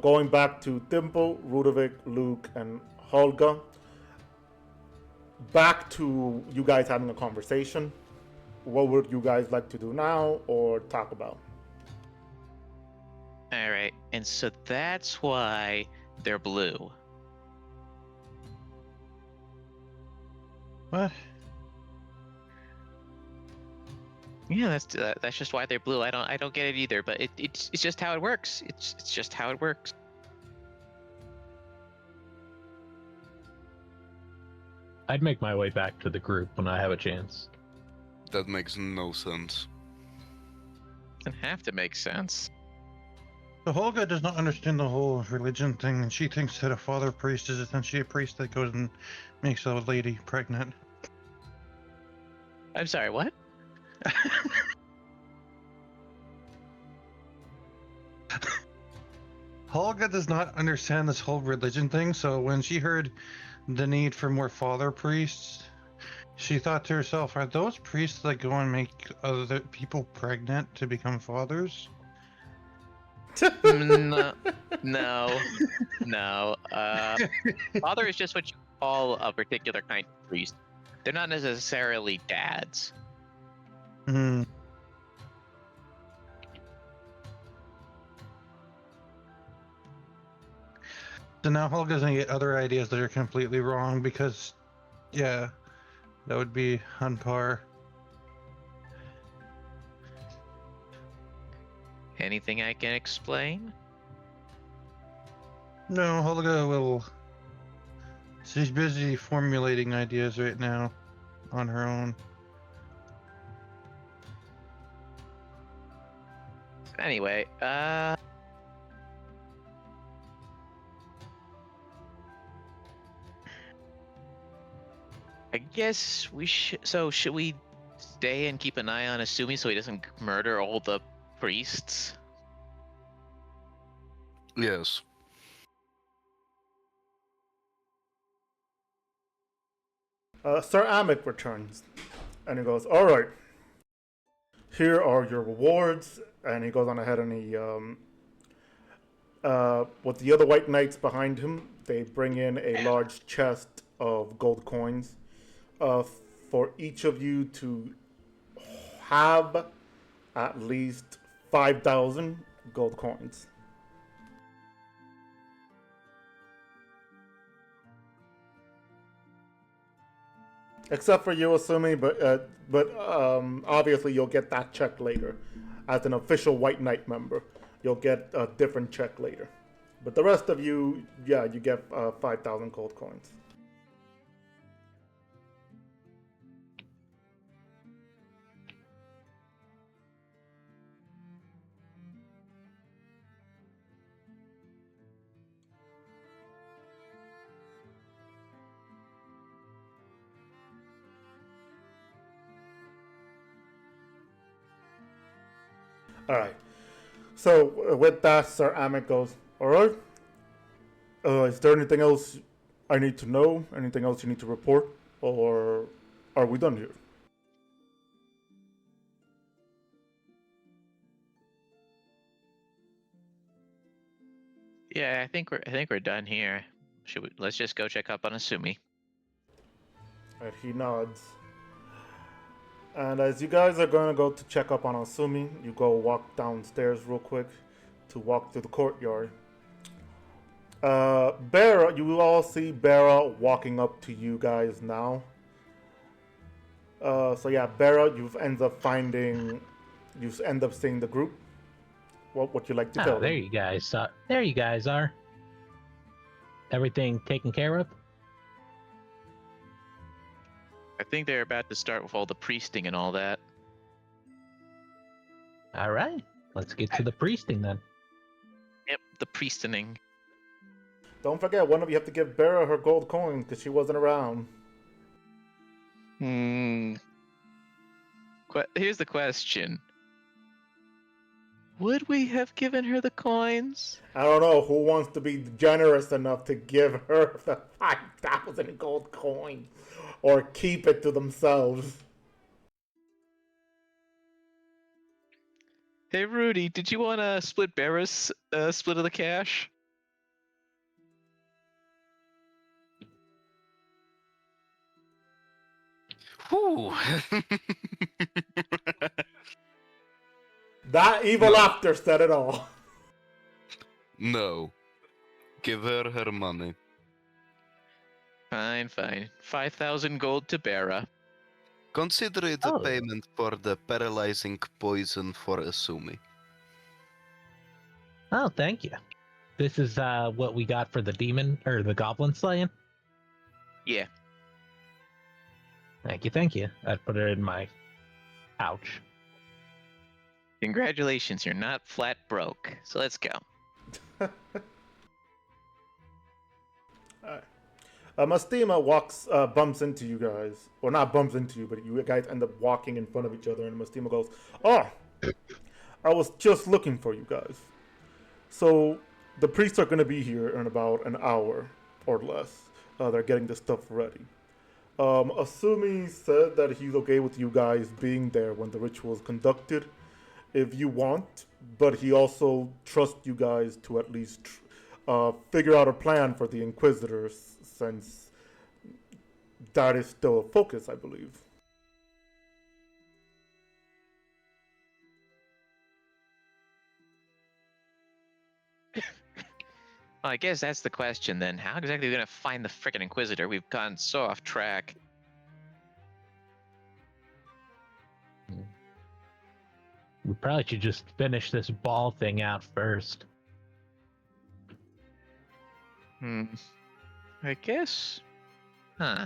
Going back to Thimble, Rudovic, Luke, and Holga. Back to you guys having a conversation. What would you guys like to do now or talk about? All right, and so that's why they're blue. What? Yeah, that's just why they're blue. I don't get it either, but it's just how it works. It's just how it works. I'd make my way back to the group when I have a chance. That makes no sense. Doesn't have to make sense. So Holga does not understand the whole religion thing, and she thinks that a father priest is essentially a priest that goes and makes a lady pregnant. I'm sorry, what? Holga does not understand this whole religion thing, so when she heard the need for more father priests, she thought to herself, are those priests that go and make other people pregnant to become fathers? No, no, no. Father is just what you call a particular kind of priest. They're not necessarily dads. Hmm. So now Holga's gonna get other ideas that are completely wrong because, yeah, that would be on par. Anything I can explain? No, Holga will. She's busy formulating ideas right now on her own. Anyway, I guess we should. So should we stay and keep an eye on Asumi so he doesn't murder all the priests? Yes. Sir Amic returns, and he goes, "All right, here are your rewards." And he goes on ahead and he, with the other white knights behind him, they bring in a large chest of gold coins, for each of you to have at least 5,000 gold coins. Except for you, Asumi, but obviously you'll get that check later. As an official White Knight member, you'll get a different check later. But the rest of you, yeah, you get 5,000 gold coins. All right. So with that, Sir Amic goes, "All right. Is there anything else I need to know? Anything else you need to report, or are we done here?" Yeah, I think we're done here. Let's just go check up on Asumi. And he nods. And as you guys are going to go to check up on Asumi, you go walk downstairs real quick to walk through the courtyard. Bera, you all see Bera walking up to you guys now. So yeah, Bera, you end up seeing the group. What you like to tell Oh, there them? you guys. There you guys are. Everything taken care of? I think they're about to start with all the priesting and all that. All right. Let's get to the priesting then. Yep, the priestening. Don't forget, one of you have to give Bera her gold coin because she wasn't around. Here's the question. Would we have given her the coins? I don't know who wants to be generous enough to give her the 5,000 gold coin or keep it to themselves. Hey, Rudy, did you want to split Barra's split of the cash? Whew. That evil laughter said it all. No. Give her her money. Fine. 5,000 gold to Barra. Consider it a Oh. payment for the paralyzing poison for Asumi. Oh, thank you. This is what we got for the demon or the goblin slaying. Yeah. Thank you. I'd put it in my pouch. Congratulations, you're not flat broke. So let's go. Alright. Mastima bumps into you guys. Well, not bumps into you, but you guys end up walking in front of each other, and Mastima goes, "Oh, I was just looking for you guys. So, the priests are going to be here in about an hour or less. They're getting the stuff ready. Asumi said that he's okay with you guys being there when the ritual is conducted, if you want, but he also trusts you guys to at least figure out a plan for the Inquisitors, since that is still a focus, I believe. Well, I guess that's the question then. How exactly are we gonna find the frickin' Inquisitor? We've gone so off track. We probably should just finish this ball thing out first. I guess. Huh.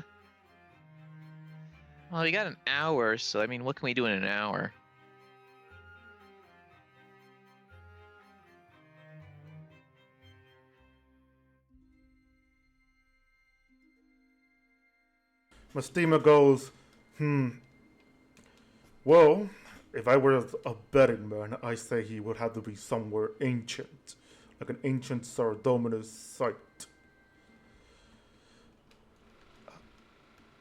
Well, we got an hour, so I mean, what can we do in an hour? Mastima goes, well, if I were a betting man, I say he would have to be somewhere ancient, like an ancient Sardominus site.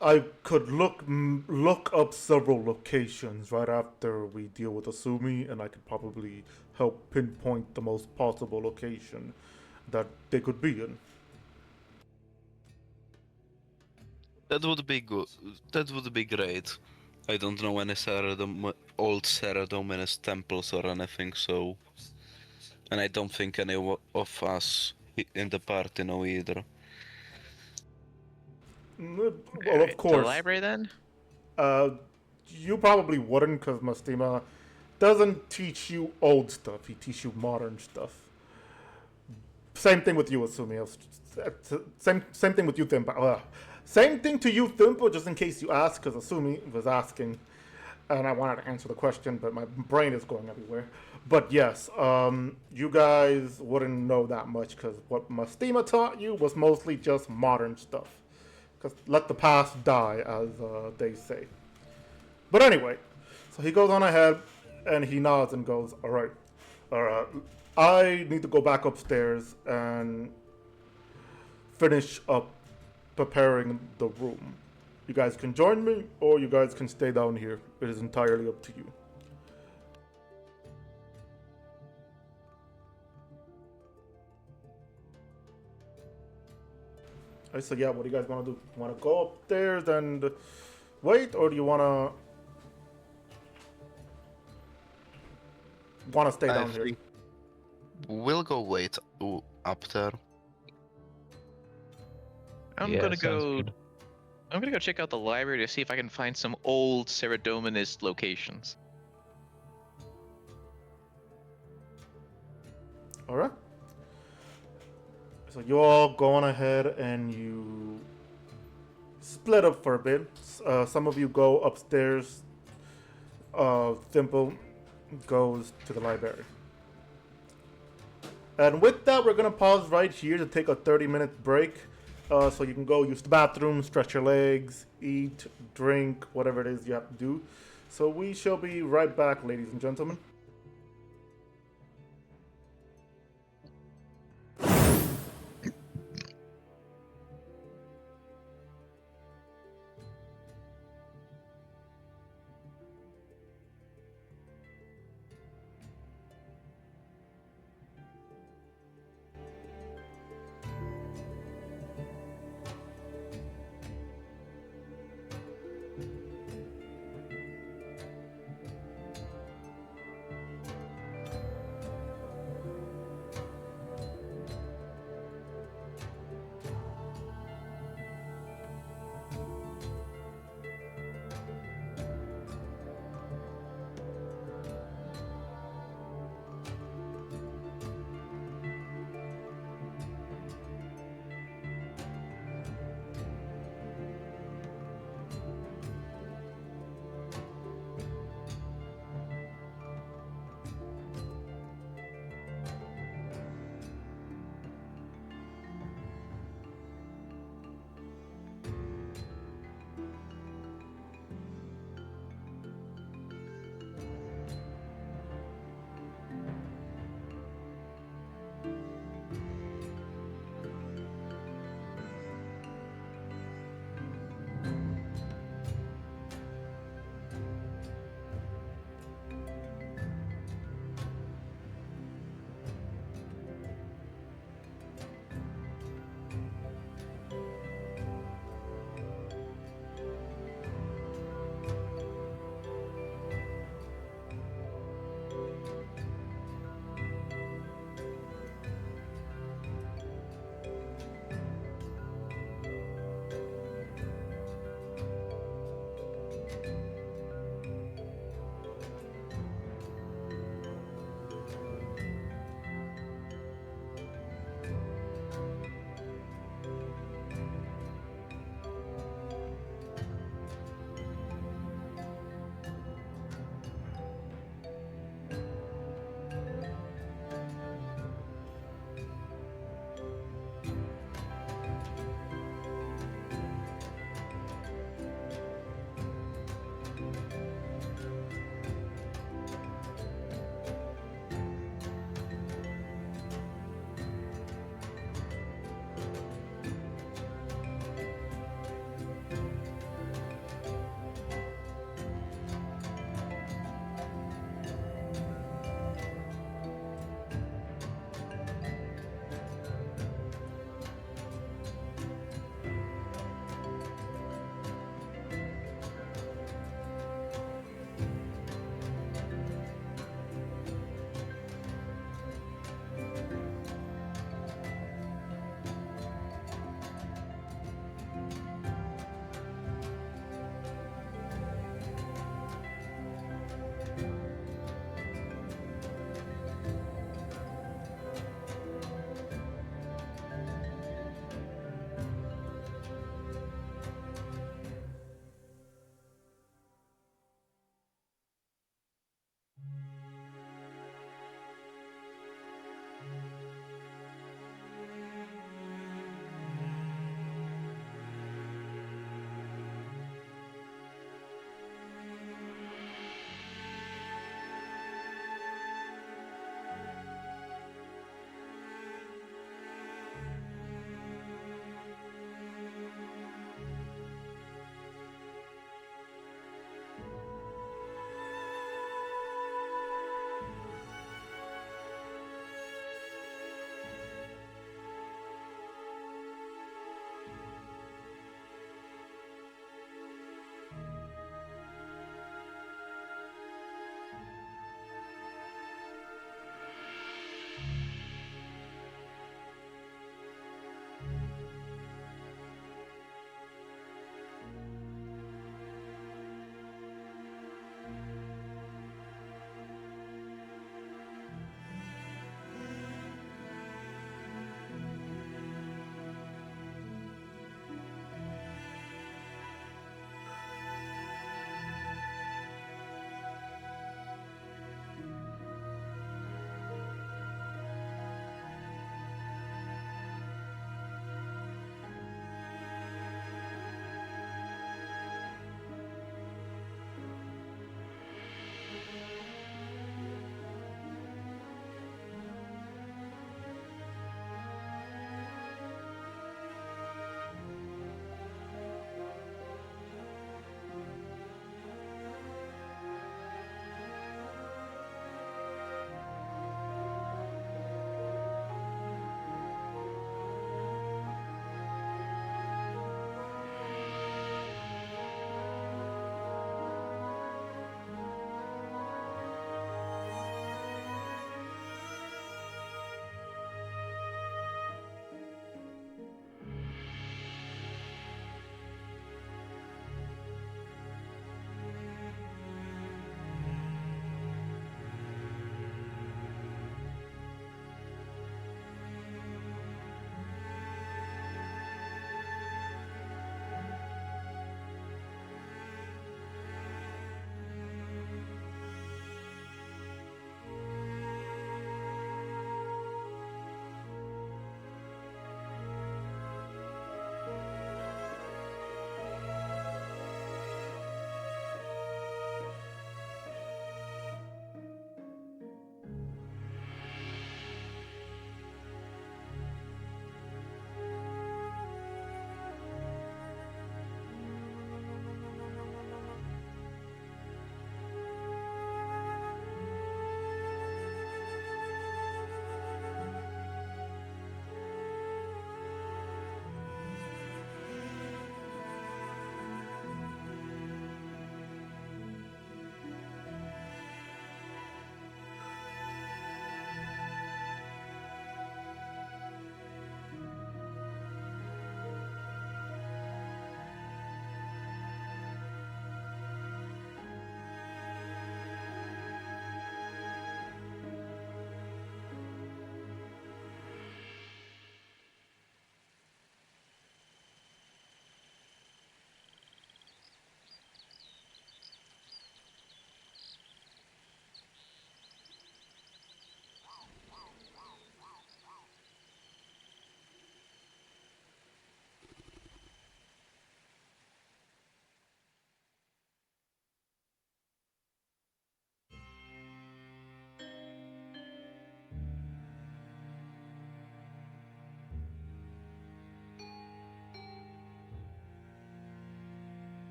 I could look up several locations right after we deal with Asumi, and I could probably help pinpoint the most possible location that they could be in. That would be good. That would be great. I don't know any old Saradominus temples or anything, so... And I don't think any of us in the party know either. Well, of Alright, the course. library then? You probably wouldn't, because Mastima doesn't teach you old stuff. He teaches you modern stuff. Same thing with you, Asumi. Same thing with you, Thimpa. Same thing to you, Thimpa, just in case you ask, because Asumi was asking, and I wanted to answer the question, but my brain is going everywhere. But yes, you guys wouldn't know that much, because what Mastima taught you was mostly just modern stuff. Because let the past die, as they say. But anyway, so he goes on ahead, and he nods and goes, all right, I need to go back upstairs and finish up preparing the room. You guys can join me, or you guys can stay down here. It is entirely up to you. I said, yeah, what do you guys want to do? Want to go upstairs and wait, or do you want to stay down here? We'll go wait up there. I'm gonna go check out the library to see if I can find some old Saradominus locations. All right. So you all go on ahead and you split up for a bit. Some of you go upstairs. Thimple goes to the library. And with that, we're going to pause right here to take a 30-minute break. So you can go use the bathroom, stretch your legs, eat, drink, whatever it is you have to do. So we shall be right back, ladies and gentlemen.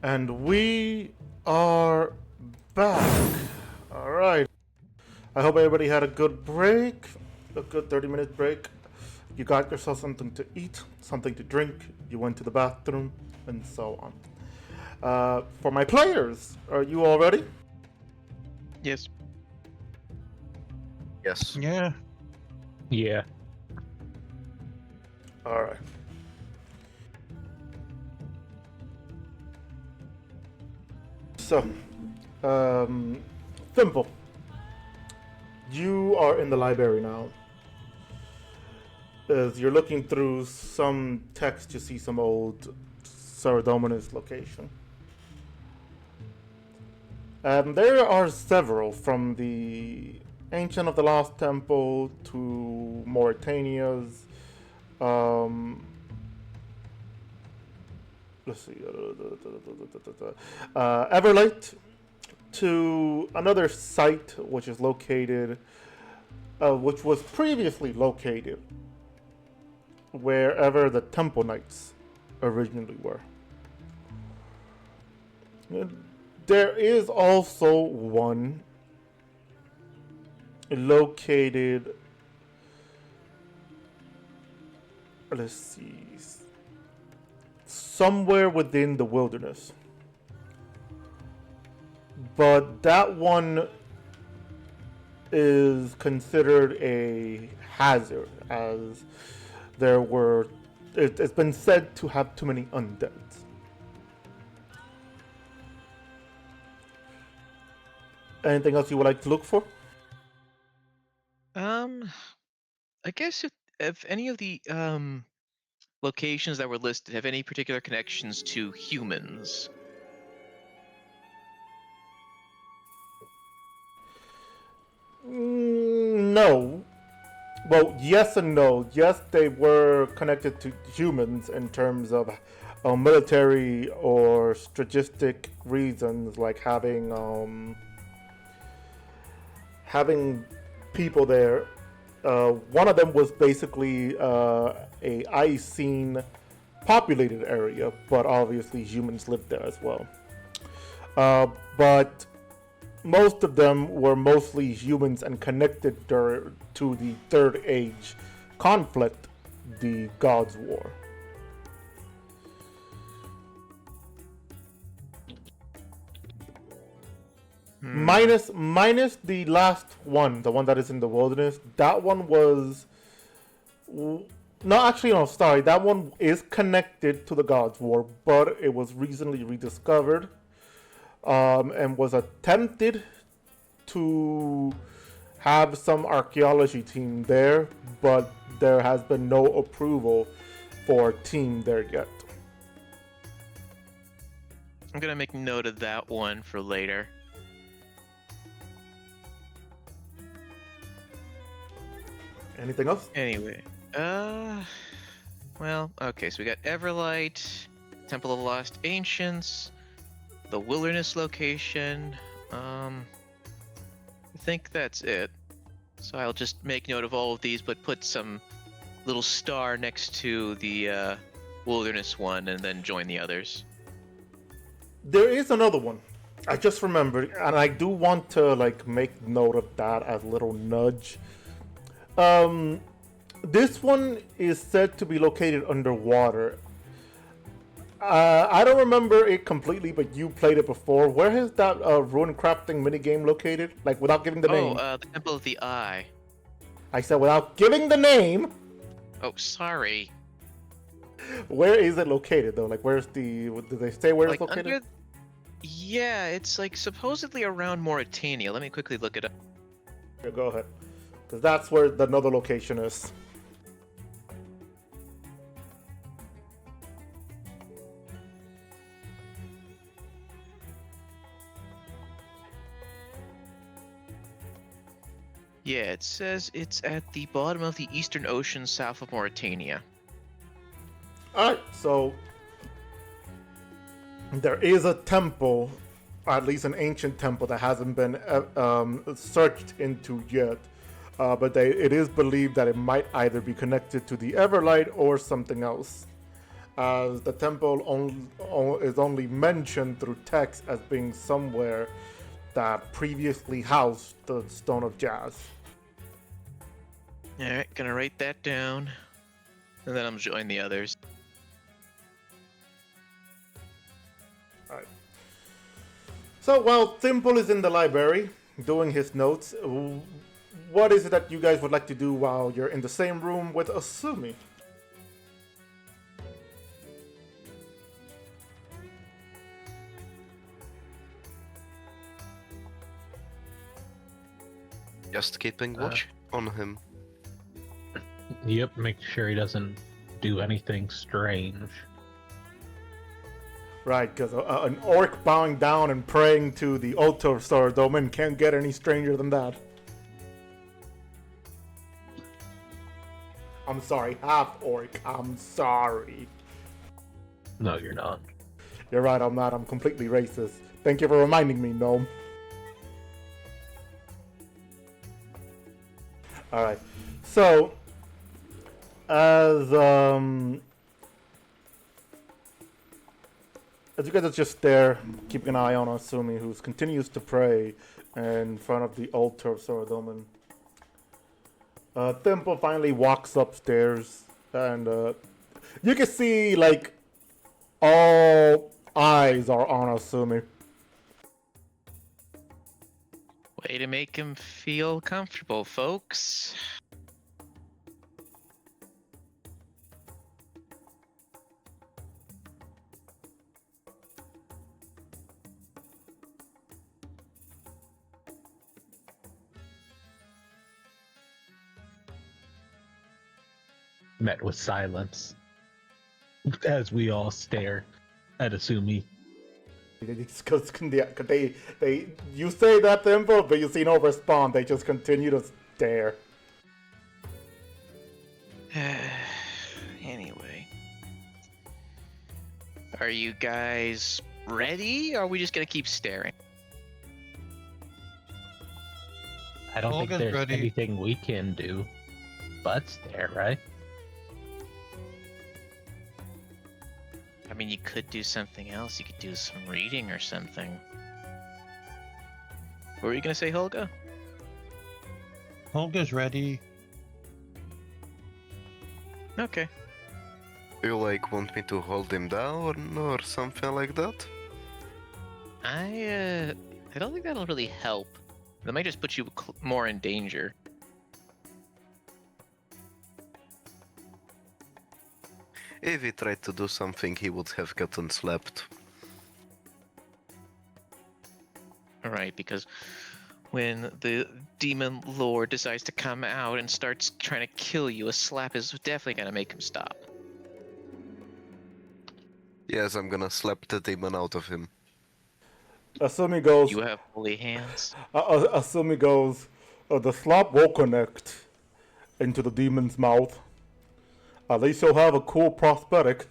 And we are back. All right. I hope everybody had a good break, a good 30-minute break. You got yourself something to eat, something to drink, you went to the bathroom, and so on. For my players, are you all ready? Yes. Yes. Yeah. Yeah. All right. So, Thimble, you are in the library now. As you're looking through some text, you see some old Saradominus location. There are several, from the Ancient of the Lost Temple to Mauritania's. Let's see. Everlight to another site which is located, which was previously located wherever the Temple Knights originally were. There is also one located, let's see, somewhere within the wilderness. But that one is considered a hazard, as it's been said to have too many undeads. Anything else you would like to look for? I guess if any of the locations that were listed have any particular connections to humans. No. Well, yes and no. Yes, they were connected to humans in terms of military or strategic reasons, like having people there. One of them was basically a Icene populated area, but obviously humans lived there as well. But most of them were mostly humans and connected to the Third Age conflict, the Gods' War. Minus the last one, the one that is in the wilderness. That one was sorry. That one is connected to the Gods' War, but it was recently rediscovered. And was attempted to have some archaeology team there, but there has been no approval for a team there yet. I'm gonna make note of that one for later. Anything else? Anyway, well, okay, so we got Everlight, Temple of the Lost Ancients, the Wilderness location. I think that's it. So I'll just make note of all of these, but put some little star next to the Wilderness one, and then join the others. There is another one. I just remembered, and I do want to make note of that as a little nudge. This one is said to be located underwater. I don't remember it completely, but you played it before. Where is that rune crafting minigame located? Without giving the name. The Temple of the Eye. I said without giving the name. Oh, sorry. Where is it located though? Where's the? Did they say where it's located? Yeah, it's supposedly around Mauritania. Let me quickly look it up. Yeah, go ahead, because that's where another location is. Yeah, it says it's at the bottom of the Eastern Ocean south of Mauritania. Alright, so there is a temple, or at least an ancient temple, that hasn't been searched into yet. But it is believed that it might either be connected to the Everlight or something else. as the temple is only mentioned through text as being somewhere that previously housed the Stone of Jazz. All right, gonna write that down, and then I'm join the others. Alright. So while Thimble is in the library doing his notes, what is it that you guys would like to do while you're in the same room with Asumi? Just keeping watch on him. Yep, make sure he doesn't do anything strange. Right, because an orc bowing down and praying to the altar of Saradomin can't get any stranger than that. I'm sorry, half orc. I'm sorry. No, you're not. You're right, I'm not. I'm completely racist. Thank you for reminding me, Gnome. Alright, so, as you guys are just there, keeping an eye on Asumi, who continues to pray in front of the altar of Saradomin, Thimble finally walks upstairs, and you can see, like, all eyes are on Asumi. Way to make him feel comfortable, folks. Met with silence as we all stare at Asumi. Because you say that Thimble, but you see no response. They just continue to stare. Anyway. Are you guys ready, or are we just gonna keep staring? I don't think Olga's there's ready. anything we can do but stare, right? I mean, you could do something else. You could do some reading or something. What were you gonna say, Holga? Olga's ready. Okay. You like want me to hold him down or something like that? I don't think that'll really help. That might just put you more in danger. If he tried to do something, he would have gotten slapped. Alright, because when the demon lord decides to come out and starts trying to kill you, a slap is definitely gonna make him stop. Yes, I'm gonna slap the demon out of him. Asumi goes. You have holy hands. Asumi goes. The slap will connect into the demon's mouth. At least you'll have a cool prosthetic.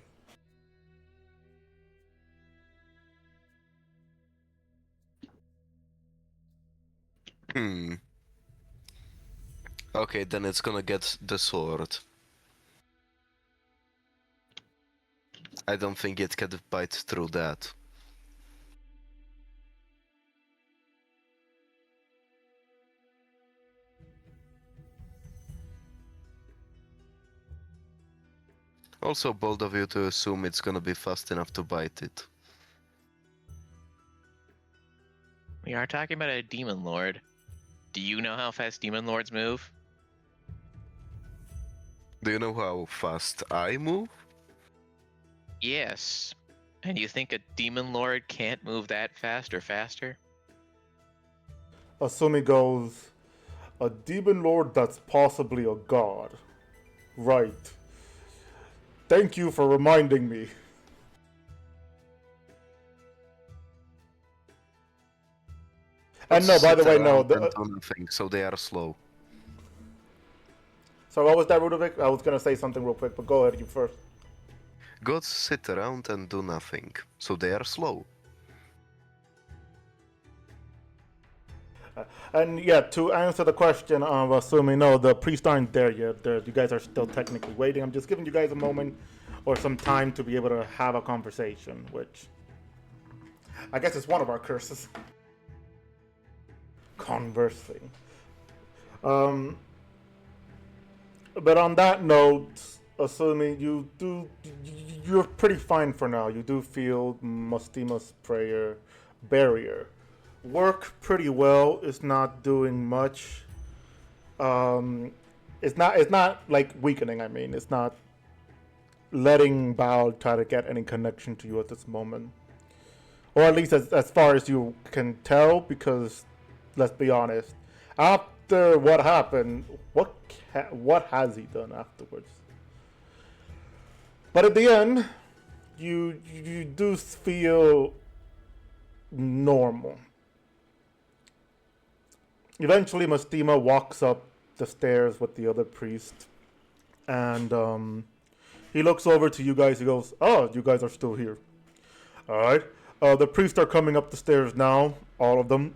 Okay, then it's gonna get the sword. I don't think it can bite through that. Also bold of you to assume it's gonna be fast enough to bite it. We are talking about a demon lord. Do you know how fast demon lords move? Do you know how fast I move? Yes. And you think a demon lord can't move that fast or faster? Asumi goes. A demon lord that's possibly a god. Right. Thank you for reminding me. And no, by the way, no. Sit around and do nothing, so they are slow. So what was that, Rudovic? I was gonna say something real quick, but go ahead, you first. Gods sit around and do nothing, so they are slow. And yeah, to answer the question of Asumi, no, the priests aren't there yet. You guys are still technically waiting. I'm just giving you guys a moment or some time to be able to have a conversation, which I guess is one of our curses. Conversing. But on that note, assuming you're pretty fine for now. You do feel Mustima's prayer barrier work pretty well. It's not doing much. It's not like weakening. I mean, it's not letting Bhaal try to get any connection to you at this moment, or at least as far as you can tell. Because let's be honest, after what happened, what has he done afterwards? But at the end, you do feel normal. Eventually, Mustima walks up the stairs with the other priest, and he looks over to you guys. He goes, "Oh, you guys are still here. All right. The priests are coming up the stairs now, all of them.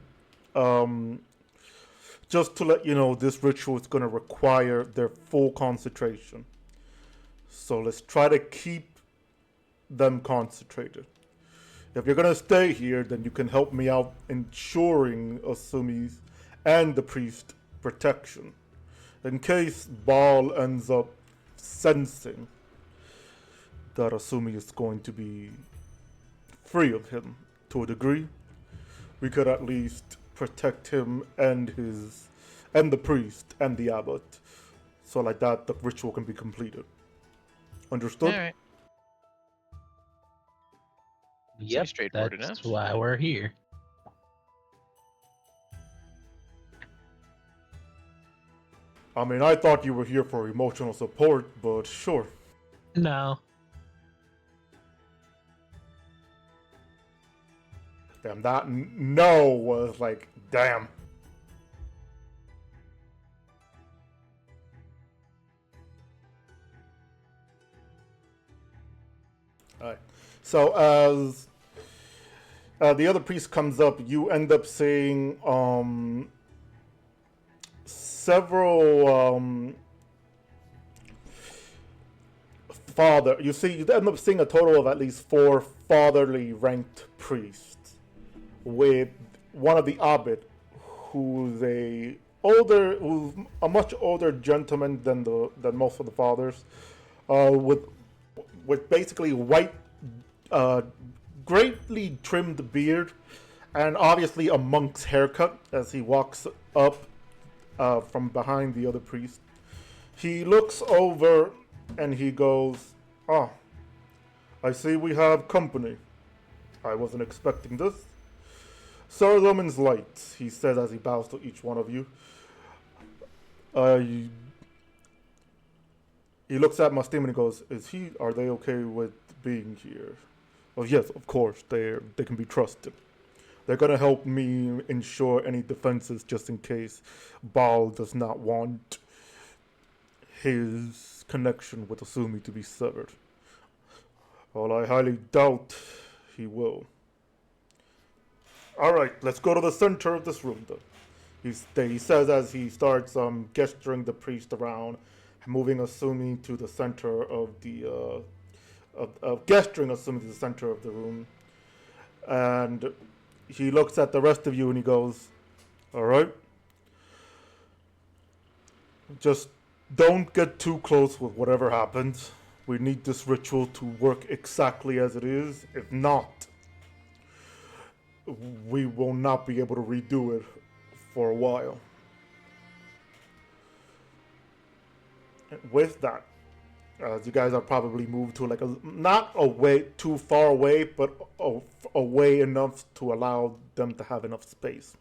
Just to let you know, this ritual is going to require their full concentration. So let's try to keep them concentrated. If you're going to stay here, then you can help me out ensuring Asumi's and the priest protection. In case Bhaal ends up sensing that Asumi is going to be free of him to a degree, we could at least protect him and the priest and the abbot, so like that the ritual can be completed. Understood?" All right. Yep, straightforward that's enough. why we're here. I mean, I thought you were here for emotional support, but sure. No. Damn, that no was like, damn. Alright. So as the other priest comes up, you end up seeing several you end up seeing a total of at least 4 fatherly ranked priests, with one of the abbot who's a much older gentleman than most of the fathers, with basically white, greatly trimmed beard, and obviously a monk's haircut as he walks up from behind the other priest. He looks over and he goes, "Ah, I see we have company. I wasn't expecting this. Sir Roman's light," he says as he bows to each one of you. He looks at Mustim and he goes, "Are they okay with being here?" "Oh yes, of course, they can be trusted. They're gonna help me ensure any defenses just in case Bhaal does not want his connection with Asumi to be severed. Well, I highly doubt he will. Alright, let's go to the center of this room then," he says as he starts gesturing the priest around, moving Asumi to the center of the gesturing Asumi to the center of the room. And he looks at the rest of you and he goes, "Alright, just don't get too close with whatever happens. We need this ritual to work exactly as it is. If not, we will not be able to redo it for a while." And with that, you guys are probably moved to like not away too far away, but away enough to allow them to have enough space.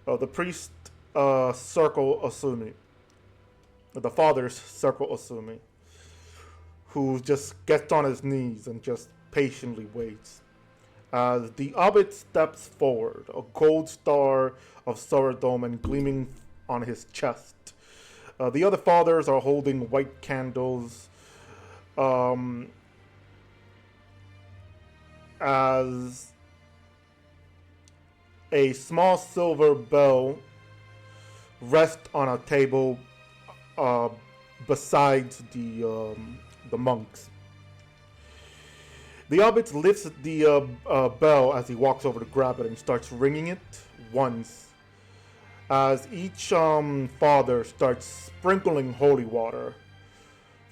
The priest circle Asumi. The fathers circle Asumi, who just gets on his knees and just patiently waits. As the abbot steps forward, a gold star of Saurodomen gleaming on his chest. The other fathers are holding white candles, as a small silver bell rests on a table besides the the monks. The abbot lifts the bell as he walks over to grab it and starts ringing it once. As each father starts sprinkling holy water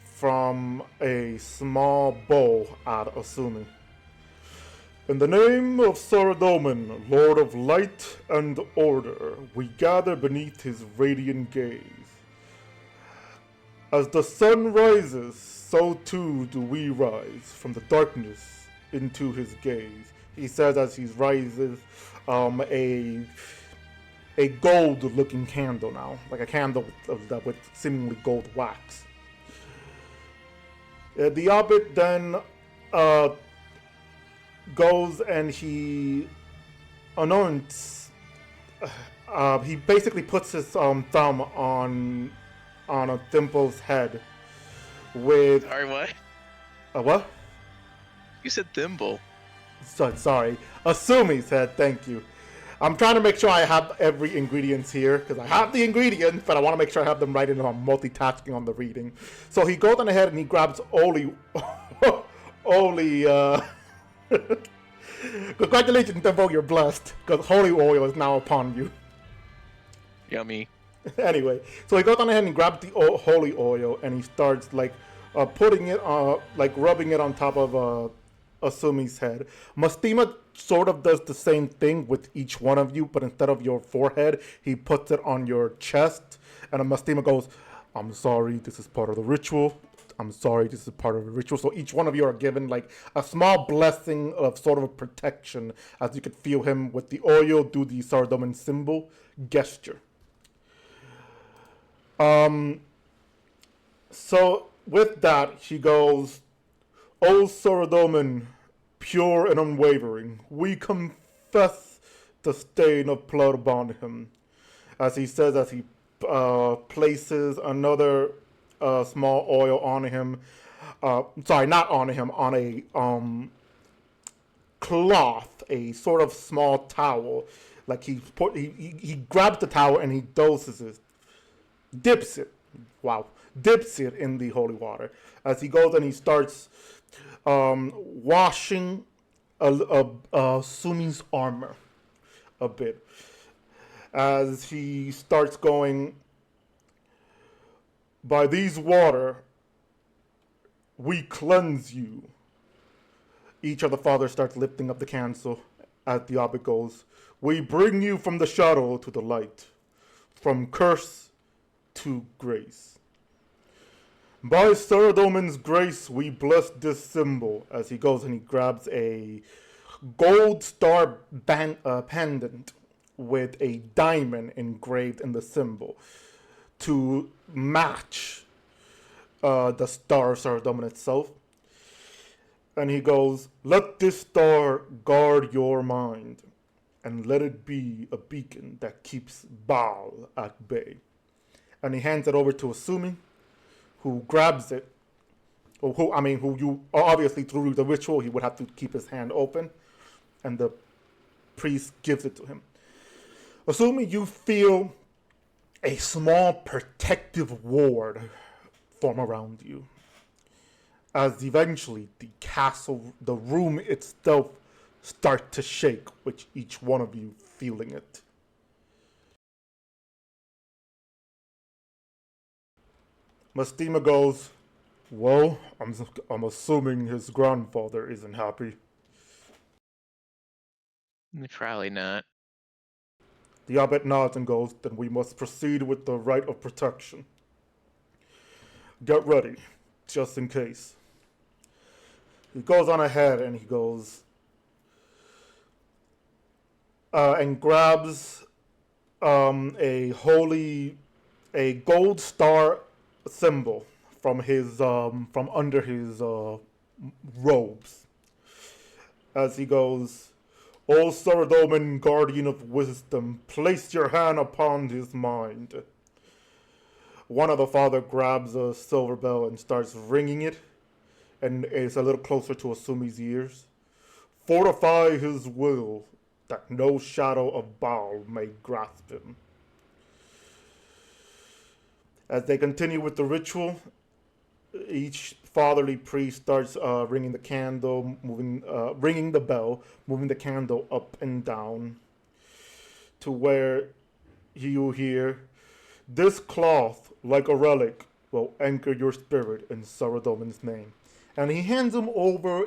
from a small bowl at Asumi. In the name of Saradomin, Lord of Light and Order, we gather beneath his radiant gaze. As the sun rises, so too do we rise from the darkness into his gaze. He says as he rises a gold-looking candle now, like a candle with seemingly gold wax. The abbot then goes and he anoints. He basically puts his thumb on a Thimple's head with Sorry, what? a what? You said thimble. Sorry, Asumi's head. Thank you. I'm trying to make sure I have every ingredients here, because I have the ingredients, but I want to make sure I have them right, and I'm multitasking on the reading. So he goes on ahead and he grabs Oli. Congratulations, Devo, you're blessed, because holy oil is now upon you. Yummy. Anyway, so he goes on ahead and grabs the holy oil, and he starts putting it rubbing it on top of Asumi's head. Mastima sort of does the same thing with each one of you, but instead of your forehead, he puts it on your chest. And Mastima goes, "I'm sorry, this is part of the ritual. I'm sorry, this is part of the ritual." So each one of you are given like a small blessing of sort of a protection, as you could feel him with the oil do the Sardoman symbol gesture. So with that, he goes, "O Saradomin, pure and unwavering, we confess the stain of blood upon him." As he says, as he places another small oil on him. Sorry, not on him, on a cloth, a sort of small towel. Like he grabs the towel and he dips it in the holy water. As he goes and he starts washing Sumi's armor a bit. As he starts going, "By these water, we cleanse you." Each of the fathers starts lifting up the cancel as the abbot goes, "We bring you from the shadow to the light, from curse to grace. By Saradomin's grace, we bless this symbol." As he goes and he grabs a gold star pendant with a diamond engraved in the symbol to match the star of Saradomin itself. And he goes, "Let this star guard your mind, and let it be a beacon that keeps Bhaal at bay." And he hands it over to Asumi, who grabs it. Who you obviously through the ritual he would have to keep his hand open, and the priest gives it to him. Asumi, you feel a small protective ward form around you, as eventually the castle, the room itself, start to shake, with each one of you feeling it. Mastima goes, "Well, I'm assuming his grandfather isn't happy." Probably not. The abbot nods and goes, "Then we must proceed with the rite of protection. Get ready, just in case." He goes on ahead and he goes and grabs a gold star symbol from under his robes. As he goes, "O Saradomin, guardian of wisdom, place your hand upon his mind." One of the father grabs a silver bell and starts ringing it, and it's a little closer to Asumi's ears. "Fortify his will, that no shadow of Bhaal may grasp him." As they continue with the ritual, each fatherly priest starts ringing the candle, ringing the bell, moving the candle up and down to where you hear, "This cloth, like a relic, will anchor your spirit in Saradomin's name." And he hands him over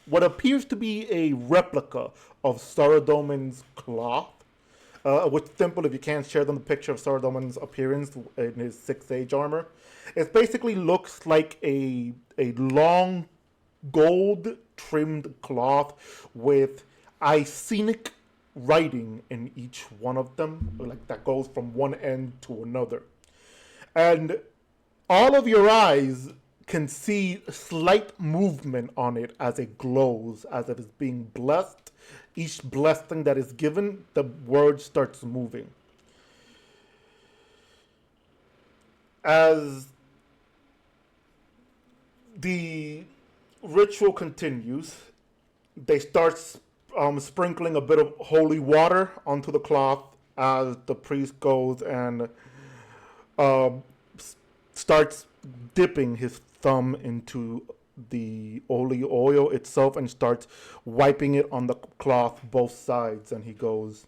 what appears to be a replica of Saradomin's cloth. Which Thimble, if you can't share them the picture of Saradomin's appearance in his 6th Age armor, it basically looks like a long gold trimmed cloth with Icenic writing in each one of them, like that goes from one end to another. And all of your eyes can see slight movement on it as it glows, as if it's being blessed. Each blessing that is given, the word starts moving. As the ritual continues, they start sprinkling a bit of holy water onto the cloth as the priest goes and starts dipping his thumb into the holy oil itself and starts wiping it on the cloth both sides. And he goes,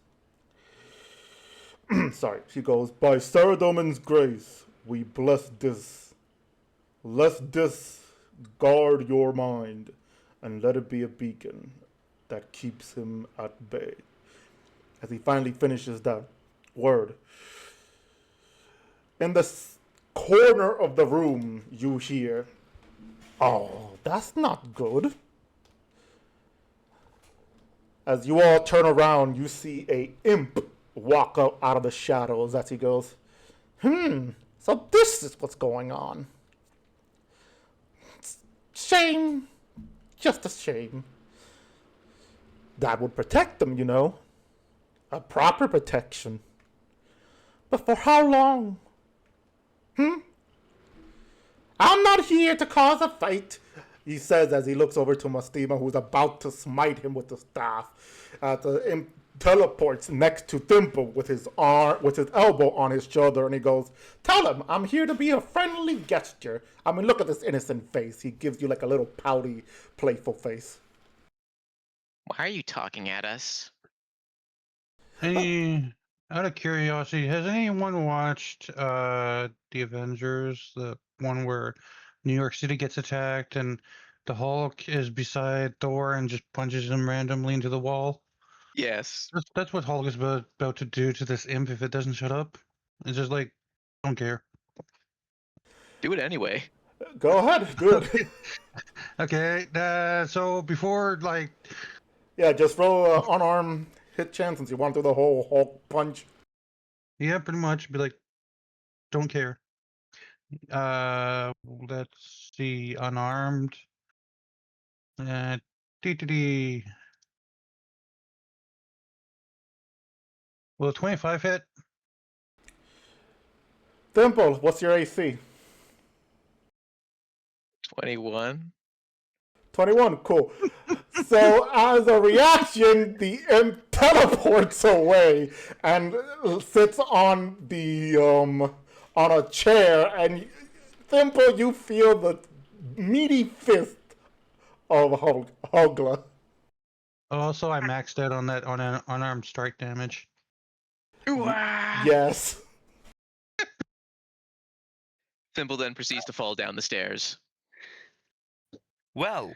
he goes, "By Saradomin's grace, we bless this. Let this guard your mind, and let it be a beacon that keeps him at bay." As he finally finishes that word, in the corner of the room, you hear, "Oh, that's not good." As you all turn around, you see a imp walk up out of the shadows as he goes, "So this is what's going on. Shame. Just a shame. That would protect them, you know. A proper protection. But for how long? I'm not here to cause a fight," he says as he looks over to Mastima, who's about to smite him with the staff. The imp teleports next to Thimble with his elbow on his shoulder, and he goes, "Tell him I'm here to be a friendly gesture. I mean, look at this innocent face." He gives you like a little pouty, playful face. Why are you talking at us? Out of curiosity, has anyone watched The Avengers, the one where New York City gets attacked and the Hulk is beside Thor and just punches him randomly into the wall? Yes. That's what Hulk is about to do to this imp if it doesn't shut up. It's just like, don't care. Do it anyway. Go ahead, do it. Okay, so before, like, Yeah, just roll unarmed hit chance since you want to do the whole Hulk punch. yeah, pretty much, be like, don't care. Let's see, unarmed. TTD. Will 25 hit? Thimble, what's your AC? 21. 21, cool. So as a reaction, the imp teleports away and sits on the on a chair, and Thimble, you feel the meaty fist of Hogla. Also, I maxed out on that on an unarmed strike damage. Yes. Thimble then proceeds to fall down the stairs. Well,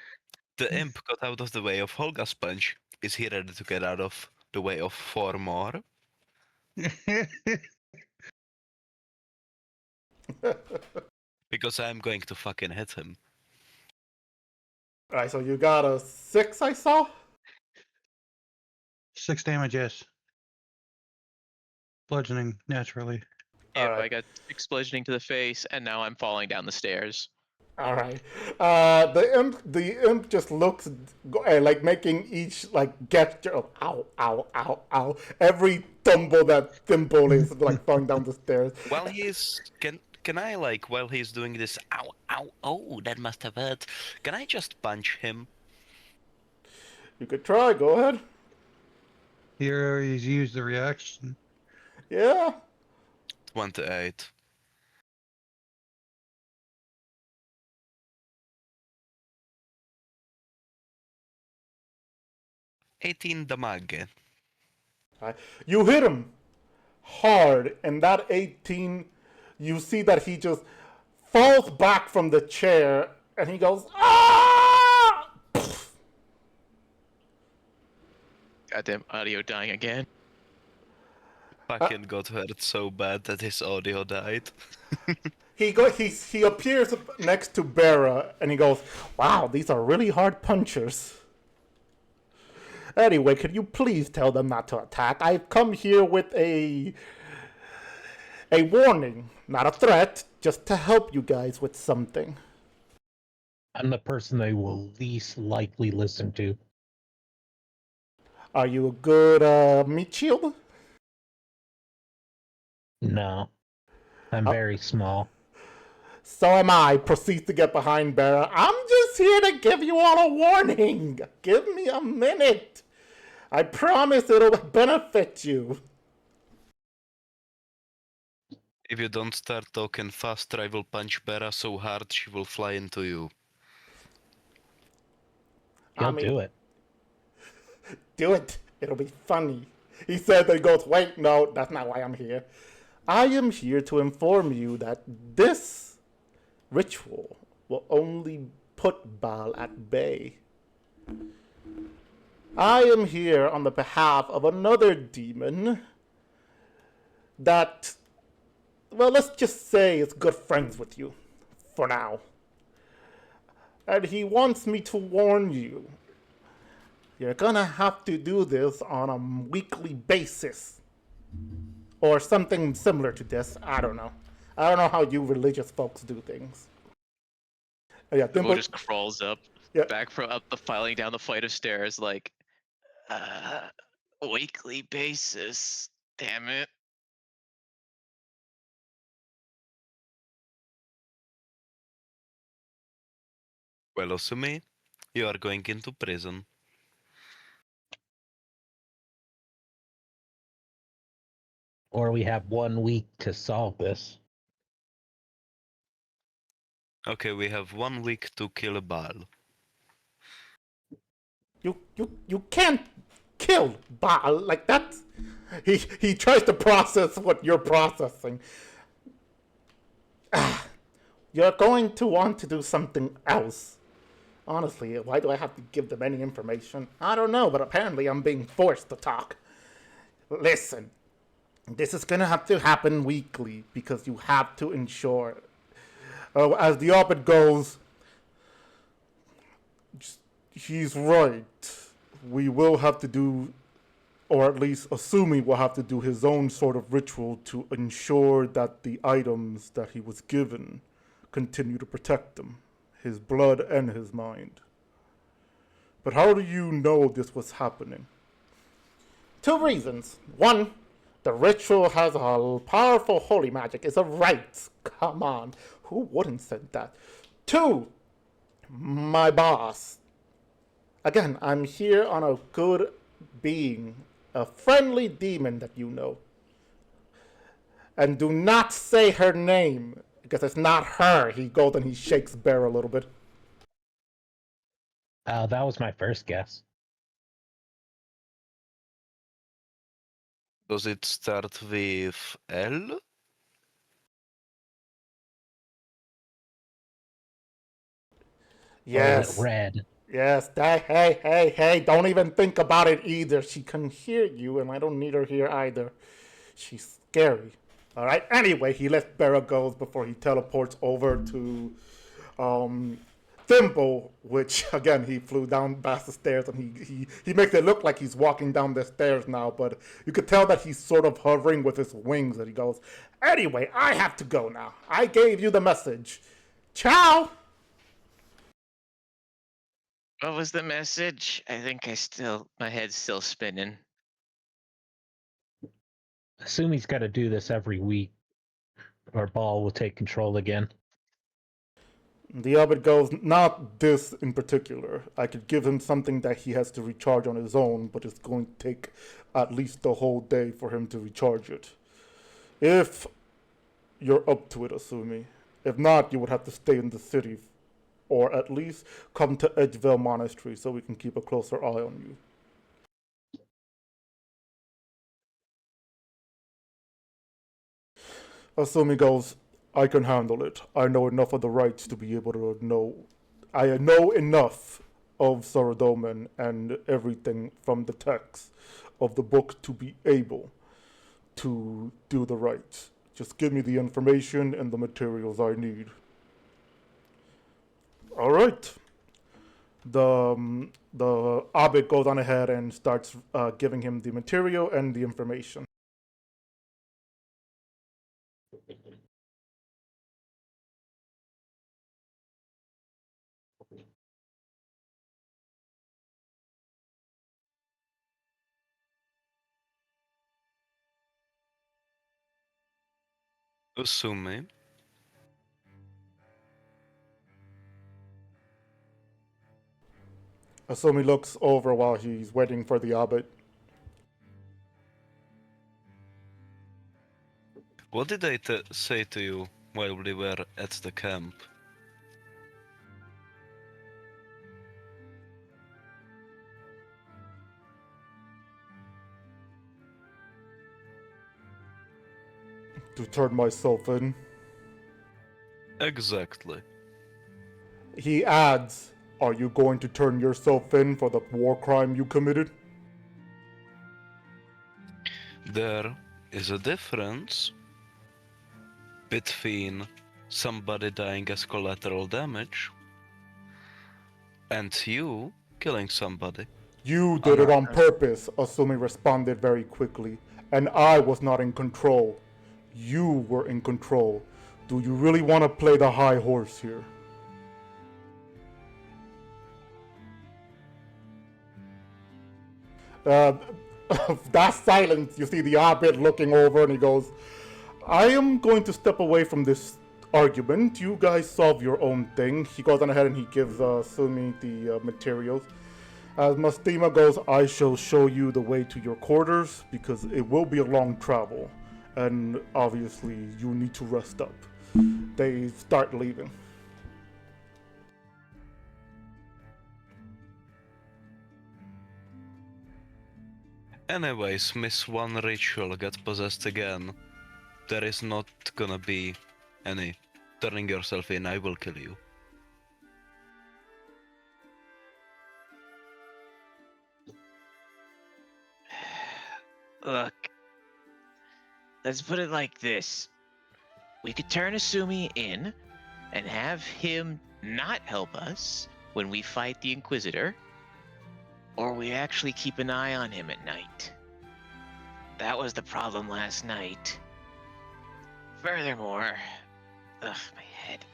the imp got out of the way of Holga's punch. Is he ready to get out of the way of 4 more? Because I'm going to fucking hit him. Alright, so you got a 6, I saw? 6 damage, yes. Bludgeoning, naturally. Yep, Alright. I got 6 bludgeoning to the face, and now I'm falling down the stairs. All right. The imp just looks like making each like gesture of ow, ow, ow, ow. Every tumble that Thimble is like falling down the stairs. While he's can I like while he's doing this ow ow oh that must have hurt. Can I just punch him? You could try. Go ahead. Here he's used the reaction. Yeah. 1 to 8. 18 damage. Right? You hit him hard, and that 18, you see that he just falls back from the chair, and he goes, ah! Goddamn audio dying again. Fucking got hurt so bad that his audio died. He appears next to Bera, and he goes, wow, these are really hard punchers. Anyway, could you please tell them not to attack? I've come here with a warning, not a threat, just to help you guys with something. I'm the person they will least likely listen to. Are you a good meat shield? No. I'm very small. So am I. Proceeds to get behind Bera. I'm just here to give you all a warning. Give me a minute. I promise it'll benefit you. If you don't start talking faster, I will punch Bera so hard she will fly into you. He'll do it. Do it. It'll be funny. He said that he goes, wait, no, that's not why I'm here. I am here to inform you that this ritual will only put Bhaal at bay. I am here on the behalf of another demon that, well, let's just say is good friends with you, for now. And he wants me to warn you. You're gonna have to do this on a weekly basis. Or something similar to this. I don't know. I don't know how you religious folks do things. Yeah, Dimple just crawls up, Yeah. back from up the filing down the flight of stairs, like, weekly basis. Damn it. Well, Osumi, you are going into prison. Or we have 1 week to solve this. Okay, we have 1 week to kill Bhaal. You can't kill Bhaal like that. He tries to process what you're processing. You're going to want to do something else. Honestly, why do I have to give them any information? I don't know, but apparently I'm being forced to talk. Listen, this is gonna have to happen weekly because you have to ensure. As the op-ed goes, he's right. We will have to do, or at least Asumi will have to do his own sort of ritual to ensure that the items that he was given continue to protect him, his blood and his mind. But how do you know this was happening? 2 reasons. 1, the ritual has a powerful holy magic. It's a rite. Come on. Who wouldn't say that? 2, my boss. Again, I'm here on a good being, a friendly demon that you know. And do not say her name, because it's not her. He goes and he shakes Bear a little bit. That was my first guess. Does it start with L? Or is it red? Yes, hey, don't even think about it either. She can hear you, and I don't need her here either. She's scary. All right, anyway, he lets Bera go before he teleports over to Thimble, which, again, he flew down past the stairs, and he makes it look like he's walking down the stairs now, but you could tell that he's sort of hovering with his wings, and he goes, anyway, I have to go now. I gave you the message. Ciao! What was the message? I think my head's still spinning. Assume he's got to do this every week, or Bhaal will take control again. The abbot goes, not this in particular. I could give him something that he has to recharge on his own, but it's going to take at least the whole day for him to recharge it. If you're up to it, Asumi. If not, you would have to stay in the city, or at least come to Edgevale Monastery so we can keep a closer eye on you. Asumi goes, I can handle it. I know enough of the rites to be able to know. I know enough of Saradomin and everything from the text of the book to be able to do the rites. Just give me the information and the materials I need. All right. The abbot goes on ahead and starts giving him the material and the information. Usumi. Asumi looks over while he's waiting for the abbot. What did they say to you while we were at the camp? To turn myself in. Exactly. He adds, are you going to turn yourself in for the war crime you committed? There is a difference between somebody dying as collateral damage and you killing somebody. You did it on purpose, Asumi responded very quickly, and I was not in control. You were in control. Do you really want to play the high horse here? That silence, you see the abbot looking over and he goes, I am going to step away from this argument. You guys solve your own thing. He goes on ahead and he gives Sumi the materials. As Mastima goes, I shall show you the way to your quarters because it will be a long travel. And obviously you need to rest up. They start leaving. Anyways, miss one ritual, get possessed again. There is not gonna be any turning yourself in, I will kill you. Look, let's put it like this. We could turn Asumi in and have him not help us when we fight the Inquisitor, or we actually keep an eye on him at night. That was the problem last night. Furthermore, my head.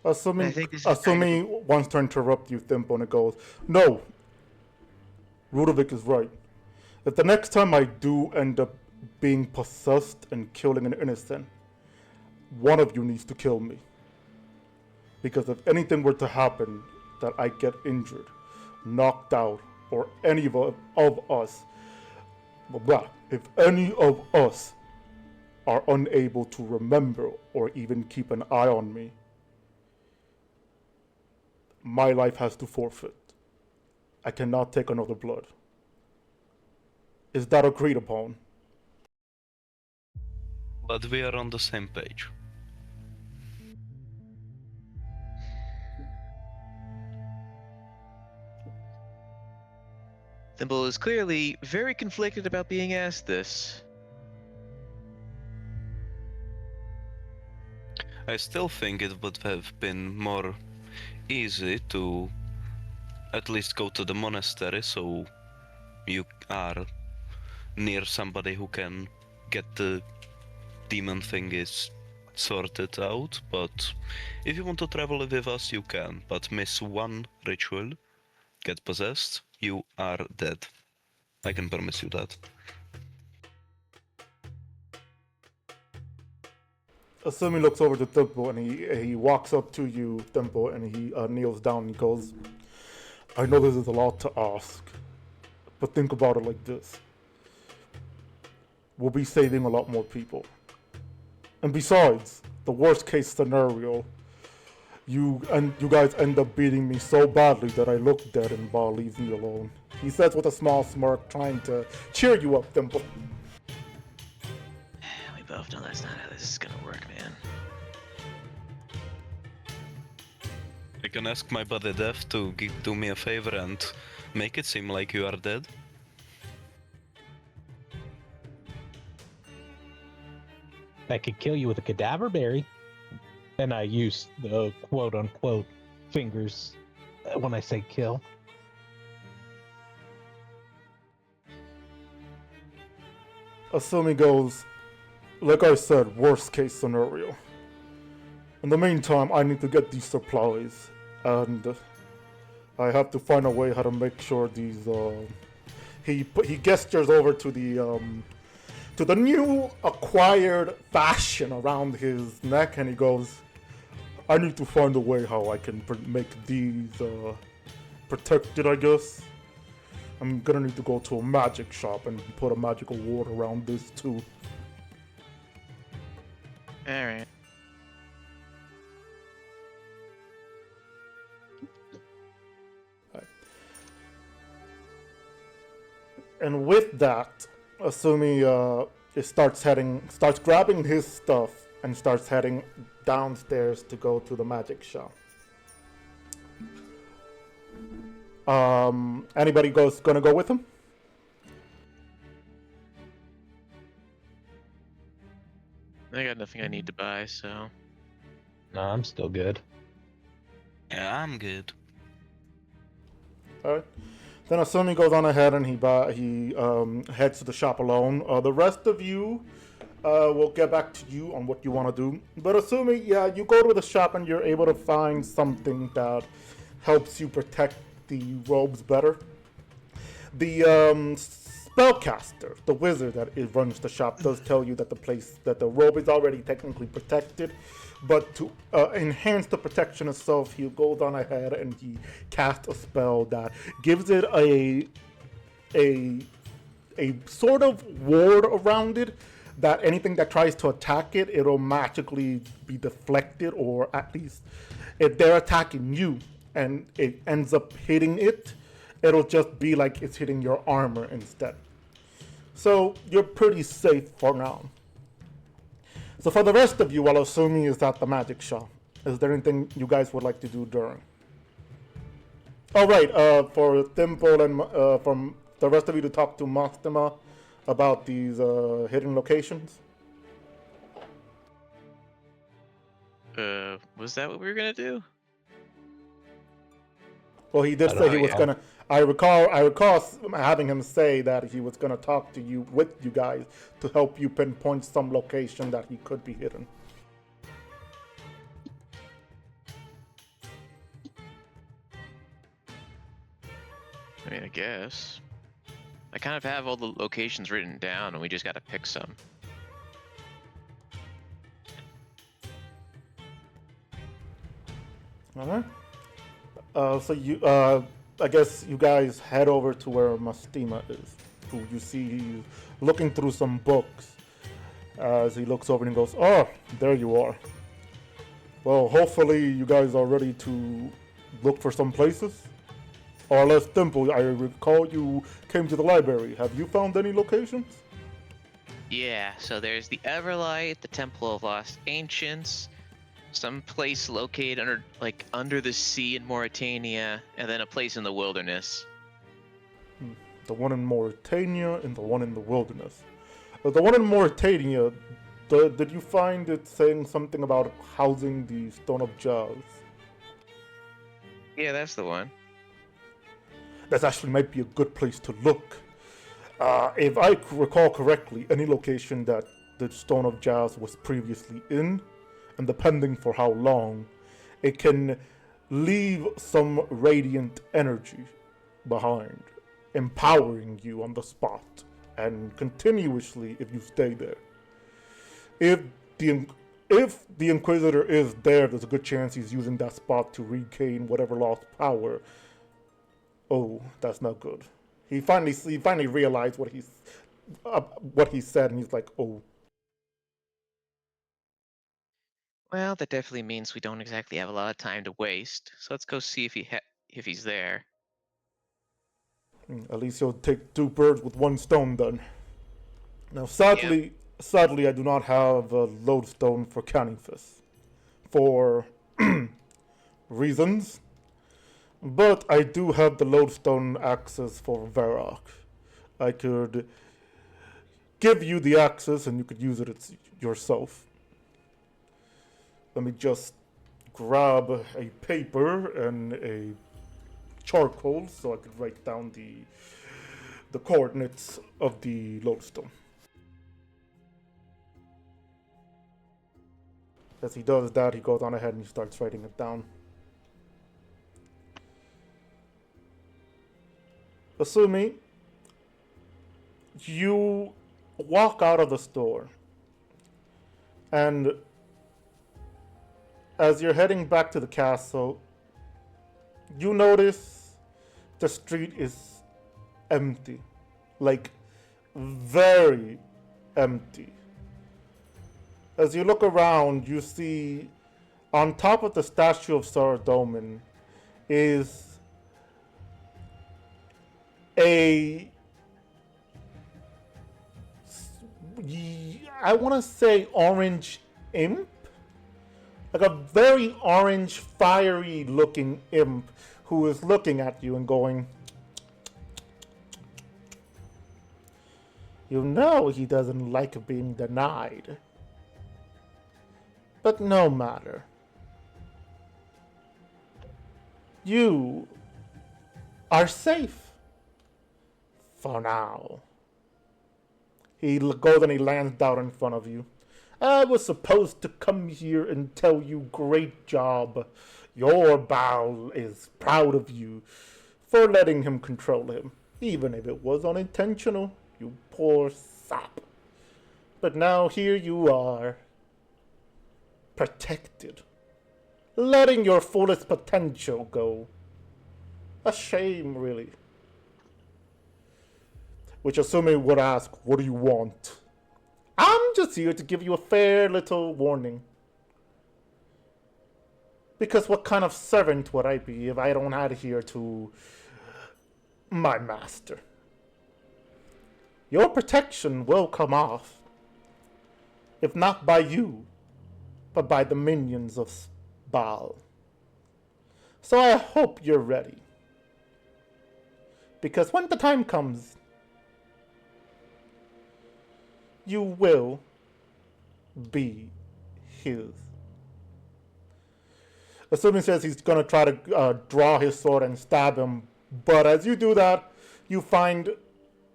Asumi, I think this is Asumi wants to interrupt you, Thimpo, and it goes, no, Rudovic is right. If the next time I do end up being possessed and killing an innocent, one of you needs to kill me. Because if anything were to happen that I get injured, knocked out, or any of us, if any of us are unable to remember or even keep an eye on me, my life has to forfeit. I cannot take another blood. Is that agreed upon? But we are on the same page. Thimble is clearly very conflicted about being asked this. I still think it would have been more easy to at least go to the monastery so you are near somebody who can get the demon thing is sorted out, but if you want to travel with us you can, but miss one ritual, get possessed, you are dead. I can promise you that. Asumi looks over to Thimpo and he walks up to you, Thimpo, and he kneels down and he goes, I know this is a lot to ask, but think about it like this. We'll be saving a lot more people. And besides, the worst case scenario, you guys end up beating me so badly that I look dead and Bhaal leaves me alone. He says with a small smirk, trying to cheer you up, Thimble. We Buff. No, that's not how this is gonna work, man. I can ask my buddy Dev to do me a favor and make it seem like you are dead. I could kill you with a cadaver berry. And I use the quote unquote fingers when I say kill. Asumi goes, like I said, worst case scenario. In the meantime, I need to get these supplies, and I have to find a way how to make sure these. He gestures over to the new acquired fashion around his neck, and he goes, "I need to find a way how I can make these protected. I guess I'm gonna need to go to a magic shop and put a magical ward around this too." All right. And with that, Asumi starts grabbing his stuff and starts heading downstairs to go to the magic shop. Anybody gonna go with him? I got nothing I need to buy, so. No, I'm still good. Yeah, I'm good. All right. Then Asumi goes on ahead and he heads to the shop alone. The rest of you, we'll get back to you on what you want to do. But Asumi, yeah, you go to the shop and you're able to find something that helps you protect the robes better. The spellcaster, the wizard that runs the shop, does tell you that the robe is already technically protected. But to enhance the protection itself, he goes on ahead and he casts a spell that gives it a sort of ward around it, that anything that tries to attack it, it'll magically be deflected, or at least if they're attacking you and it ends up hitting it, it'll just be like it's hitting your armor instead. So you're pretty safe for now. So for the rest of you, while Asumi is at the magic shop, is there anything you guys would like to do during? Oh right, for Thimble and from the rest of you to talk to Mastema about these hidden locations. Was that what we were gonna do? Well, he did I say don't he know, was yeah. gonna. I recall having him say that he was gonna talk to you with you guys to help you pinpoint some location that he could be hidden. I mean, I guess. I kind of have all the locations written down, and we just gotta pick some. All right. So you, I guess you guys head over to where Mastema is, who you see he's looking through some books. As he looks over and goes, "Oh, there you are. Well, hopefully you guys are ready to look for some places. Or less Temple, I recall you came to the library. Have you found any locations?" Yeah, so there's the Everlight, the Temple of Lost Ancients, some place located under the sea in Mauritania, and then a place in the wilderness. The one in Mauritania and the one in the wilderness. The one in Mauritania, did you find it saying something about housing the Stone of Jaws? Yeah, that's the one. That actually might be a good place to look. If I recall correctly, any location that the Stone of Jaws was previously in, and depending for how long, it can leave some radiant energy behind, empowering you on the spot, and continuously if you stay there. If the Inquisitor is there, there's a good chance he's using that spot to regain whatever lost power. Oh, that's not good. He finally realized what he said, and he's like, "Oh, Well, that definitely means we don't exactly have a lot of time to waste. So let's go see if he's there. at least he'll take two birds with one stone." Then, now, sadly, sadly, I do not have a lodestone for Canifus for reasons, but I do have the lodestone access for Varrock. I could give you the access and you could use it yourself. Let me just grab a paper and a charcoal so I could write down the coordinates of the lodestone. As he does that, he goes on ahead and he starts writing it down. Asumi, you walk out of the store, and as you're heading back to the castle, you notice the street is empty, like very empty. As you look around, you see on top of the statue of Saradomin is I want to say orange imp, like a very orange, fiery looking imp who is looking at you and going, you know he doesn't like being denied. But no matter. You are safe. For now. He goes and he lands down in front of you. I was supposed to come here and tell you great job. Your Bhaal is proud of you for letting him control him. Even if it was unintentional, you poor sap. But now here you are. Protected. Letting your fullest potential go. A shame, really. Which Asumi would ask, what do you want? I'm just here to give you a fair little warning. Because what kind of servant would I be if I don't adhere to my master? Your protection will come off. If not by you, but by the minions of Bhaal. So I hope you're ready. Because when the time comes, you will be his. Assuming says he's gonna try to draw his sword and stab him, but as you do that, you find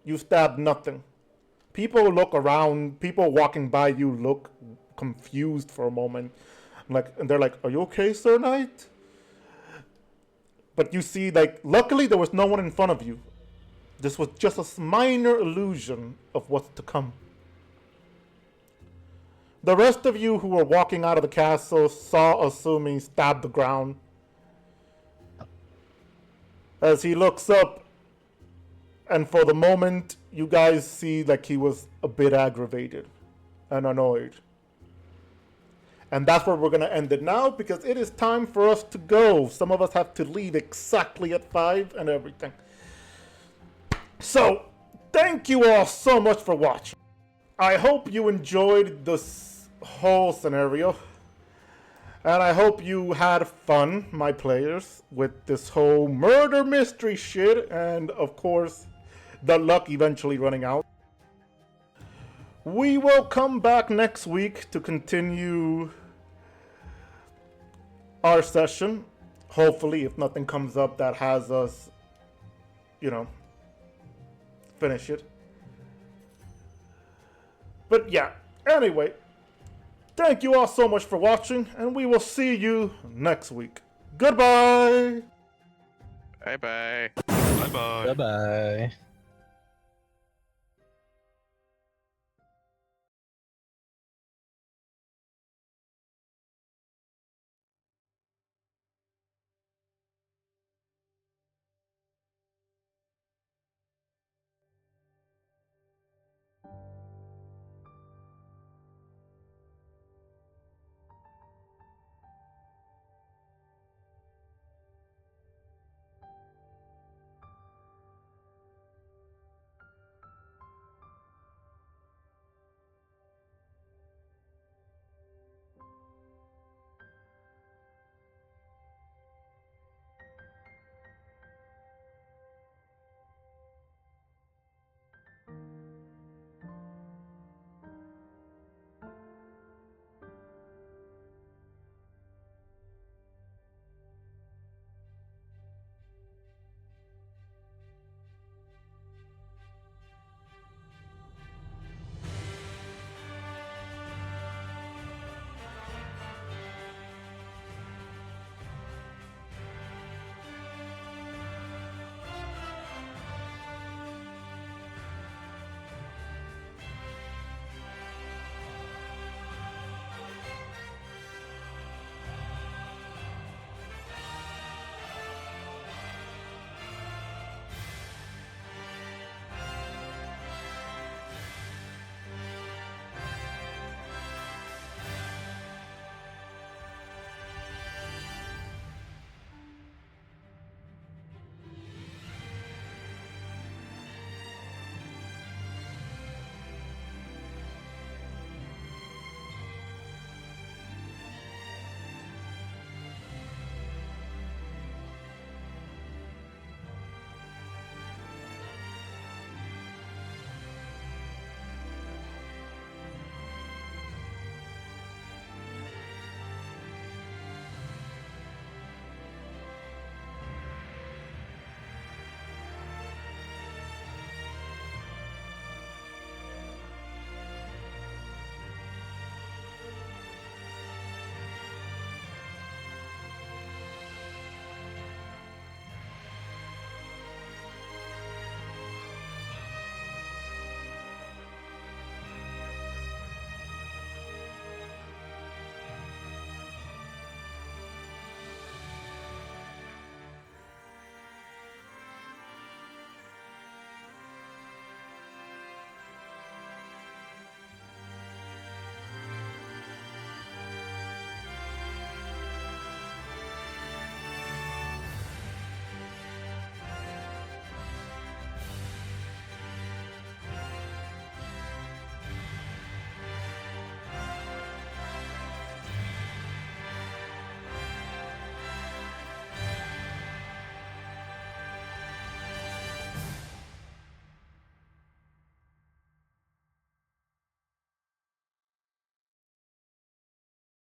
you stab nothing. People look around, people walking by you look confused for a moment. And they're like, are you okay, Sir Knight? But you see, luckily there was no one in front of you. This was just a minor illusion of what's to come. The rest of you who were walking out of the castle saw Asumi stab the ground. As he looks up, and for the moment, you guys see he was a bit aggravated and annoyed. And that's where we're going to end it now, because it is time for us to go. Some of us have to leave exactly at 5 and everything. So, thank you all so much for watching. I hope you enjoyed this whole scenario. And I hope you had fun, my players, with this whole murder mystery shit. And, of course, the luck eventually running out. We will come back next week to continue our session. Hopefully, if nothing comes up that has us, finish it. But yeah, anyway, thank you all so much for watching, and we will see you next week. Goodbye! Bye-bye. Bye bye. Bye bye.